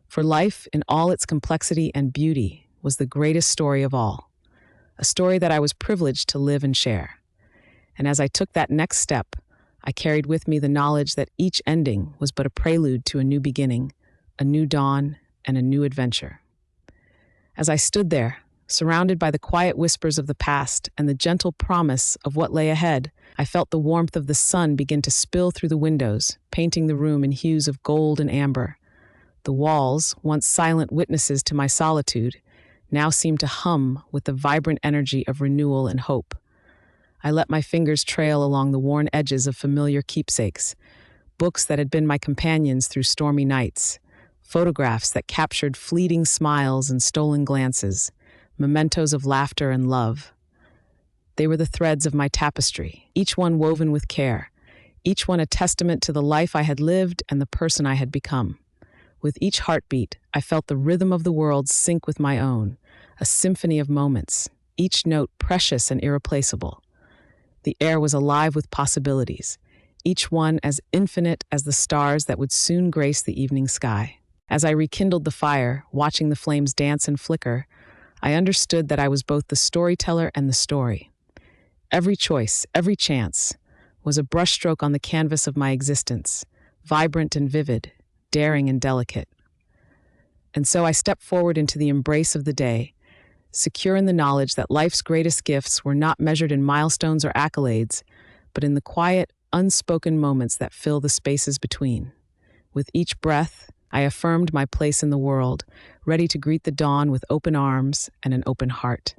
Speaker 1: For life, in all its complexity and beauty, was the greatest story of all, a story that I was privileged to live and share. And as I took that next step, I carried with me the knowledge that each ending was but a prelude to a new beginning, a new dawn, and a new adventure. As I stood there, surrounded by the quiet whispers of the past and the gentle promise of what lay ahead, I felt the warmth of the sun begin to spill through the windows, painting the room in hues of gold and amber. The walls, once silent witnesses to my solitude, now seemed to hum with the vibrant energy of renewal and hope. I let my fingers trail along the worn edges of familiar keepsakes, books that had been my companions through stormy nights, photographs that captured fleeting smiles and stolen glances, mementos of laughter and love. They were the threads of my tapestry, each one woven with care, each one a testament to the life I had lived and the person I had become. With each heartbeat, I felt the rhythm of the world sync with my own, a symphony of moments, each note precious and irreplaceable. The air was alive with possibilities, each one as infinite as the stars that would soon grace the evening sky. As I rekindled the fire, watching the flames dance and flicker, I understood that I was both the storyteller and the story. Every choice, every chance, was a brushstroke on the canvas of my existence, vibrant and vivid, daring and delicate. And so I stepped forward into the embrace of the day, secure in the knowledge that life's greatest gifts were not measured in milestones or accolades, but in the quiet, unspoken moments that fill the spaces between. With each breath, I affirmed my place in the world, ready to greet the dawn with open arms and an open heart.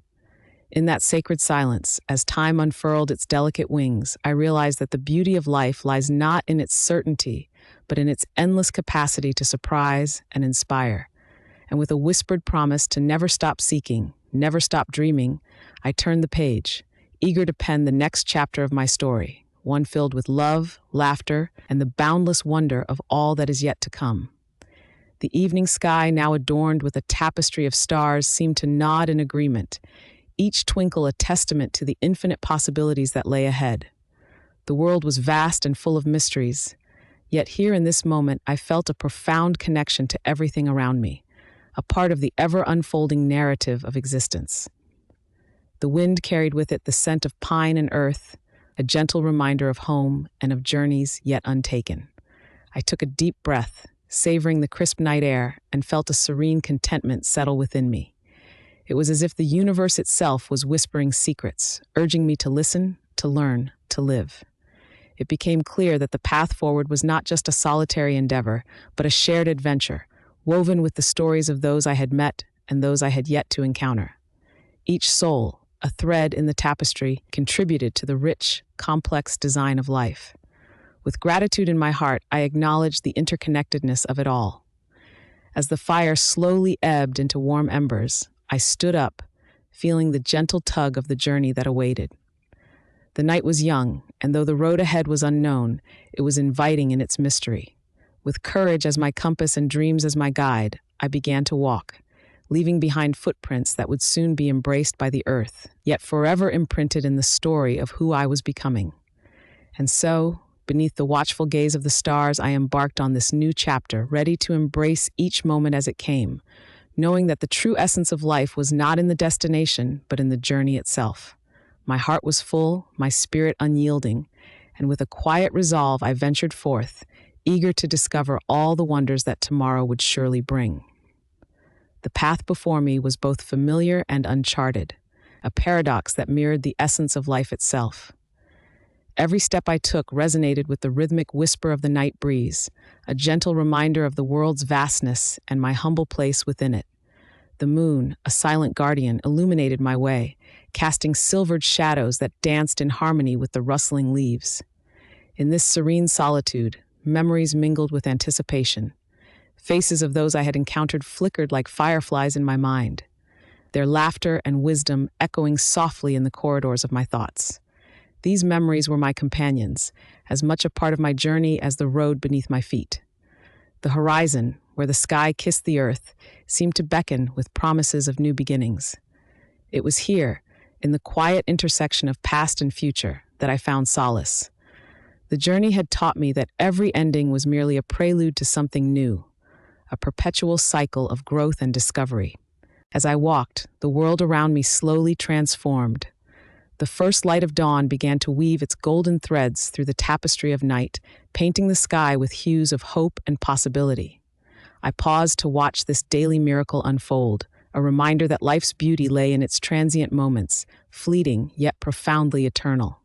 Speaker 1: In that sacred silence, as time unfurled its delicate wings, I realized that the beauty of life lies not in its certainty, but in its endless capacity to surprise and inspire. And with a whispered promise to never stop seeking, never stop dreaming, I turned the page, eager to pen the next chapter of my story, one filled with love, laughter, and the boundless wonder of all that is yet to come. The evening sky, now adorned with a tapestry of stars, seemed to nod in agreement, each twinkle a testament to the infinite possibilities that lay ahead. The world was vast and full of mysteries, yet here in this moment I felt a profound connection to everything around me, a part of the ever-unfolding narrative of existence. The wind carried with it the scent of pine and earth, a gentle reminder of home and of journeys yet untaken. I took a deep breath, savoring the crisp night air, and felt a serene contentment settle within me. It was as if the universe itself was whispering secrets, urging me to listen, to learn, to live. It became clear that the path forward was not just a solitary endeavor, but a shared adventure, woven with the stories of those I had met and those I had yet to encounter. Each soul, a thread in the tapestry, contributed to the rich, complex design of life. With gratitude in my heart, I acknowledged the interconnectedness of it all. As the fire slowly ebbed into warm embers, I stood up, feeling the gentle tug of the journey that awaited. The night was young, and though the road ahead was unknown, it was inviting in its mystery. With courage as my compass and dreams as my guide, I began to walk, leaving behind footprints that would soon be embraced by the earth, yet forever imprinted in the story of who I was becoming. And so, beneath the watchful gaze of the stars, I embarked on this new chapter, ready to embrace each moment as it came, knowing that the true essence of life was not in the destination, but in the journey itself. My heart was full, my spirit unyielding, and with a quiet resolve I ventured forth, eager to discover all the wonders that tomorrow would surely bring. The path before me was both familiar and uncharted, a paradox that mirrored the essence of life itself. Every step I took resonated with the rhythmic whisper of the night breeze, a gentle reminder of the world's vastness and my humble place within it. The moon, a silent guardian, illuminated my way, casting silvered shadows that danced in harmony with the rustling leaves. In this serene solitude, memories mingled with anticipation. Faces of those I had encountered flickered like fireflies in my mind, their laughter and wisdom echoing softly in the corridors of my thoughts. These memories were my companions, as much a part of my journey as the road beneath my feet. The horizon, where the sky kissed the earth, seemed to beckon with promises of new beginnings. It was here, in the quiet intersection of past and future, that I found solace. The journey had taught me that every ending was merely a prelude to something new, a perpetual cycle of growth and discovery. As I walked, the world around me slowly transformed. The first light of dawn began to weave its golden threads through the tapestry of night, painting the sky with hues of hope and possibility. I paused to watch this daily miracle unfold, a reminder that life's beauty lay in its transient moments, fleeting yet profoundly eternal.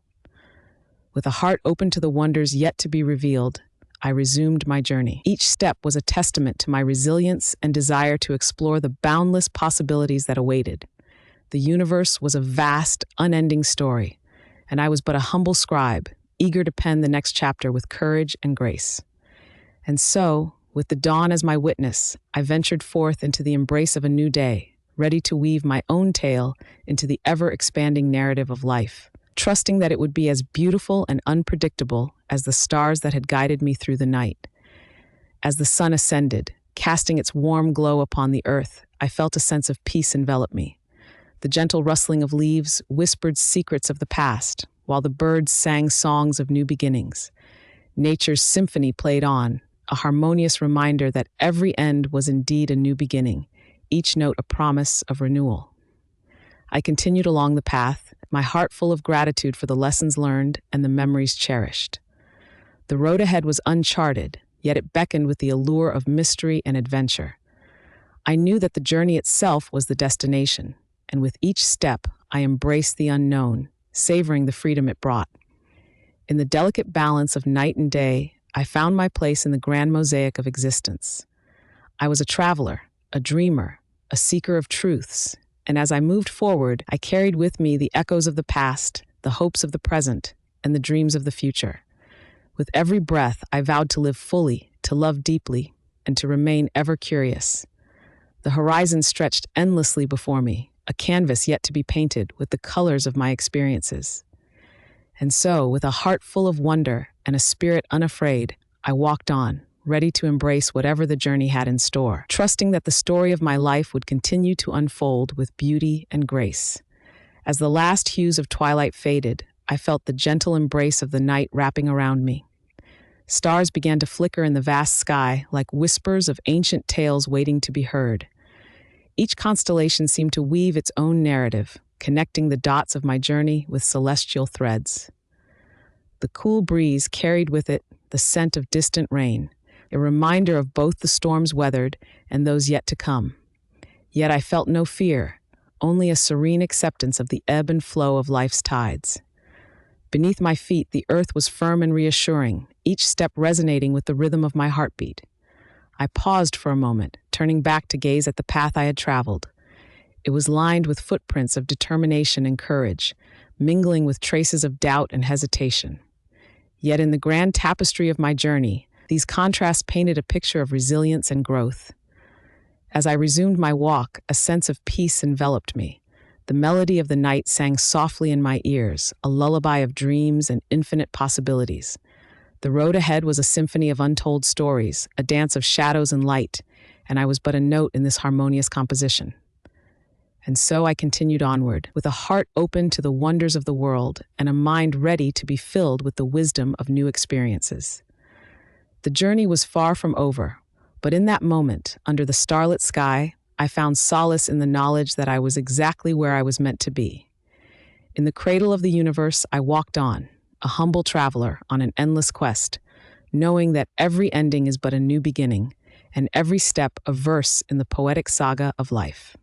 Speaker 1: With a heart open to the wonders yet to be revealed, I resumed my journey. Each step was a testament to my resilience and desire to explore the boundless possibilities that awaited. The universe was a vast, unending story, and I was but a humble scribe, eager to pen the next chapter with courage and grace. And so, with the dawn as my witness, I ventured forth into the embrace of a new day, ready to weave my own tale into the ever-expanding narrative of life, trusting that it would be as beautiful and unpredictable as the stars that had guided me through the night. As the sun ascended, casting its warm glow upon the earth, I felt a sense of peace envelop me. The gentle rustling of leaves whispered secrets of the past, while the birds sang songs of new beginnings. Nature's symphony played on, a harmonious reminder that every end was indeed a new beginning, each note a promise of renewal. I continued along the path, my heart full of gratitude for the lessons learned and the memories cherished. The road ahead was uncharted, yet it beckoned with the allure of mystery and adventure. I knew that the journey itself was the destination, and with each step, I embraced the unknown, savoring the freedom it brought. In the delicate balance of night and day, I found my place in the grand mosaic of existence. I was a traveler, a dreamer, a seeker of truths, and as I moved forward, I carried with me the echoes of the past, the hopes of the present, and the dreams of the future. With every breath, I vowed to live fully, to love deeply, and to remain ever curious. The horizon stretched endlessly before me, a canvas yet to be painted with the colors of my experiences. And so, with a heart full of wonder and a spirit unafraid, I walked on, ready to embrace whatever the journey had in store, trusting that the story of my life would continue to unfold with beauty and grace. As the last hues of twilight faded, I felt the gentle embrace of the night wrapping around me. Stars began to flicker in the vast sky like whispers of ancient tales waiting to be heard. Each constellation seemed to weave its own narrative, connecting the dots of my journey with celestial threads. The cool breeze carried with it the scent of distant rain, a reminder of both the storms weathered and those yet to come. Yet I felt no fear, only a serene acceptance of the ebb and flow of life's tides. Beneath my feet, the earth was firm and reassuring, each step resonating with the rhythm of my heartbeat. I paused for a moment, turning back to gaze at the path I had traveled. It was lined with footprints of determination and courage, mingling with traces of doubt and hesitation. Yet in the grand tapestry of my journey, these contrasts painted a picture of resilience and growth. As I resumed my walk, a sense of peace enveloped me. The melody of the night sang softly in my ears, a lullaby of dreams and infinite possibilities. The road ahead was a symphony of untold stories, a dance of shadows and light, and I was but a note in this harmonious composition. And so I continued onward, with a heart open to the wonders of the world and a mind ready to be filled with the wisdom of new experiences. The journey was far from over, but in that moment, under the starlit sky, I found solace in the knowledge that I was exactly where I was meant to be. In the cradle of the universe, I walked on, a humble traveler on an endless quest, knowing that every ending is but a new beginning, and every step a verse in the poetic saga of life.